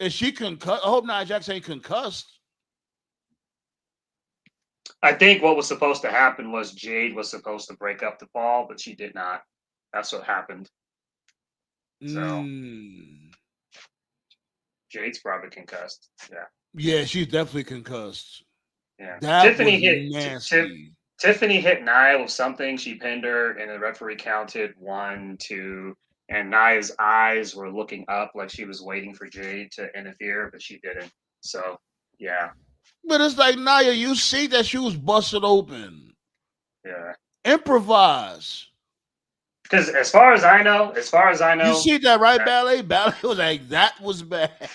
[SPEAKER 5] Is she concussed? I hope Nia Jax ain't concussed.
[SPEAKER 9] I think what was supposed to happen was Jade was supposed to break up the fall, but she did not. That's what happened. So Jade's probably concussed. Yeah.
[SPEAKER 5] Yeah, she's definitely concussed.
[SPEAKER 9] Yeah.
[SPEAKER 5] That
[SPEAKER 9] Tiffany
[SPEAKER 5] was nasty.
[SPEAKER 9] Tiffany hit Nia with something. She pinned her, and the referee counted 1, 2, and Nia's eyes were looking up like she was waiting for Jade to interfere, but she didn't. So, yeah.
[SPEAKER 5] But it's like, Nia, you see that she was busted open.
[SPEAKER 9] Yeah.
[SPEAKER 5] Improvise.
[SPEAKER 9] Because as far as I know,
[SPEAKER 5] you see that, right, Ballet? Ballet was like, that was bad.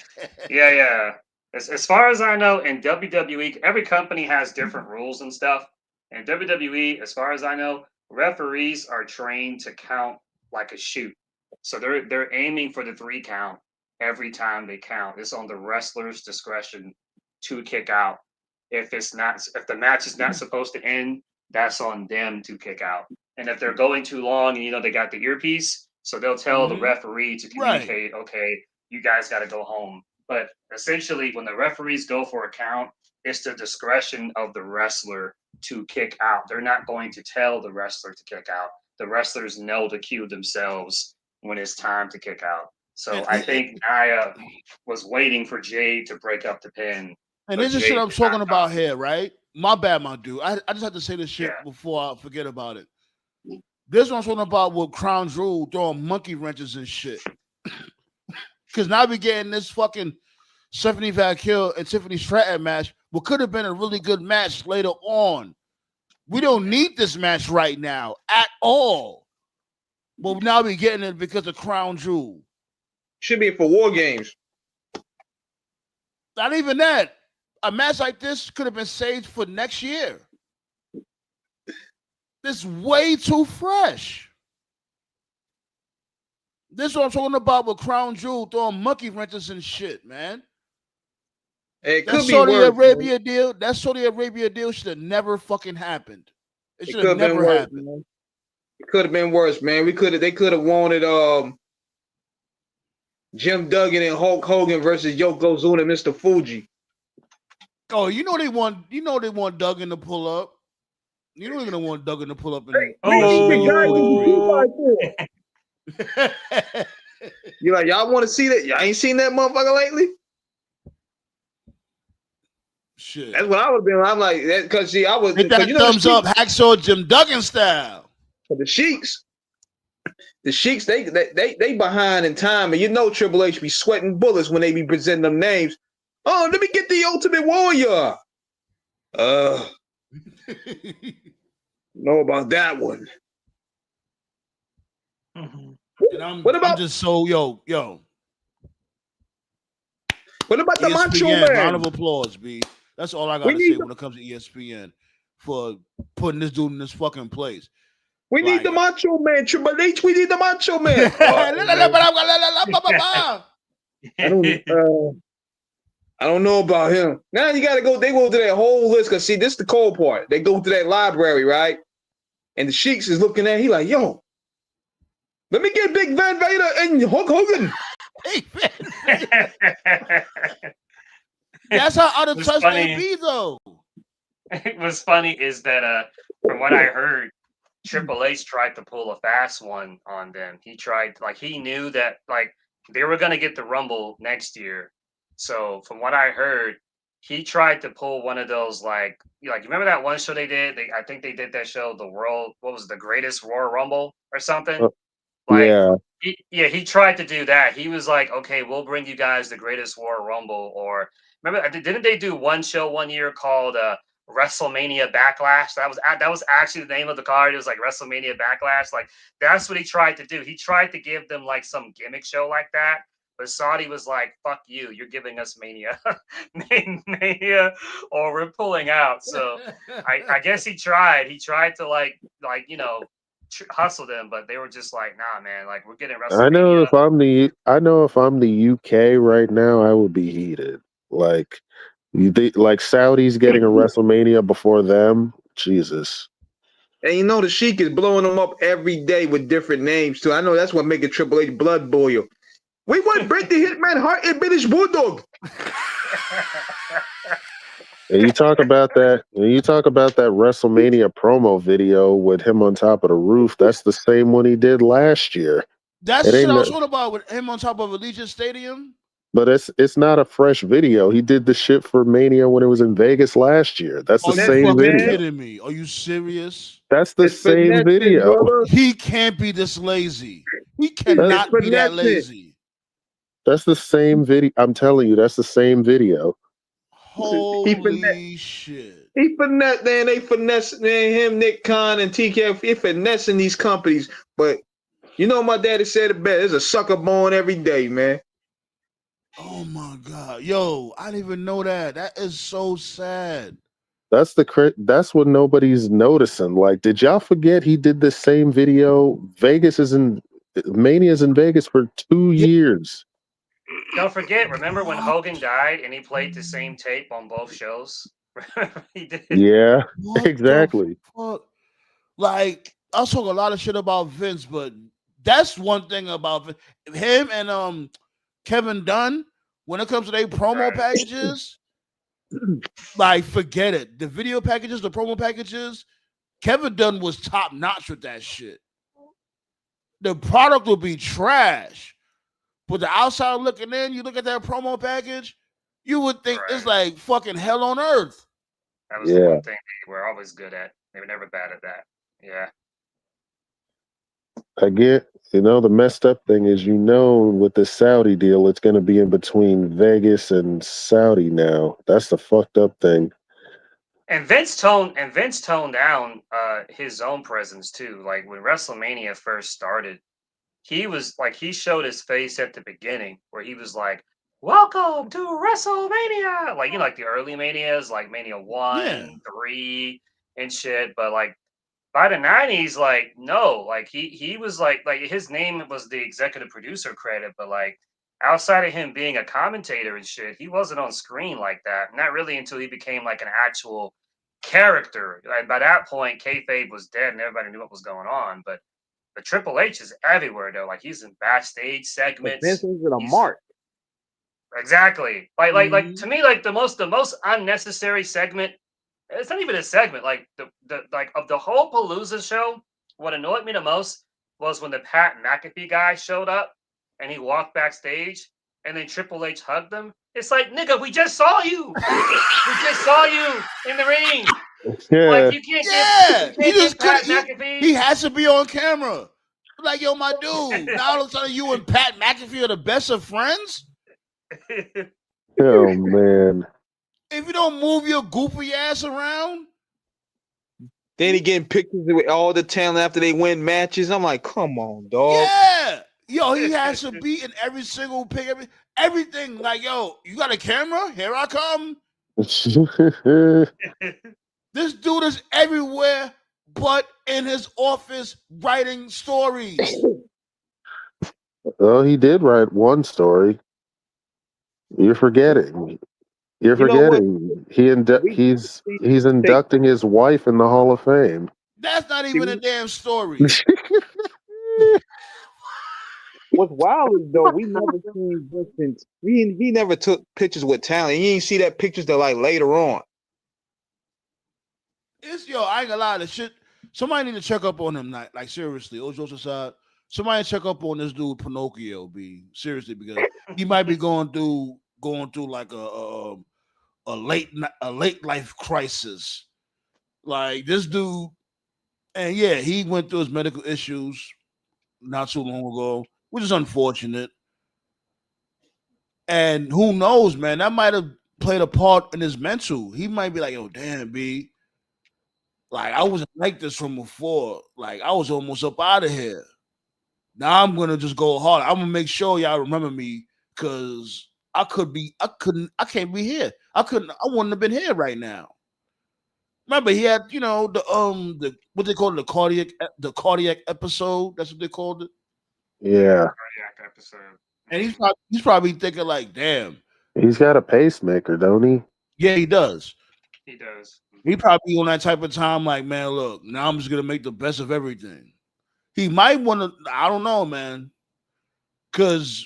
[SPEAKER 9] Yeah. As far as I know, in WWE, every company has different rules and stuff. And WWE, as far as I know, referees are trained to count like a shoot. So they're aiming for the 3 count every time they count. It's on the wrestler's discretion to kick out. If the match is not supposed to end, that's on them to kick out. And if they're going too long and they got the earpiece, so they'll tell the referee to communicate, okay, you guys got to go home. But essentially, when the referees go for a count, it's the discretion of the wrestler to kick out. They're not going to tell the wrestler to kick out. The wrestlers know to cue themselves when it's time to kick out. So I think Nia was waiting for Jade to break up the pin.
[SPEAKER 5] And this is shit I'm talking about here, right? My bad, my dude. I just have to say this shit before I forget about it. This one I'm talking about with Crown Jewel throwing monkey wrenches and shit. Because now we're getting this fucking Stephanie Valkyrie and Tiffany Stratton match, what could have been a really good match later on. We don't need this match right now at all. But now we're getting it because of Crown Jewel.
[SPEAKER 10] Should be for War Games.
[SPEAKER 5] Not even that. A match like this could have been saved for next year. This is way too fresh. This is what I'm talking about with Crown Jewel throwing monkey wrenches and shit, man.
[SPEAKER 10] It
[SPEAKER 5] That
[SPEAKER 10] could be
[SPEAKER 5] Saudi
[SPEAKER 10] worse.
[SPEAKER 5] Arabia deal. That Saudi Arabia deal should have never fucking happened. It should have never
[SPEAKER 10] worse,
[SPEAKER 5] happened.
[SPEAKER 10] man. It could have been worse, man. They could have wanted Jim Duggan and Hulk Hogan versus Yokozuna and Mr. Fuji.
[SPEAKER 5] Oh, you know they want Duggan to pull up. You know they're gonna want Duggan to pull up. And
[SPEAKER 10] You like, y'all want to see that? Y'all ain't seen that motherfucker lately?
[SPEAKER 5] Shit.
[SPEAKER 10] That's what I would have been. I'm like, that because see, I was
[SPEAKER 5] hit that thumbs up, Hacksaw Jim Duggan style.
[SPEAKER 10] For the Sheiks, they behind in time, and you know Triple H be sweating bullets when they be presenting them names. Oh, let me get the Ultimate Warrior. Know about that one.
[SPEAKER 5] And I'm just so yo.
[SPEAKER 10] What about the
[SPEAKER 5] ESPN,
[SPEAKER 10] Macho Man?
[SPEAKER 5] Round of applause, B. That's all I gotta say when it comes to ESPN for putting this dude in this fucking place.
[SPEAKER 10] We need the Macho Man, Triple H. We need the Macho Man. I don't know about him. Now you gotta go. They go through that whole list because see, this is the cold part. They go through that library, right? And the Sheiks is looking at. He like, yo, let me get Big Van Vader and Hulk Hogan.
[SPEAKER 5] That's how out of touch they be, though.
[SPEAKER 9] What's funny is that from what I heard, Triple H tried to pull a fast one on them. He tried, like, he knew that like they were gonna get the Rumble next year. So from what I heard, he tried to pull one of those like you remember that one show they did? I think they did that show, what was the Greatest Royal Rumble or something? He tried to do that. He was like, okay, we'll bring you guys the Greatest Royal Rumble. Or remember, didn't they do one show one year called WrestleMania Backlash? That was actually the name of the card. It was like WrestleMania Backlash. Like that's what he tried to do. He tried to give them like some gimmick show like that. But Saudi was like, fuck you, you're giving us Mania, or we're pulling out. So I guess he tried. He tried to like hustle them, but they were just like, nah, man, like we're getting WrestleMania.
[SPEAKER 8] I know if I'm the UK right now, I would be heated. Like Saudi's getting a WrestleMania before them. Jesus.
[SPEAKER 10] And you know the Sheik is blowing them up every day with different names too. I know that's what making Triple H blood boil. We want Bret the Hitman Hart and British Bulldog.
[SPEAKER 8] And you talk about that WrestleMania promo video with him on top of the roof. That's the same one he did last year.
[SPEAKER 5] That's what I was talking about with him on top of Allegiant Stadium.
[SPEAKER 8] But it's not a fresh video. He did the shit for Mania when it was in Vegas last year. That's the same video.
[SPEAKER 5] Are you kidding me? Are you serious?
[SPEAKER 8] That's the same video.
[SPEAKER 10] Brother.
[SPEAKER 5] He can't be this lazy. He cannot be that lazy.
[SPEAKER 8] That's the same video. I'm telling you, that's the same video.
[SPEAKER 5] Holy shit.
[SPEAKER 10] He finesse, man. They finessing him, Nick Khan, and TK. He finessing these companies. But you know, my daddy said it best. There's a sucker born every day, man.
[SPEAKER 5] Oh my God. Yo, I didn't even know that. That is so sad.
[SPEAKER 8] That's what nobody's noticing. Like, did y'all forget he did the same video? Mania's in Vegas for 2 years.
[SPEAKER 9] Don't forget, remember when Hogan died and he played the same tape on both shows? He did.
[SPEAKER 8] Yeah, exactly.
[SPEAKER 5] Like, I talk a lot of shit about Vince, but that's one thing about him and Kevin Dunn. When it comes to their promo packages, like, forget it. The video packages, the promo packages, Kevin Dunn was top notch with that shit. The product will be trash. But the outside looking in, you look at that promo package, you would think it's like fucking hell on earth.
[SPEAKER 9] That was the one thing they were always good at. They were never bad at that. Yeah.
[SPEAKER 8] I get, the messed up thing is, with the Saudi deal, it's going to be in between Vegas and Saudi now. That's the fucked up thing.
[SPEAKER 9] And Vince toned down his own presence too. Like when WrestleMania first started, he was like, he showed his face at the beginning where he was like, "Welcome to WrestleMania," like like the early Manias, like Mania 1,
[SPEAKER 5] Yeah.
[SPEAKER 9] 3, and shit. But like by the 90s, like no, like he was like his name was the executive producer credit, but like outside of him being a commentator and shit, he wasn't on screen like that. Not really until he became like an actual character. And by that point, kayfabe was dead and everybody knew what was going on. But Triple H is everywhere though. Like he's in backstage segments.
[SPEAKER 10] Vince is a
[SPEAKER 9] He's-
[SPEAKER 10] mark.
[SPEAKER 9] Exactly. Like to me, like the most unnecessary segment. It's not even a segment. Like the like of the whole Palooza show, what annoyed me the most was when the Pat McAfee guy showed up and he walked backstage and then Triple H hugged him. It's like, nigga, we just saw you. We just saw you in the ring.
[SPEAKER 8] Yeah.
[SPEAKER 9] Like you can't
[SPEAKER 5] Yeah,
[SPEAKER 9] get,
[SPEAKER 5] he just
[SPEAKER 9] Pat
[SPEAKER 5] couldn't.
[SPEAKER 9] McAfee.
[SPEAKER 5] He has to be on camera. Like, yo, my dude. Now all of a sudden, you and Pat McAfee are the best of friends.
[SPEAKER 8] Oh man.
[SPEAKER 5] If you don't move your goofy ass around,
[SPEAKER 10] Then he getting pictures with all the talent after they win matches. I'm like, come on, dog.
[SPEAKER 5] yeah, yo, he has to be in every single pick, everything. Like, yo, you got a camera? Here I come. This dude is everywhere, but in his office writing stories.
[SPEAKER 8] Well, he did write one story. You're forgetting. You're
[SPEAKER 10] You know what?
[SPEAKER 8] forgetting. He's inducting his wife in the Hall of Fame.
[SPEAKER 5] That's not even a damn story.
[SPEAKER 10] What's wild is though we never seen Vincent. He never took pictures with talent. You ain't see that pictures till like later on.
[SPEAKER 5] It's yo, I ain't gonna lie, the shit. Somebody need to check up on him, like seriously. All jokes aside, somebody check up on this dude Pinocchio. B seriously, because he might be going through like a late life crisis. Like this dude, and yeah, he went through his medical issues not too long ago, which is unfortunate. And who knows, man? That might have played a part in his mental. He might be like, "Yo, damn, B. Like I wasn't like this from before. Like I was almost up out of here. Now I'm gonna just go hard. I'm gonna make sure y'all remember me because I can't be here. I wouldn't have been here right now. Remember, he had, the what they call it, the cardiac episode. That's what they called it.
[SPEAKER 8] Yeah.
[SPEAKER 9] Cardiac episode.
[SPEAKER 5] And he's probably thinking like, damn.
[SPEAKER 8] He's got a pacemaker, don't he?
[SPEAKER 5] Yeah, he does.
[SPEAKER 9] He does.
[SPEAKER 5] He probably on that type of time, like, man, look, now I'm just gonna make the best of everything. He might want to, I don't know, man, because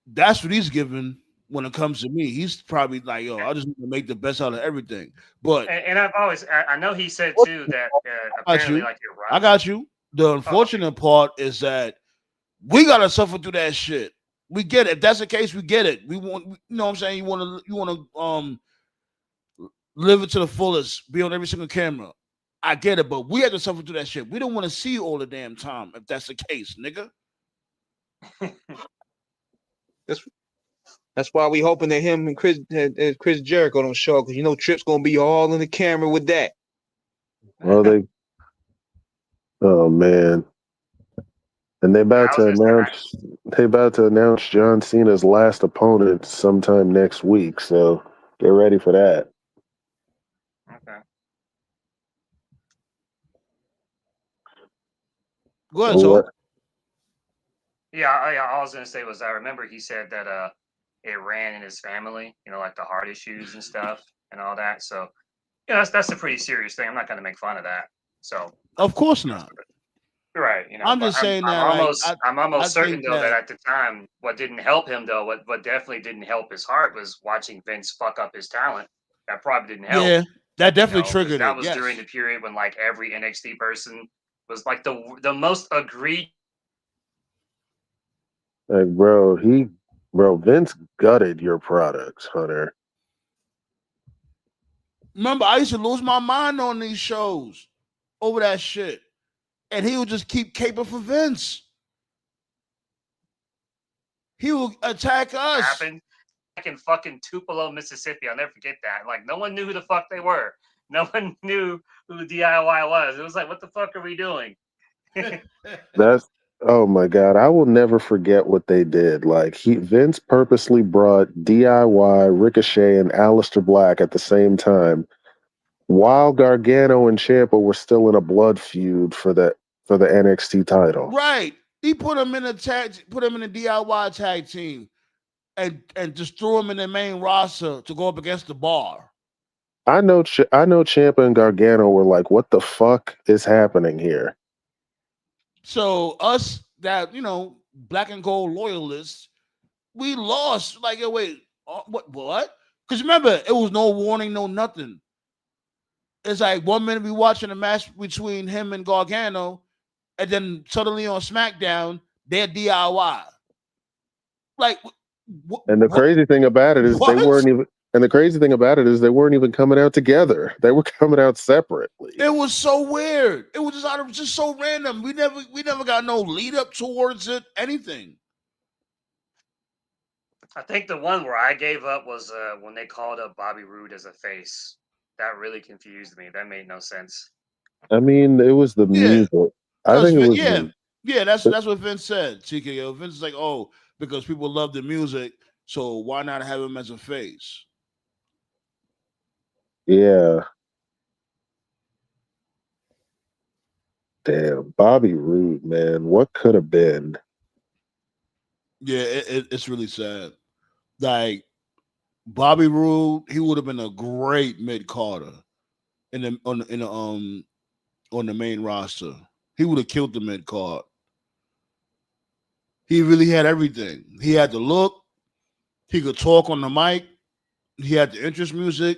[SPEAKER 5] that's what he's given when it comes to me. He's probably like, yo, I just need to make the best out of everything. But
[SPEAKER 9] And I've always, I know he said too that apparently, like you're right.
[SPEAKER 5] I got you. The unfortunate part is that we gotta suffer through that shit. We get it. If that's the case, we get it. We want, you know what I'm saying? You want to live it to the fullest, be on every single camera. I get it, but we have to suffer through that shit. We don't want to see you all the damn time if that's the case, nigga.
[SPEAKER 10] That's why we hoping that him and Chris Jericho don't show up, because Tripp's gonna be all in the camera with that.
[SPEAKER 8] Well, oh man. And they about to announce John Cena's last opponent sometime next week, so get ready for that.
[SPEAKER 9] Okay.
[SPEAKER 5] Go ahead, so.
[SPEAKER 9] Yeah, I was gonna say was I remember he said that it ran in his family, like the heart issues and stuff and all that. So that's a pretty serious thing. I'm not gonna make fun of that. So
[SPEAKER 5] of course not.
[SPEAKER 9] Right,
[SPEAKER 5] I'm just saying that
[SPEAKER 9] I'm almost certain though that at the time, what didn't help him though, what definitely didn't help his heart was watching Vince fuck up his talent. That probably didn't help.
[SPEAKER 5] Yeah, that definitely triggered it.
[SPEAKER 9] That was during the period when like every NXT person was like the most agreed.
[SPEAKER 8] Like, Vince gutted your products, Hunter.
[SPEAKER 5] Remember, I used to lose my mind on these shows over that shit. And he would just keep caping for Vince. He would attack us.
[SPEAKER 9] Happened back in fucking Tupelo, Mississippi. I'll never forget that. Like, no one knew who the fuck they were. No one knew who DIY was. It was like, what the fuck are we doing?
[SPEAKER 8] Oh my God, I will never forget what they did. Like Vince purposely brought DIY, Ricochet, and Aleister Black at the same time, while Gargano and Ciampa were still in a blood feud for the NXT title.
[SPEAKER 5] Right. He put him in a DIY tag team and just threw him in the main roster to go up against the Bar.
[SPEAKER 8] I know Ciampa and Gargano were like, "What the fuck is happening here?"
[SPEAKER 5] So us that black and gold loyalists, we lost. Like, yo, wait, what? Because remember, it was no warning, no nothing. It's like 1 minute we watching a match between him and Gargano, and then suddenly on SmackDown they're DIY. Like,
[SPEAKER 8] And the crazy thing about it is they weren't even. And the crazy thing about it is they weren't even coming out together. They were coming out separately.
[SPEAKER 5] It was so weird. It was just so random. We never got no lead up towards it. Anything.
[SPEAKER 9] I think the one where I gave up was when they called up Bobby Roode as a face. That really confused me. That made no sense.
[SPEAKER 8] I mean, it was the music. I think it was.
[SPEAKER 5] That's what Vince said. TKO. Vince is like, oh, because people love the music, so why not have him as a face?
[SPEAKER 8] Yeah. Damn, Bobby Roode, man, what could have been?
[SPEAKER 5] Yeah, it's really sad. Like Bobby Roode, he would have been a great mid Carter on the main roster. He would have killed the mid card. He really had everything. He had the look. He could talk on the mic. He had the interest music,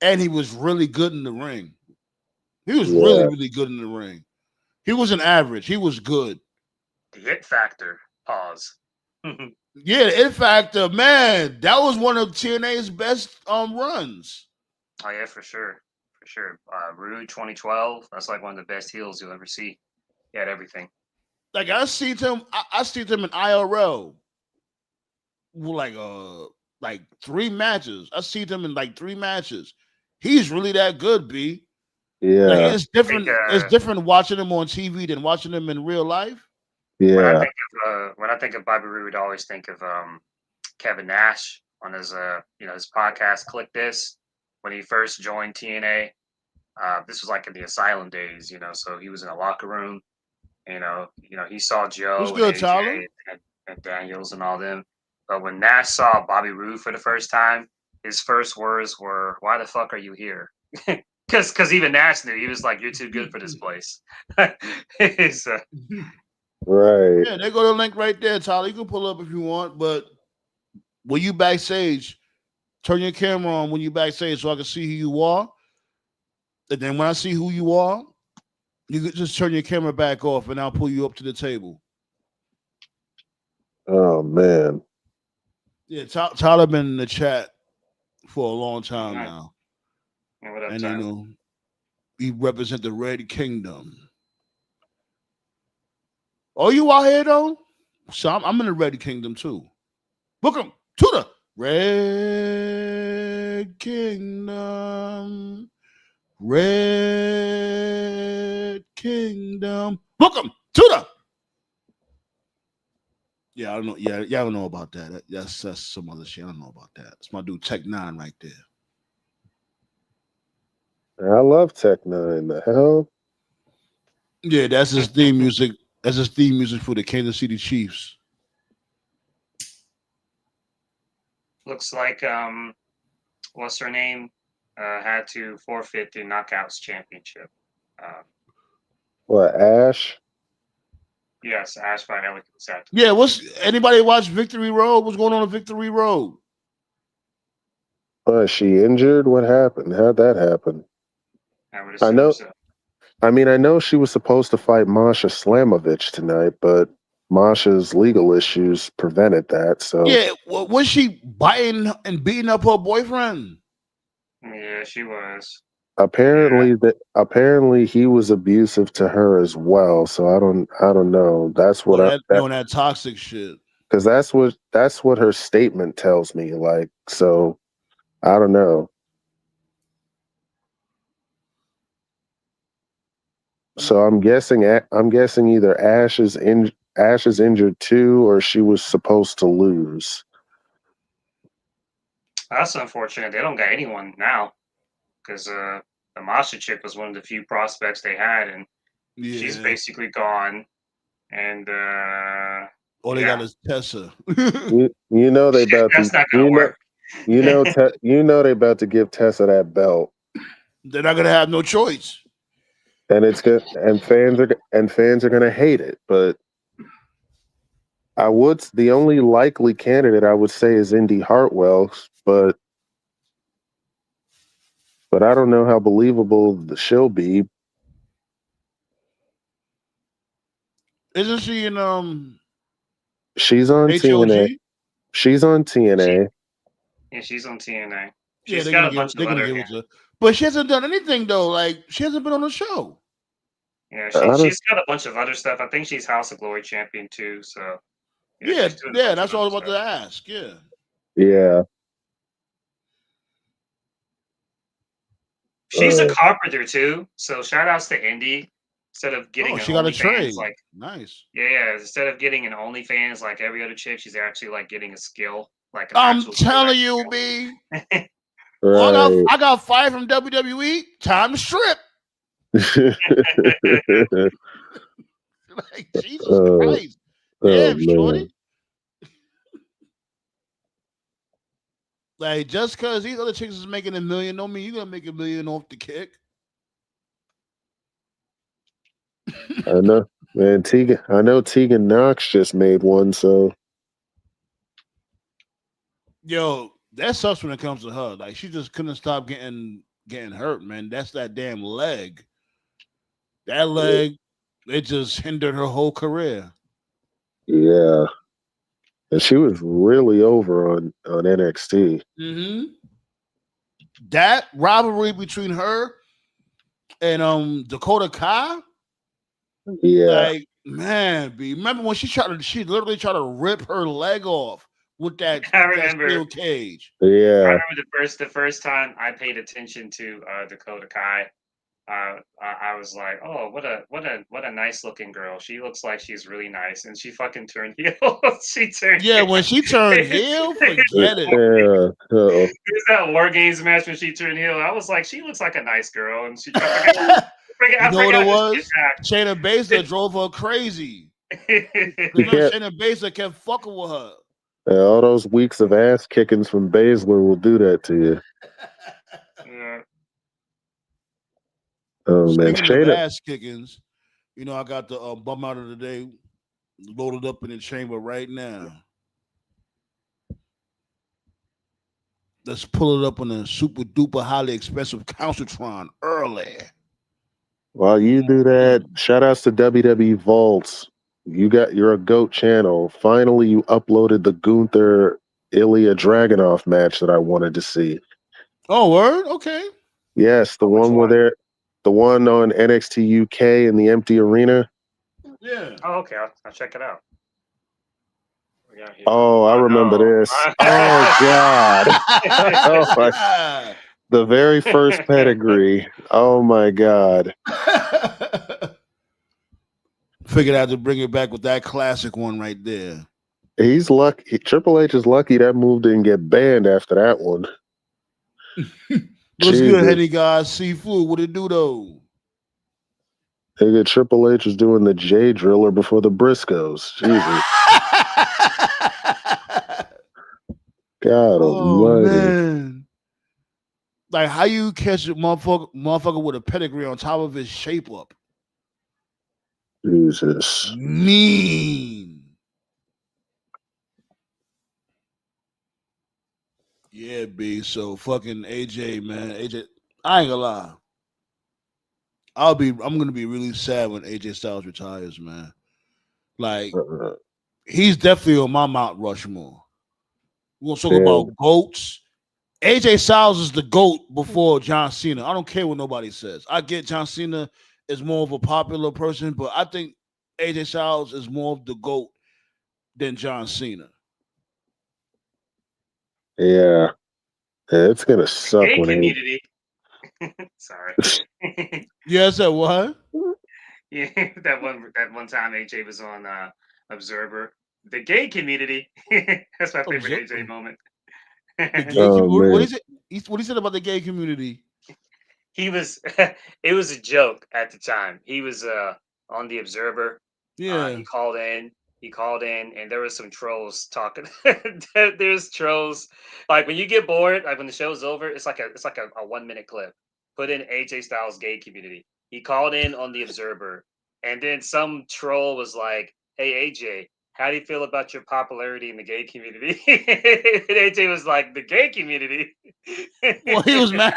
[SPEAKER 5] and he was really good in the ring. He was really, really good in the ring. He wasn't average. He was good.
[SPEAKER 9] The It Factor. Pause.
[SPEAKER 5] Yeah, the It Factor, man, that was one of TNA's best runs.
[SPEAKER 9] Oh yeah, for sure. For sure. Rude 2012. That's like one of the best heels you'll ever see. He had everything.
[SPEAKER 5] Like I seen him in IRL. Like 3 matches. I seen him in like 3 matches. He's really that good, B.
[SPEAKER 8] Yeah.
[SPEAKER 5] Like it's different. It's different watching him on TV than watching him in real life.
[SPEAKER 8] Yeah.
[SPEAKER 9] When I think of Bobby Roode, I always think of Kevin Nash on his his podcast Click This when he first joined TNA. This was like in the Asylum days, so he was in a locker room. He saw Joe
[SPEAKER 5] What's good, Tyler?
[SPEAKER 9] and Daniels and all them. But when Nash saw Bobby Roode for the first time, his first words were, "Why the fuck are you here?" Because even Nash knew. He was like, "You're too good for this place."
[SPEAKER 8] Right.
[SPEAKER 5] Yeah, they go to the link right there, Tyler. You can pull up if you want, but when you backstage, turn your camera on when you backstage so I can see who you are. And then when I see who you are, you can just turn your camera back off and I'll pull you up to the table.
[SPEAKER 8] Oh man.
[SPEAKER 5] Yeah, Tyler been in the chat for a long time now.
[SPEAKER 9] Yeah, what up,
[SPEAKER 5] and
[SPEAKER 9] Tyler?
[SPEAKER 5] He represent the Red Kingdom. Oh, you out here though? So I'm in the Red Kingdom too. Welcome to the Red Kingdom. Red Kingdom. Welcome to the. Yeah, I don't know. Yeah, y'all don't know about that. That's some other shit. I don't know about that. It's my dude Tech 9 right there.
[SPEAKER 8] I love Tech 9. The hell?
[SPEAKER 5] Yeah, that's his theme music. That's his theme music for the Kansas City Chiefs.
[SPEAKER 9] Looks like what's her name? Had to forfeit the Knockouts Championship.
[SPEAKER 8] What, Ash?
[SPEAKER 9] Yes, Ash Van Ellicott.
[SPEAKER 5] Yeah, anybody watch Victory Road? What's going on at Victory Road?
[SPEAKER 8] Is she injured? What happened? How'd that happen? I know.
[SPEAKER 9] So.
[SPEAKER 8] I mean, I know she was supposed to fight Masha Slamovich tonight, but Masha's legal issues prevented that. So
[SPEAKER 5] yeah, was she biting and beating up her boyfriend?
[SPEAKER 9] Yeah, she was.
[SPEAKER 8] Apparently he was abusive to her as well. So I don't know. That's what
[SPEAKER 5] that toxic shit.
[SPEAKER 8] Because that's what her statement tells me. Like, so I don't know. So I'm guessing either Ash is Ash is injured too, or she was supposed to lose.
[SPEAKER 9] That's unfortunate. They don't got anyone now because the Masha chick was one of the few prospects they had, and she's
[SPEAKER 5] Yeah.
[SPEAKER 9] basically gone. And
[SPEAKER 5] All they
[SPEAKER 9] yeah.
[SPEAKER 5] got is Tessa.
[SPEAKER 8] You know they about
[SPEAKER 9] That's
[SPEAKER 8] to
[SPEAKER 9] not gonna work.
[SPEAKER 8] you know they about to give Tessa that belt,
[SPEAKER 5] They're not gonna have no choice.
[SPEAKER 8] and it's good, and fans are gonna hate it. But the only likely candidate I would say is Indy Hartwell, but I don't know how believable she'll be.
[SPEAKER 5] Isn't she in
[SPEAKER 8] She's on TNA.
[SPEAKER 5] HOG?
[SPEAKER 8] She's on TNA.
[SPEAKER 9] Yeah, she's on TNA.
[SPEAKER 5] Yeah,
[SPEAKER 9] She's
[SPEAKER 5] they're
[SPEAKER 9] got
[SPEAKER 5] gonna
[SPEAKER 9] a bunch
[SPEAKER 5] give they're
[SPEAKER 9] of
[SPEAKER 5] gonna
[SPEAKER 9] other.
[SPEAKER 5] give it to her. But she hasn't done anything though. Like she hasn't been on the show.
[SPEAKER 9] Yeah,
[SPEAKER 8] I don't-
[SPEAKER 9] she's got a bunch of other stuff. I think she's House of Glory champion too. So
[SPEAKER 5] Yeah,
[SPEAKER 9] she's doing a bunch
[SPEAKER 5] that's
[SPEAKER 9] of
[SPEAKER 5] all I
[SPEAKER 9] other
[SPEAKER 5] was about
[SPEAKER 9] stuff.
[SPEAKER 5] to ask. Yeah.
[SPEAKER 8] Yeah.
[SPEAKER 9] She's a carpenter too. So shout outs to Indy. Instead of getting
[SPEAKER 5] Oh,
[SPEAKER 9] an
[SPEAKER 5] she got a
[SPEAKER 9] OnlyFans,
[SPEAKER 5] trade.
[SPEAKER 9] like
[SPEAKER 5] Nice.
[SPEAKER 9] yeah, instead of getting an OnlyFans like every other chick, she's actually like getting a skill, like an
[SPEAKER 5] I'm
[SPEAKER 9] actual skill.
[SPEAKER 5] telling you, B.
[SPEAKER 8] Right.
[SPEAKER 5] I got fired from WWE. Time to strip. Like Jesus Christ. Damn, shorty. Like just because these other chicks is making $1 million, don't mean you're gonna make $1 million off the kick.
[SPEAKER 8] I know, man. I know Tegan Knox just made one, so
[SPEAKER 5] Yo, that sucks when it comes to her. Like she just couldn't stop getting hurt, man. That's that damn leg. That leg, it just hindered her whole career.
[SPEAKER 8] yeah. And she was really over on NXT.
[SPEAKER 5] Mm-hmm. That rivalry between her and Dakota Kai,
[SPEAKER 8] Yeah.
[SPEAKER 5] like man, B. Remember when she literally tried to rip her leg off with that,
[SPEAKER 9] I remember
[SPEAKER 5] that steel cage.
[SPEAKER 8] Yeah.
[SPEAKER 9] I remember the first time I paid attention to Dakota Kai. I was like, oh, what a nice looking girl. She looks like she's really nice, and she fucking turned heel. She turned.
[SPEAKER 5] Yeah, when she turned heel, forget it.
[SPEAKER 8] Yeah.
[SPEAKER 9] There's that War Games match when she turned heel. I was like, she looks like a nice girl, and she. I
[SPEAKER 5] You know what it was?
[SPEAKER 9] this shit
[SPEAKER 5] Shayna Baszler drove her crazy.
[SPEAKER 9] back.
[SPEAKER 5] Shayna Baszler kept fucking with her.
[SPEAKER 8] All those weeks of ass kickings from Baszler will do that to you.
[SPEAKER 9] Yeah.
[SPEAKER 8] Oh man,
[SPEAKER 5] Speaking of
[SPEAKER 8] Shayna.
[SPEAKER 5] ass kickings, you know I got the bum out of the day loaded up in the chamber right now. Let's pull it up on a super duper highly expensive Counciltron early.
[SPEAKER 8] While you do that, shout outs to WWE Vaults. You're a GOAT channel. Finally, you uploaded the Gunther Ilya Dragunov match that I wanted to see.
[SPEAKER 5] Oh, word? Okay.
[SPEAKER 8] Yes, the one on NXT UK in the empty arena.
[SPEAKER 5] Yeah.
[SPEAKER 9] Oh, okay. I'll check it out.
[SPEAKER 8] Oh, I remember this. Oh God. The very first pedigree. Oh my God.
[SPEAKER 5] Figured out to bring it back with that classic one right there.
[SPEAKER 8] He's lucky. Triple H is lucky that move didn't get banned after that one.
[SPEAKER 5] What's good, Henny guys? Seafood, what it do though?
[SPEAKER 8] Nigga, Triple H was doing the J Driller before the Briscoes. Jesus. God almighty.
[SPEAKER 5] Man. Like how you catch a motherfucker with a pedigree on top of his shape up?
[SPEAKER 8] Jesus.
[SPEAKER 5] Mean. Yeah, B. So fucking AJ, man. AJ, I ain't gonna lie. I'm gonna be really sad when AJ Styles retires, man. Like he's definitely on my Mount Rushmore. We're gonna talk about GOATs. AJ Styles is the GOAT before John Cena. I don't care what nobody says. I get John Cena is more of a popular person, but I think AJ Styles is more of the GOAT than John Cena.
[SPEAKER 8] Yeah. It's gonna suck
[SPEAKER 9] Gay
[SPEAKER 8] when
[SPEAKER 9] community. Sorry.
[SPEAKER 5] Yeah, I said what?
[SPEAKER 9] Yeah, that one time AJ was on Observer, the gay community. That's my favorite AJ moment.
[SPEAKER 5] The gay what is it? What he said about the gay community?
[SPEAKER 9] He was. It was a joke at the time. He was on the Observer.
[SPEAKER 5] Yeah.
[SPEAKER 9] He called in. And there was some trolls talking. There's trolls. Like when you get bored, like when the show's over, it's like a 1 minute clip. Put in AJ Styles gay community. He called in on the Observer, and then some troll was like, "Hey AJ, how do you feel about your popularity in the gay community?" And AJ was like, "The gay community."
[SPEAKER 5] Well, he was mad.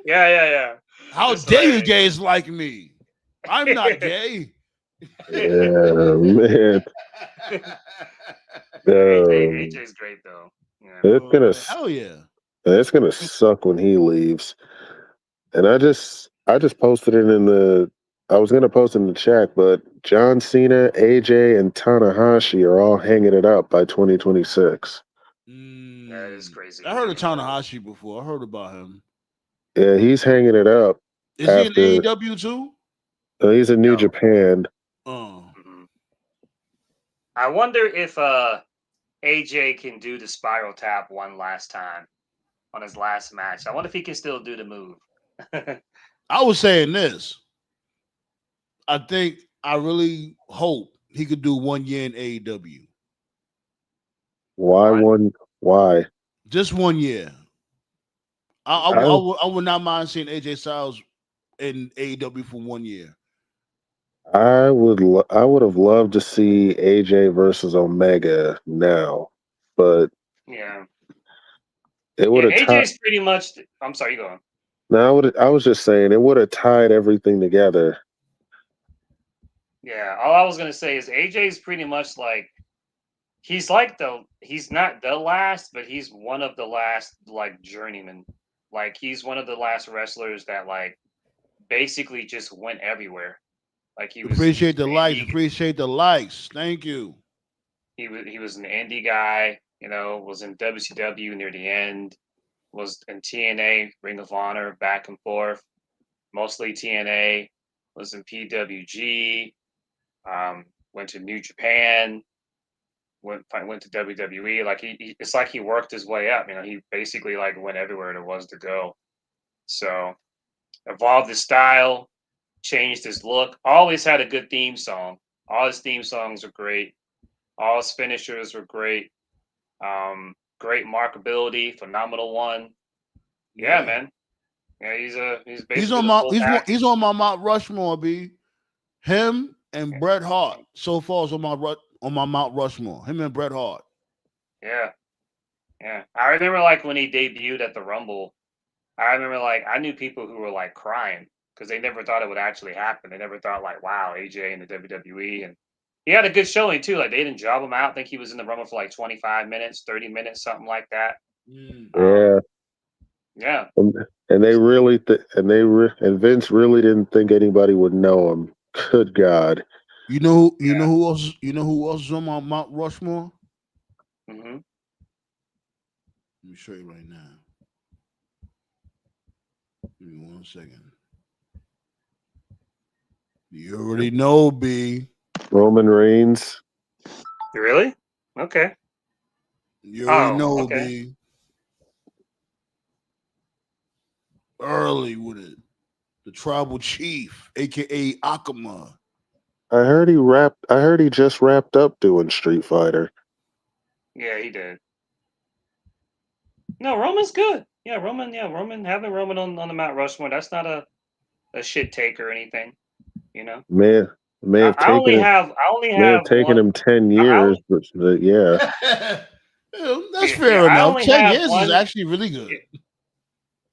[SPEAKER 9] Yeah.
[SPEAKER 5] How dare you gays like me? I'm not gay.
[SPEAKER 8] Yeah, man.
[SPEAKER 9] AJ's great though. Yeah.
[SPEAKER 5] Hell yeah.
[SPEAKER 8] It's gonna suck when he leaves. And I just posted it in the. I was gonna post it in the chat, but John Cena, AJ, and Tanahashi are all hanging it up by 2026.
[SPEAKER 9] That is crazy.
[SPEAKER 5] I heard of Tanahashi before. I heard about him.
[SPEAKER 8] Yeah, he's hanging it up.
[SPEAKER 5] Is he in AEW too?
[SPEAKER 8] He's in New Japan.
[SPEAKER 5] Oh.
[SPEAKER 9] I wonder if AJ can do the spiral tap one last time on his last match. I wonder if he can still do the move.
[SPEAKER 5] I was saying this. I really hope he could do 1 year in AEW.
[SPEAKER 8] Why?
[SPEAKER 5] Just 1 year. I would not mind seeing AJ Styles in AEW for 1 year.
[SPEAKER 8] I would have loved to see AJ versus Omega now, but
[SPEAKER 9] yeah,
[SPEAKER 8] it would have.
[SPEAKER 9] AJ's pretty much. I'm sorry, you go on.
[SPEAKER 8] No, I was just saying it would have tied everything together.
[SPEAKER 9] Yeah, all I was gonna say is AJ's pretty much like he's not the last, but he's one of the last like journeymen. Like he's one of the last wrestlers that like basically just went everywhere. Like he was
[SPEAKER 5] appreciate the likes. Thank you.
[SPEAKER 9] He was an indie guy, was in WCW near the end, was in TNA, Ring of Honor, back and forth, mostly TNA, was in PWG, went to New Japan, went to WWE. Like it's like he worked his way up. He basically like went everywhere there was to go. So evolved his style, changed his look. Always had a good theme song. All his theme songs are great. All his finishers were great. Great markability, phenomenal one. Yeah, man. Yeah, he's basically
[SPEAKER 5] he's on my Mount Rushmore, B. Him and Bret Hart so far is on my Mount Rushmore. Him and Bret Hart.
[SPEAKER 9] Yeah. I remember like when he debuted at the Rumble. I remember like I knew people who were like crying because they never thought it would actually happen. They never thought like, wow, AJ in the WWE, and he had a good showing too. Like they didn't job him out. I think he was in the Rumble for like 25 minutes, 30 minutes, something like that. Yeah.
[SPEAKER 8] And they really and Vince really didn't think anybody would know him. Good God.
[SPEAKER 5] You know who else is on my Mount Rushmore?
[SPEAKER 9] Mm-hmm.
[SPEAKER 5] Let me show you right now. Give me 1 second. You already know, B.
[SPEAKER 8] Roman Reigns.
[SPEAKER 9] Really? Okay.
[SPEAKER 5] You already know, B. Early with it. The tribal chief, aka Akuma.
[SPEAKER 8] I heard he just wrapped up doing Street Fighter.
[SPEAKER 9] Yeah, he did. No, Roman's good. Yeah, Roman. Having Roman on the Mount Rushmore, that's not a shit take or anything.
[SPEAKER 8] May have taken him 10 years, but yeah.
[SPEAKER 5] That's fair enough. 10 years is actually really good.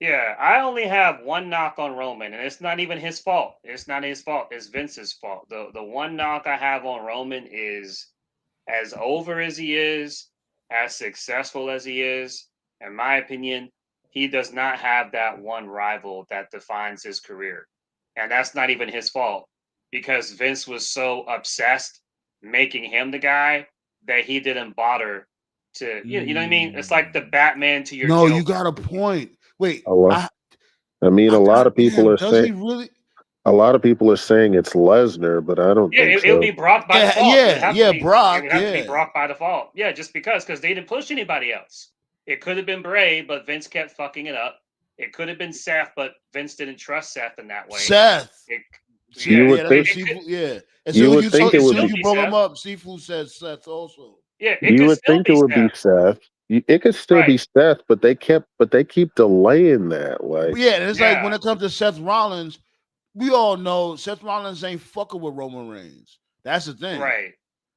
[SPEAKER 9] Yeah, I only have one knock on Roman, and it's not even his fault. It's not his fault. It's Vince's fault. The one knock I have on Roman is, as over as he is, as successful as he is, in my opinion, he does not have that one rival that defines his career. And that's not even his fault, because Vince was so obsessed making him the guy that he didn't bother to, you know what I mean? It's like the Batman to your Joker.
[SPEAKER 5] You got a point. Wait,
[SPEAKER 8] a lot of people are saying.
[SPEAKER 5] He really?
[SPEAKER 8] A lot of people are saying it's Lesnar, but I don't
[SPEAKER 9] Yeah,
[SPEAKER 8] think
[SPEAKER 9] it would
[SPEAKER 8] so.
[SPEAKER 9] be Brock by
[SPEAKER 5] Yeah,
[SPEAKER 9] default. It would
[SPEAKER 5] yeah,
[SPEAKER 9] have to
[SPEAKER 5] yeah,
[SPEAKER 9] be.
[SPEAKER 5] Brock,
[SPEAKER 9] It would have to be
[SPEAKER 5] yeah.
[SPEAKER 9] Brock by default. Yeah, just because they didn't push anybody else. It could have been Bray, but Vince kept fucking it up. It could have been Seth, but Vince didn't trust Seth in that way.
[SPEAKER 5] Seth.
[SPEAKER 9] It,
[SPEAKER 5] See,
[SPEAKER 8] You would
[SPEAKER 5] yeah, that's
[SPEAKER 8] think-
[SPEAKER 5] what Seafood. Yeah, as
[SPEAKER 8] you
[SPEAKER 5] soon as
[SPEAKER 8] would
[SPEAKER 5] you
[SPEAKER 8] think
[SPEAKER 5] told,
[SPEAKER 8] it
[SPEAKER 5] as
[SPEAKER 8] would
[SPEAKER 5] soon as
[SPEAKER 8] be-
[SPEAKER 5] you brought him
[SPEAKER 9] Seth.
[SPEAKER 5] up, Seafood says Seth also.
[SPEAKER 9] Yeah, it
[SPEAKER 8] You
[SPEAKER 9] could
[SPEAKER 8] would
[SPEAKER 9] still
[SPEAKER 8] think
[SPEAKER 9] be
[SPEAKER 8] it would be
[SPEAKER 9] Seth.
[SPEAKER 8] Seth. It could still be
[SPEAKER 9] Right.
[SPEAKER 8] Seth, but they keep delaying that. Like,
[SPEAKER 5] But yeah, and it's like
[SPEAKER 9] Yeah.
[SPEAKER 5] when it comes to Seth Rollins, we all know Seth Rollins ain't fucking with Roman Reigns. That's the thing.
[SPEAKER 9] Right.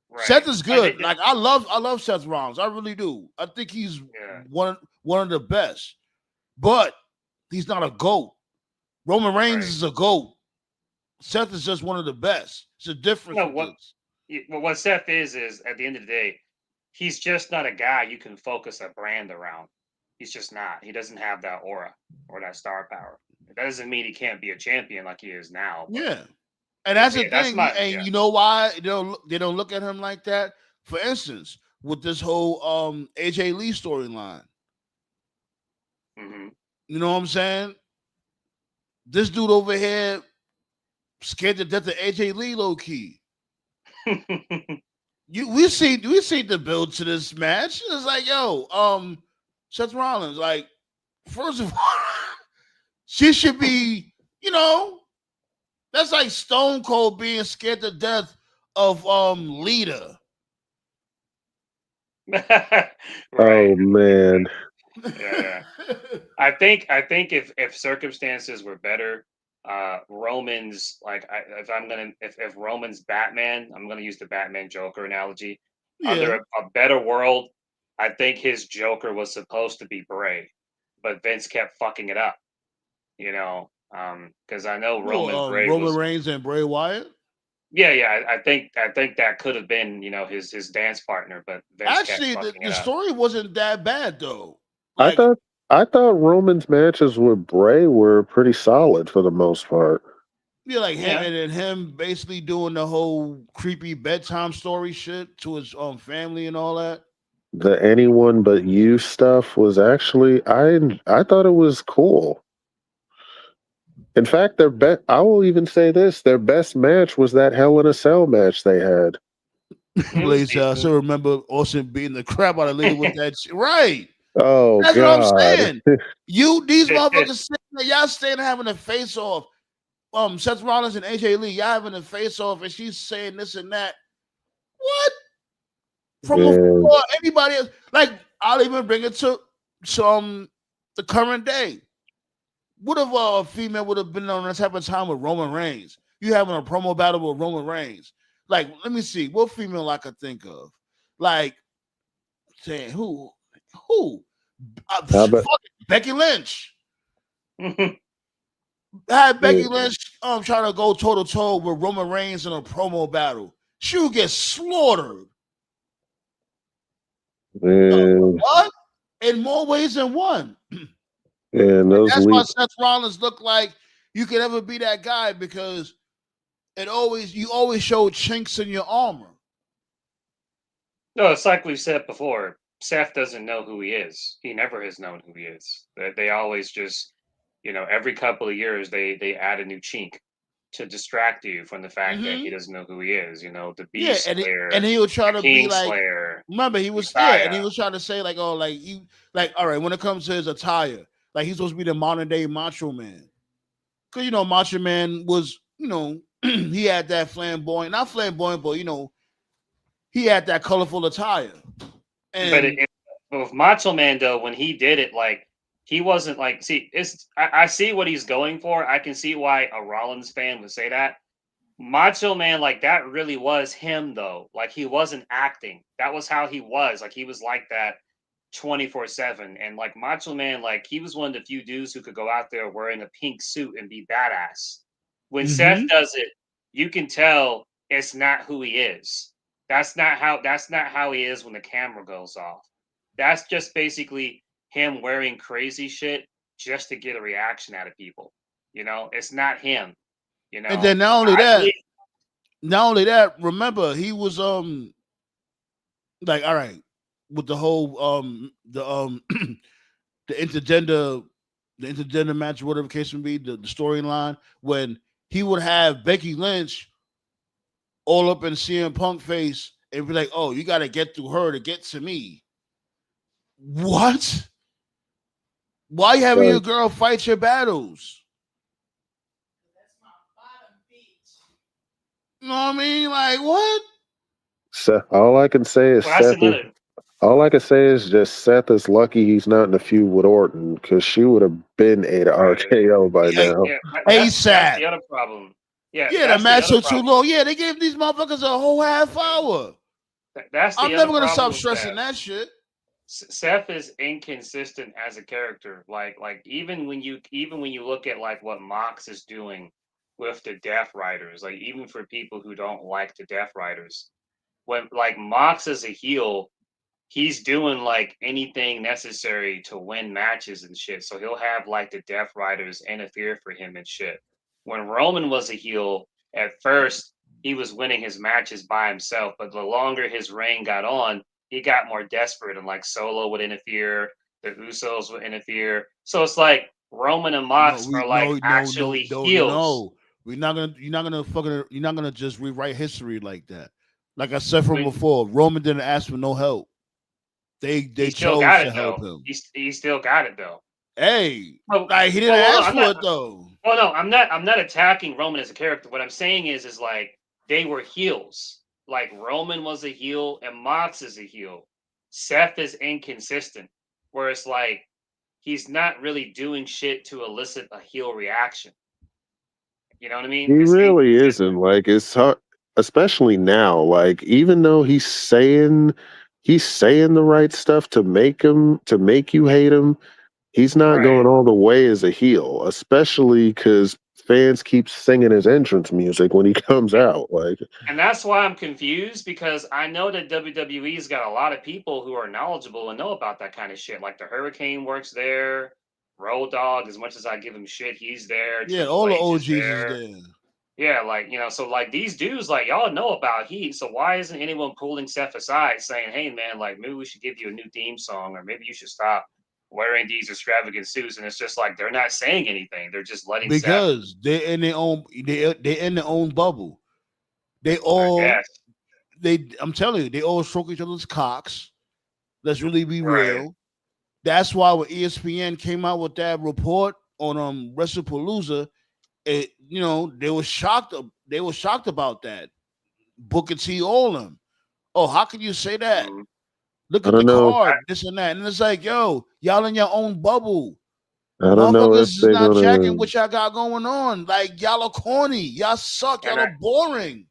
[SPEAKER 9] Right.
[SPEAKER 5] Seth is good.
[SPEAKER 9] They-
[SPEAKER 5] Like I love Seth Rollins. I really do. I think he's
[SPEAKER 9] Yeah.
[SPEAKER 5] one of the best. But he's not a GOAT. Roman Reigns
[SPEAKER 9] Right.
[SPEAKER 5] is a GOAT. Seth is just one of the best. It's a difference.
[SPEAKER 9] No,
[SPEAKER 5] with
[SPEAKER 9] what-
[SPEAKER 5] this.
[SPEAKER 9] Well, what Seth is at the end of the day, he's just not a guy you can focus a brand around. He's just not. He doesn't have that aura or that star power. That doesn't mean he can't be a champion like he is now. But
[SPEAKER 5] Yeah. And that's the
[SPEAKER 9] Yeah, that's
[SPEAKER 5] thing.
[SPEAKER 9] my-
[SPEAKER 5] And
[SPEAKER 9] yeah.
[SPEAKER 5] you know why they don't look at him like that? For instance, with this whole AJ Lee storyline.
[SPEAKER 9] Mhm.
[SPEAKER 5] You know what I'm saying? This dude over here scared to death of AJ Lee low key. We see the build to this match. It's like, yo, Seth Rollins, like, first of all, she should be, that's like Stone Cold being scared to death of Lita.
[SPEAKER 9] Right.
[SPEAKER 8] oh man,
[SPEAKER 9] Yeah. I think if circumstances were better, Roman's if Roman's Batman, I'm gonna use the Batman Joker analogy. Under
[SPEAKER 5] Yeah.
[SPEAKER 9] a better world, I think his Joker was supposed to be Bray, but Vince kept fucking it up. Because I know Roman's Bray
[SPEAKER 5] Roman
[SPEAKER 9] was.
[SPEAKER 5] Reigns and Bray Wyatt.
[SPEAKER 9] Yeah. I think that could have been his dance partner, but Vince
[SPEAKER 5] Actually,
[SPEAKER 9] kept
[SPEAKER 5] the,
[SPEAKER 9] fucking
[SPEAKER 5] the
[SPEAKER 9] it up.
[SPEAKER 5] story wasn't that bad though.
[SPEAKER 8] I
[SPEAKER 5] Like,
[SPEAKER 8] thought Roman's matches with Bray were pretty solid for the most part.
[SPEAKER 5] yeah, like him
[SPEAKER 9] Yeah.
[SPEAKER 5] and then him basically doing the whole creepy bedtime story shit to his family and all that.
[SPEAKER 8] The anyone but you stuff was actually I thought it was cool. In fact, I will even say this: their best match was that Hell in a Cell match they had.
[SPEAKER 9] It was
[SPEAKER 5] Blaze, I
[SPEAKER 9] decent.
[SPEAKER 5] still remember Austin beating the crap out of Lita with that shit. Right.
[SPEAKER 8] Oh
[SPEAKER 5] That's
[SPEAKER 8] God!
[SPEAKER 5] what I'm saying. These motherfuckers sitting there, y'all staying having a face off. Seth Rollins and AJ Lee, y'all having a face off, and she's saying this and that. What? From
[SPEAKER 8] Yeah.
[SPEAKER 5] before anybody else? Like, I'll even bring it to some the current day. What if a female would have been on this type of time with Roman Reigns? You having a promo battle with Roman Reigns? Like, let me see what female I could think of. Like, saying who?
[SPEAKER 8] How about-
[SPEAKER 5] Becky Lynch. Had Becky
[SPEAKER 8] Yeah.
[SPEAKER 5] Lynch trying to go toe to toe with Roman Reigns in a promo battle. She would get slaughtered.
[SPEAKER 8] And,
[SPEAKER 5] What? In more ways than one.
[SPEAKER 8] and those
[SPEAKER 5] That's why
[SPEAKER 8] lead,
[SPEAKER 5] Seth Rollins look like you could ever be that guy because you always show chinks in your armor.
[SPEAKER 9] No, it's like we've said before. Seth doesn't know who he is. He never has known who he is. They always just, every couple of years they add a new chink to distract you from the fact that he doesn't know who he is. The
[SPEAKER 5] Yeah,
[SPEAKER 9] Beast Slayer,
[SPEAKER 5] and he would try to be
[SPEAKER 9] King
[SPEAKER 5] like.
[SPEAKER 9] Slayer.
[SPEAKER 5] Remember, he was
[SPEAKER 9] Messiah.
[SPEAKER 5] and he was trying to say like, oh, like you, like all right. When it comes to his attire, like he's supposed to be the modern day Macho Man, because Macho Man was, he had that flamboyant, not flamboyant, but he had that colorful attire. And
[SPEAKER 9] But with Macho Man though, when he did it, like he wasn't like. See, I see what he's going for. I can see why a Rollins fan would say that. Macho Man, like that really was him though. Like he wasn't acting. That was how he was. Like he was like that 24/7. And like Macho Man, like he was one of the few dudes who could go out there wearing a pink suit and be badass. When Seth does it, you can tell it's not who he is. That's not how he is when the camera goes off. That's just basically him wearing crazy shit just to get a reaction out of people. It's not him.
[SPEAKER 5] and then not only that, remember he was like all right with the whole the intergender match, whatever case may be, the storyline when he would have Becky Lynch all up in CM Punk face and be like, "Oh, you got to get through her to get to me." What? Why you having your
[SPEAKER 8] Like
[SPEAKER 5] girl fight your battles? You know what I mean? Like what?
[SPEAKER 8] Seth, all I can say is
[SPEAKER 9] Well, that's
[SPEAKER 8] Seth is.
[SPEAKER 9] another.
[SPEAKER 8] All I can say is just Seth is lucky he's not in the feud with Orton because she would have been a
[SPEAKER 9] Right.
[SPEAKER 8] RKO by
[SPEAKER 5] Hey,
[SPEAKER 8] now.
[SPEAKER 9] Yeah, that's
[SPEAKER 5] ASAP.
[SPEAKER 9] the other problem. Yeah,
[SPEAKER 5] Yeah, the
[SPEAKER 9] that's the
[SPEAKER 5] match
[SPEAKER 9] other
[SPEAKER 5] took too
[SPEAKER 9] problem.
[SPEAKER 5] long. Yeah, they gave these motherfuckers a whole half hour.
[SPEAKER 9] That's
[SPEAKER 5] I'm
[SPEAKER 9] the other
[SPEAKER 5] never gonna
[SPEAKER 9] problem
[SPEAKER 5] stop
[SPEAKER 9] with
[SPEAKER 5] stressing
[SPEAKER 9] Seth.
[SPEAKER 5] that shit.
[SPEAKER 9] Seth is inconsistent as a character. Like even when you look at like what Mox is doing with the Death Riders, like even for people who don't like the Death Riders, when like Mox is a heel, he's doing like anything necessary to win matches and shit. So he'll have like the Death Riders interfere for him and shit. When Roman was a heel, at first he was winning his matches by himself, but the longer his reign got on, he got more desperate and like Solo would interfere, the Usos would interfere. So it's like Roman and
[SPEAKER 5] No,
[SPEAKER 9] Mox
[SPEAKER 5] we
[SPEAKER 9] are like
[SPEAKER 5] no no no
[SPEAKER 9] actually
[SPEAKER 5] no
[SPEAKER 9] heels.
[SPEAKER 5] no. You're not gonna just rewrite history like that. Like I said from
[SPEAKER 9] When
[SPEAKER 5] before, Roman didn't ask for no help.
[SPEAKER 9] he
[SPEAKER 5] They
[SPEAKER 9] still
[SPEAKER 5] chose
[SPEAKER 9] got
[SPEAKER 5] to
[SPEAKER 9] it
[SPEAKER 5] help
[SPEAKER 9] though.
[SPEAKER 5] him.
[SPEAKER 9] He still got it though.
[SPEAKER 5] Hey,
[SPEAKER 9] Well,
[SPEAKER 5] like he didn't
[SPEAKER 9] well,
[SPEAKER 5] ask
[SPEAKER 9] I'm
[SPEAKER 5] for
[SPEAKER 9] not.
[SPEAKER 5] it though.
[SPEAKER 9] Well, no, I'm not attacking Roman as a character. What I'm saying is like they were heels. Like Roman was a heel and Mox is a heel. Seth is inconsistent, where it's like he's not really doing shit to elicit a heel reaction. You know what I
[SPEAKER 8] He
[SPEAKER 9] mean? It's
[SPEAKER 8] really isn't.
[SPEAKER 9] inconsistent.
[SPEAKER 8] Like it's hard, especially now. Like even though he's saying the right stuff to make you hate him, he's not
[SPEAKER 9] Right.
[SPEAKER 8] going all the way as a heel, especially because fans keep singing his entrance music when he comes out. Like
[SPEAKER 9] And that's why I'm confused because I know that WWE's got a lot of people who are knowledgeable and know about that kind of shit. Like the Hurricane works there, Road Dogg, as much as I give him shit, he's there.
[SPEAKER 5] Yeah,
[SPEAKER 9] Triple
[SPEAKER 5] all the
[SPEAKER 9] H is
[SPEAKER 5] OGs is
[SPEAKER 9] there.
[SPEAKER 5] there.
[SPEAKER 9] Yeah, like, so like these dudes, like y'all know about Heat. So why isn't anyone pulling Seth aside saying, hey man, like maybe we should give you a new theme song or maybe you should stop wearing these extravagant suits? And it's just like they're not saying anything. They're just letting Seth,
[SPEAKER 5] Because they're in their own bubble. They
[SPEAKER 9] I
[SPEAKER 5] all
[SPEAKER 9] guess.
[SPEAKER 5] I'm telling you, they all stroke each other's cocks. Let's really be
[SPEAKER 9] Right.
[SPEAKER 5] real. That's why when ESPN came out with that report on WrestlePalooza, they were shocked. They were shocked about that. Booker T, all of them. Oh, how can you say that?
[SPEAKER 9] Mm.
[SPEAKER 5] Look
[SPEAKER 8] I
[SPEAKER 5] at the
[SPEAKER 8] don't know.
[SPEAKER 9] I,
[SPEAKER 5] card, this and that, and it's like, yo, y'all in your own bubble.
[SPEAKER 8] I don't know
[SPEAKER 5] Motherfuckers
[SPEAKER 8] if
[SPEAKER 5] is
[SPEAKER 8] they're
[SPEAKER 5] not
[SPEAKER 8] gonna.
[SPEAKER 5] jacking what y'all got going on. Like y'all are corny. Y'all suck.
[SPEAKER 9] and
[SPEAKER 5] Y'all
[SPEAKER 9] I
[SPEAKER 5] are boring.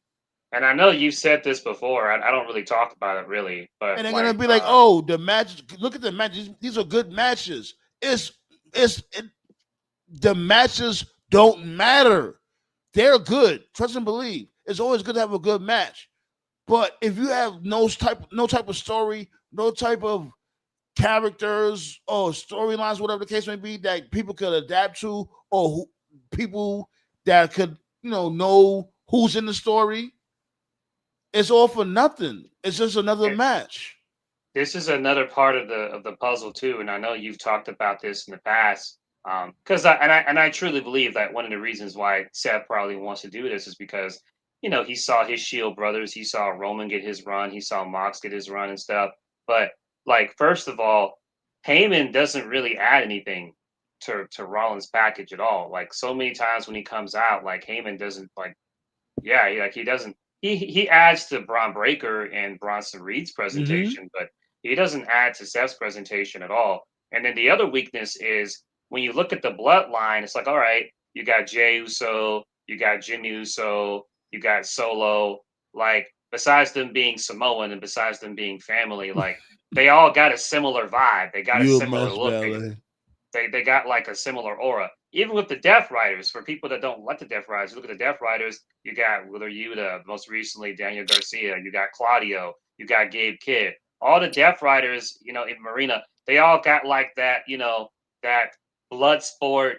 [SPEAKER 9] and I know you said this before. I don't really talk about it really, but
[SPEAKER 5] And they're gonna
[SPEAKER 9] like
[SPEAKER 5] be like, oh, the matches. Look at the matches. These are good matches. It's it's it, the matches don't matter. They're good. Trust and believe. It's always good to have a good match. But if you have no type of story, no type of characters or storylines, whatever the case may be, that people could adapt to, or people that could know who's in the story, it's all for nothing. It's just another
[SPEAKER 9] it,
[SPEAKER 5] match.
[SPEAKER 9] this is another part of the puzzle too. And I know you've talked about this in the past. Because I truly believe that one of the reasons why Seth probably wants to do this is because he saw his Shield brothers, he saw Roman get his run, he saw Mox get his run and stuff. But like first of all, Heyman doesn't really add anything to Rollins' package at all. Like so many times when he comes out, like Heyman doesn't like yeah, he doesn't he adds to Braun Breaker and Bronson Reed's
[SPEAKER 5] Mm-hmm.
[SPEAKER 9] presentation, but he doesn't add to Seth's presentation at all. And then the other weakness is when you look at the bloodline, it's like, all right, you got Jey Uso, you got Jimmy Uso, you got Solo. Like, besides them being Samoan and besides them being family, like they all got a similar vibe. They got a
[SPEAKER 5] You a
[SPEAKER 9] similar
[SPEAKER 5] mess,
[SPEAKER 9] look.
[SPEAKER 5] ballet.
[SPEAKER 9] They got like a similar aura. Even with the Death Riders, for people that don't like the Death Riders, look at the Death Riders. You got Willer Yuta, most recently Daniel Garcia. You got Claudio. You got Gabe Kidd. All the Death Riders, in Marina, they all got like that, that blood sport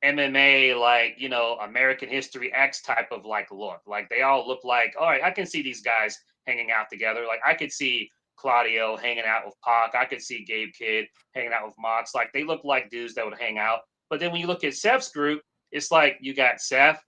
[SPEAKER 9] MMA, like American History X type of like look. Like they all look like, all right, I can see these guys hanging out together. Like I could see Claudio hanging out with Pac. I could see Gabe Kidd hanging out with Mox. Like they look like dudes that would hang out. But then when you look at Seth's group, it's like you got Seth,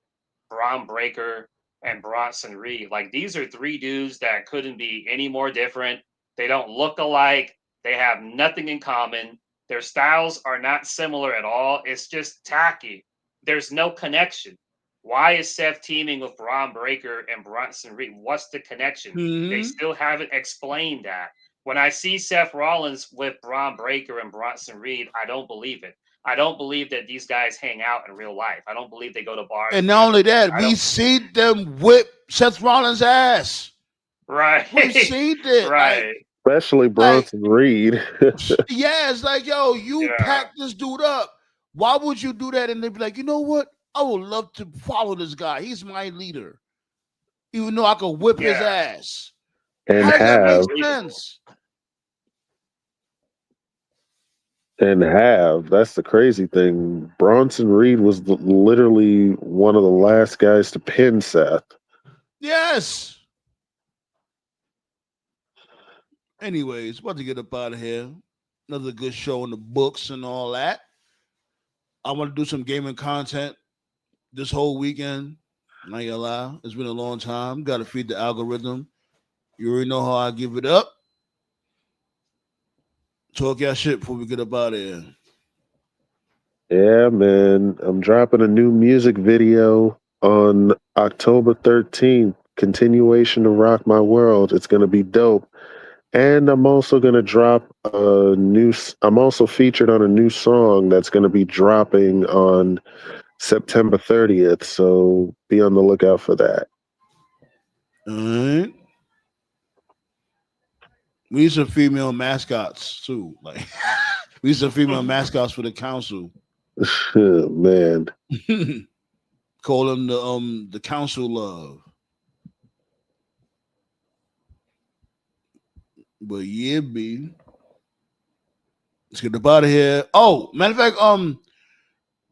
[SPEAKER 9] Braun Breaker, and Bronson Reed. Like, these are three dudes that couldn't be any more different. They don't look alike. They have nothing in common. Their styles are not similar at all. It's just tacky. There's no connection. Why is Seth teaming with Braun Breaker and Bronson Reed? What's the connection? They still haven't explained that. When I see Seth Rollins with Braun Breaker and Bronson Reed, I don't believe it. I don't believe that these guys hang out in real life. I don't believe they go to bars.
[SPEAKER 5] And not only that, we see them whip Seth Rollins' ass.
[SPEAKER 9] Right.
[SPEAKER 5] We seen it.
[SPEAKER 9] Right.
[SPEAKER 8] Especially Bronson Reed.
[SPEAKER 5] Yeah, it's like, yo, you pack this dude up. Why would you do that? And they'd be like, you know what? I would love to follow this guy. He's my leader. Even though I could whip his ass.
[SPEAKER 8] And
[SPEAKER 5] how does that
[SPEAKER 8] have
[SPEAKER 5] make sense?
[SPEAKER 8] and have. That's the crazy thing. Bronson Reed was literally one of the last guys to pin Seth.
[SPEAKER 5] Yes. Anyways, about to get up out of here. Another good show in the books and all that. I want to do some gaming content this whole weekend. Not gonna lie, it's been a long time. Got to feed the algorithm. You already know how I give it up. Talk your shit before we get up out of here.
[SPEAKER 8] Yeah, man. I'm dropping a new music video on October 13th. Continuation of Rock My World. It's going to be dope. And I'm also going to drop I'm also featured on a new song that's going to be dropping on September 30th. So be on the lookout for that.
[SPEAKER 5] All right. We need some female mascots too. Like we need some female mascots for the council.
[SPEAKER 8] Man.
[SPEAKER 5] Call them the council love. But yeah, B. Let's get up out of here. Oh, matter of fact,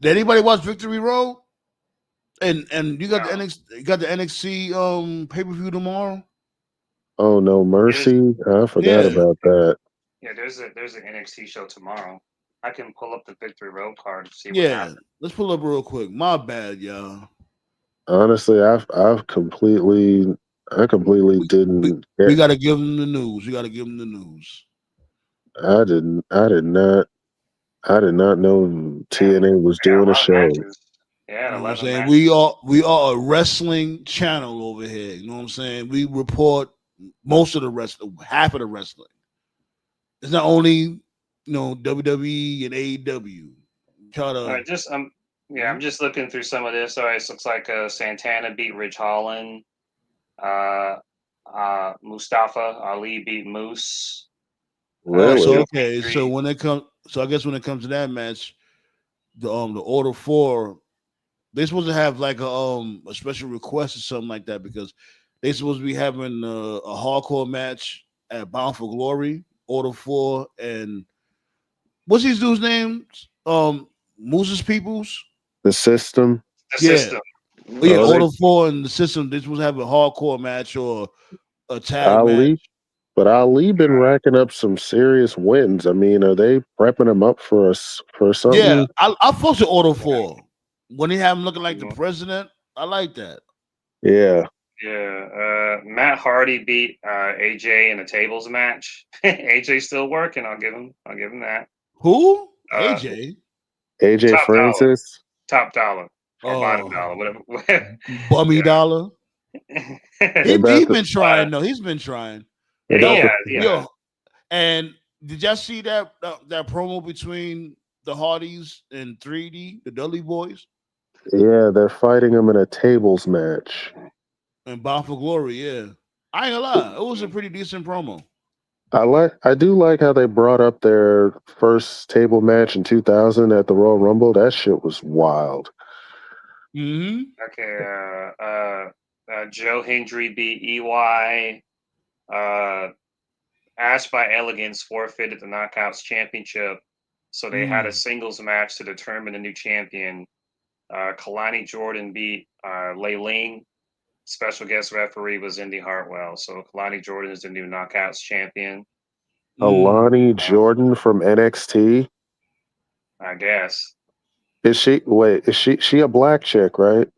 [SPEAKER 5] did anybody watch Victory Road? And you got the NXT pay-per-view tomorrow?
[SPEAKER 8] Oh, No Mercy. I forgot about that.
[SPEAKER 9] Yeah, there's an NXT show tomorrow. I can pull up the Victory Road card to see what
[SPEAKER 5] Yeah,
[SPEAKER 9] happens.
[SPEAKER 5] let's pull up real quick. My bad, y'all.
[SPEAKER 8] Honestly, I completely didn't.
[SPEAKER 5] We got to give them the news. We got to give them the news.
[SPEAKER 8] I did not know TNA was doing a show.
[SPEAKER 9] Yeah,
[SPEAKER 5] you know what I'm
[SPEAKER 9] 11
[SPEAKER 5] saying?
[SPEAKER 9] matches.
[SPEAKER 5] We are a wrestling channel over here. You know what I'm saying? We report most of the wrestling, half of the wrestling. It's not only WWE and AEW. Try to.
[SPEAKER 9] All right, I'm just looking through some of this. All right, so it looks like Santana beat Ridge Holland. Mustafa Ali beat Moose.
[SPEAKER 8] Really?
[SPEAKER 5] So when it comes, I guess when it comes to that match, the Order 4, they're supposed to have like a special request or something like that because they're supposed to be having a hardcore match at Bound for Glory. Order 4 and what's these dudes' names? Moose's Peoples.
[SPEAKER 8] The System.
[SPEAKER 9] System.
[SPEAKER 5] Yeah, Order 4 and the System. They're supposed to have a hardcore match or a tag match.
[SPEAKER 8] But Ali been racking up some serious wins. I mean, are they prepping him up for something?
[SPEAKER 5] Yeah, I fucked with Order 4 when he had him looking like the president. I like that.
[SPEAKER 8] Yeah.
[SPEAKER 9] Yeah. Matt Hardy beat AJ in a tables match. AJ still working. I'll give him that.
[SPEAKER 5] Who? AJ.
[SPEAKER 8] AJ
[SPEAKER 9] Top
[SPEAKER 8] Francis.
[SPEAKER 9] Top dollar or bottom dollar, whatever.
[SPEAKER 5] Bummy dollar. He's been trying though. He's been trying.
[SPEAKER 9] Yeah.
[SPEAKER 5] And did y'all see that promo between the Hardys and 3D, the Dudley Boys?
[SPEAKER 8] Yeah, they're fighting him in a tables match.
[SPEAKER 5] And Bound for Glory, yeah. I ain't gonna lie, it was a pretty decent promo.
[SPEAKER 8] I do like how they brought up their first table match in 2000 at the Royal Rumble. That shit was wild.
[SPEAKER 5] Mm-hmm.
[SPEAKER 9] Okay. Joe Hendry beat EY. Ash by Elegance forfeited the Knockouts Championship, so they had a singles match to determine the new champion. Kalani Jordan beat Lei Ling. Special guest referee was Indy Hartwell. So Kalani Jordan is the new Knockouts champion.
[SPEAKER 8] Alani Jordan from NXT.
[SPEAKER 9] I guess.
[SPEAKER 8] Is she a black chick, right?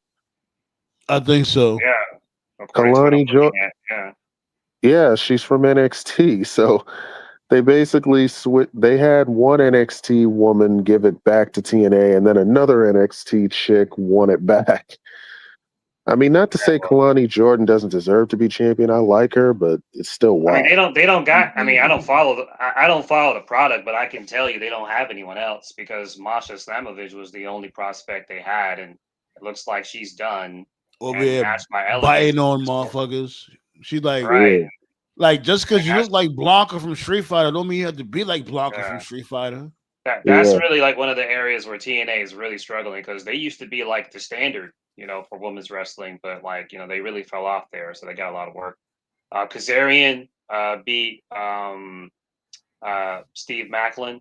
[SPEAKER 5] I think so.
[SPEAKER 9] Yeah, according to what I'm
[SPEAKER 8] Kalani
[SPEAKER 9] looking
[SPEAKER 8] jo-
[SPEAKER 9] at. Yeah.
[SPEAKER 8] yeah, she's from NXT. So they basically they had one NXT woman give it back to TNA, and then another NXT chick won it back. I mean, not to say Kalani Jordan doesn't deserve to be champion. I like her, but it's still
[SPEAKER 9] I mean,
[SPEAKER 8] wild.
[SPEAKER 9] they don't got. I mean, I don't follow the product, but I can tell you they don't have anyone else because Masha Slamovich was the only prospect they had, and it looks like she's done.
[SPEAKER 5] Over
[SPEAKER 9] And
[SPEAKER 5] here
[SPEAKER 9] Match My Elegance,
[SPEAKER 5] biting on motherfuckers. She's
[SPEAKER 9] right?
[SPEAKER 8] Yeah,
[SPEAKER 5] like just
[SPEAKER 9] And
[SPEAKER 5] because you look like Blanca from Street Fighter, don't mean you have to be like Blanca from
[SPEAKER 9] uh,
[SPEAKER 5] Street Fighter.
[SPEAKER 9] that's
[SPEAKER 8] yeah.
[SPEAKER 9] really like one of the areas where TNA is really struggling because they used to be like the standard, for women's wrestling, but like they really fell off there, so they got a lot of work. Kazarian beat Steve Macklin.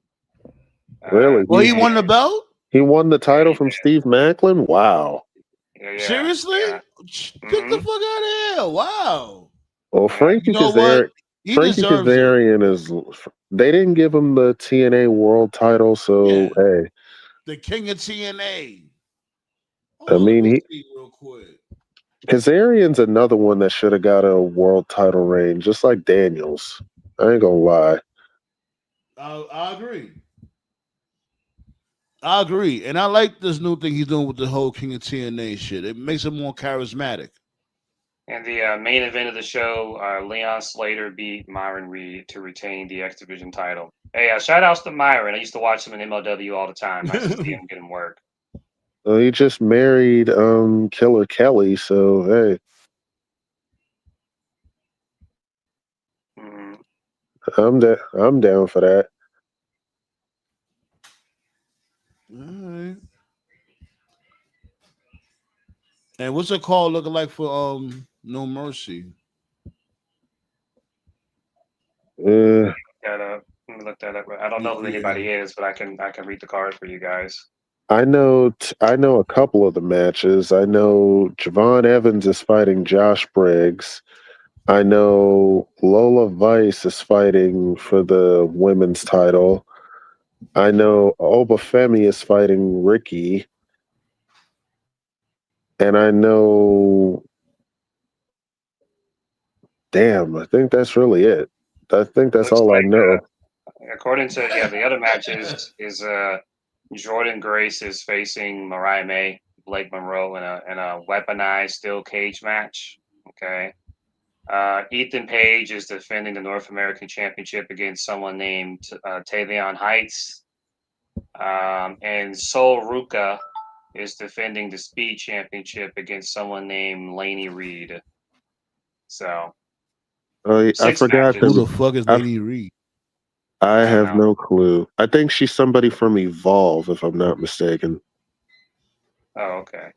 [SPEAKER 8] Really,
[SPEAKER 5] Well, he
[SPEAKER 9] And
[SPEAKER 5] won the belt.
[SPEAKER 8] he won the
[SPEAKER 9] yeah,
[SPEAKER 8] title from Steve Macklin. Wow.
[SPEAKER 9] yeah,
[SPEAKER 5] Seriously?
[SPEAKER 9] yeah.
[SPEAKER 5] Get the
[SPEAKER 9] Hmm.
[SPEAKER 5] fuck out of here! Wow.
[SPEAKER 8] Well,
[SPEAKER 9] Yeah.
[SPEAKER 5] You know what? He
[SPEAKER 8] Frankie
[SPEAKER 5] deserves it.
[SPEAKER 8] Kazarian is. They didn't give him the TNA World Title, so
[SPEAKER 5] Yeah,
[SPEAKER 8] hey,
[SPEAKER 5] the king of TNA.
[SPEAKER 8] I
[SPEAKER 5] Hold on, let
[SPEAKER 8] mean,
[SPEAKER 5] me see real quick.
[SPEAKER 8] Kazarian's another one that should have got a world title reign, just like Daniels. I ain't gonna lie.
[SPEAKER 5] I agree. I agree, and I like this new thing he's doing with the whole King of TNA shit. It makes him more charismatic.
[SPEAKER 9] And the main event of the show, Leon Slater beat Myron Reed to retain the X Division title. Hey, shout outs to Myron. I used to watch him in MLW all the time. Nice to see him getting work.
[SPEAKER 8] Well, he just married Killer Kelly, so hey,
[SPEAKER 9] Mhm.
[SPEAKER 8] I'm down for that.
[SPEAKER 5] All right. And what's the call looking like for No Mercy?
[SPEAKER 8] Uh,
[SPEAKER 9] That up. Let me look that up. I don't know who
[SPEAKER 5] Yeah.
[SPEAKER 9] anybody is, but I can read the card for you guys.
[SPEAKER 8] I know a couple of the matches. I know Javon Evans is fighting Josh Briggs. I know Lola Vice is fighting for the women's title. I know Obafemi is fighting Ricky. And I know, damn, I think that's really it. I think that's
[SPEAKER 9] Looks
[SPEAKER 8] all I
[SPEAKER 9] like
[SPEAKER 8] know.
[SPEAKER 9] according to the other matches is Jordan Grace is facing Mariah May, Blake Monroe in a weaponized steel cage match. Okay. Ethan Page is defending the North American Championship against someone named Tavion Heights. And Sol Ruka is defending the Speed Championship against someone named Laney Reed. So,
[SPEAKER 8] I
[SPEAKER 9] six
[SPEAKER 8] forgot
[SPEAKER 5] Who
[SPEAKER 9] matches.
[SPEAKER 5] the fuck is
[SPEAKER 8] I,
[SPEAKER 5] Laney Reed?
[SPEAKER 8] I
[SPEAKER 9] I don't
[SPEAKER 8] have
[SPEAKER 9] know.
[SPEAKER 8] no clue. I think she's somebody from Evolve, if I'm not mistaken.
[SPEAKER 9] Oh, okay.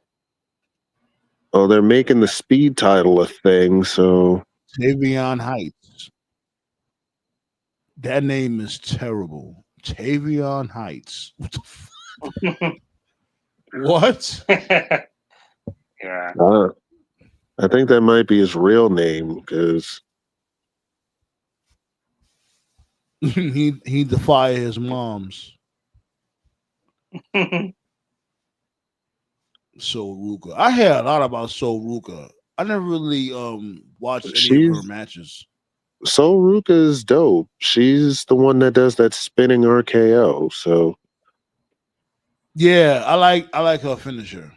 [SPEAKER 8] Oh, they're making the speed title a thing, so
[SPEAKER 5] Tavion Heights. That name is terrible. Tavion Heights. What the What?
[SPEAKER 9] Yeah.
[SPEAKER 8] I think that might be his real name because
[SPEAKER 5] he defied his mom's Soul Ruka. I hear a lot about Soul Ruka. I never really watched any of her
[SPEAKER 8] she's
[SPEAKER 5] matches.
[SPEAKER 8] Sol Ruka is dope. She's the one that does that spinning RKO. So
[SPEAKER 5] Yeah, I like her finisher.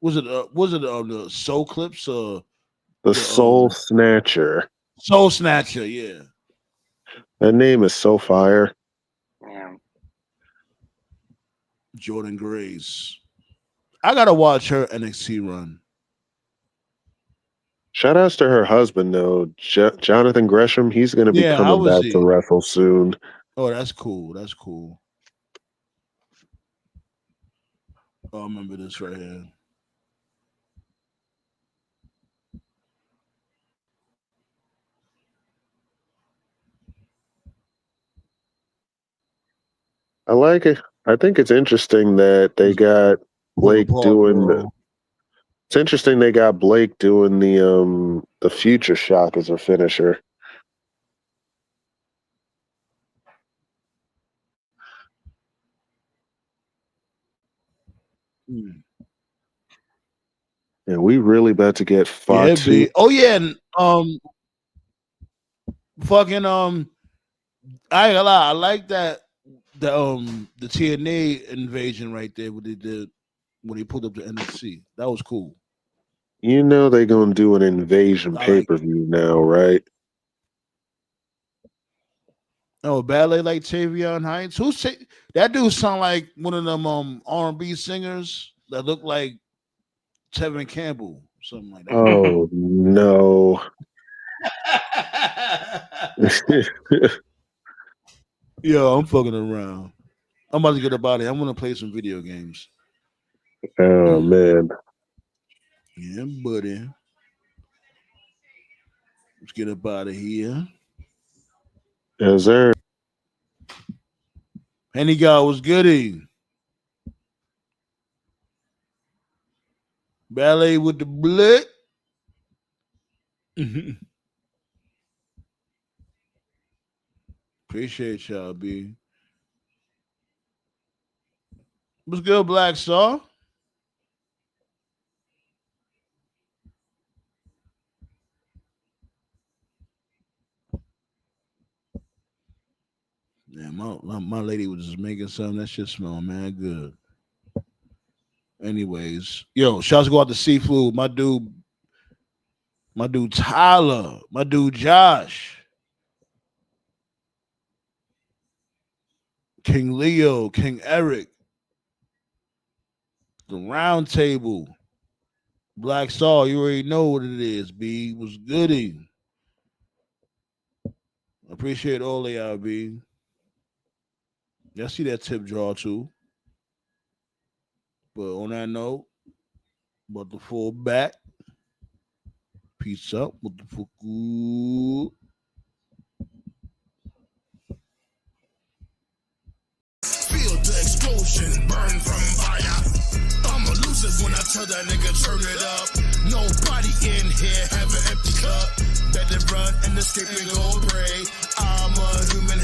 [SPEAKER 5] Was it the Soul Clips
[SPEAKER 8] the
[SPEAKER 5] the
[SPEAKER 8] Soul Snatcher.
[SPEAKER 5] Soul Snatcher, yeah.
[SPEAKER 8] That name is so fire.
[SPEAKER 9] Yeah.
[SPEAKER 5] Jordan Grace. I gotta watch her NXT run.
[SPEAKER 8] Shout outs to her husband though, Jonathan Gresham. He's going to be
[SPEAKER 5] Yeah, how
[SPEAKER 8] coming
[SPEAKER 5] was
[SPEAKER 8] back to
[SPEAKER 5] he?
[SPEAKER 8] wrestle soon.
[SPEAKER 5] Oh, that's cool. That's cool. Oh, I remember this right here.
[SPEAKER 8] I like it. I think it's interesting that they got
[SPEAKER 5] Pull
[SPEAKER 8] Blake
[SPEAKER 5] apart,
[SPEAKER 8] doing.
[SPEAKER 5] bro.
[SPEAKER 8] It's interesting they got Blake doing the future shock as her finisher.
[SPEAKER 5] Hmm.
[SPEAKER 8] And we really about to get
[SPEAKER 5] Yeah,
[SPEAKER 8] Fatu.
[SPEAKER 5] B. Oh yeah, and fucking I ain't gonna lie, I like that the TNA invasion right there, what they did when they pulled up the NXT. That was cool.
[SPEAKER 8] You know they're gonna do an invasion
[SPEAKER 5] I like
[SPEAKER 8] pay-per-view now, right?
[SPEAKER 5] Oh, ballet like Tavion Heights. That dude sound like one of them R&B singers that look like Tevin Campbell, something like that.
[SPEAKER 8] Oh no.
[SPEAKER 5] Yo, I'm fucking around. I'm about to get about it. I'm gonna play some video games.
[SPEAKER 8] Oh man.
[SPEAKER 5] Yeah, buddy. Let's get up out of here.
[SPEAKER 8] Yes, sir.
[SPEAKER 5] Henny guy was goody. Ballet with the blick. Appreciate y'all, B. What's good, Black Star? Yeah, my lady was just making something. That shit smell, man, good. Anyways, yo, shouts go out to Seafood. My dude Tyler, my dude Josh, King Leo, King Eric, the Roundtable, Black Star. You already know what it is. B was goody. Appreciate all of y'all, B. Y'all see that tip draw too. But on that note, about to fall back. Peace out. What the fuck?
[SPEAKER 1] Feel the explosion, burn from fire. I'ma lose it when I tell that nigga turn it up. Nobody in here have an empty cup. Better run and escape and go pray. I'm a human.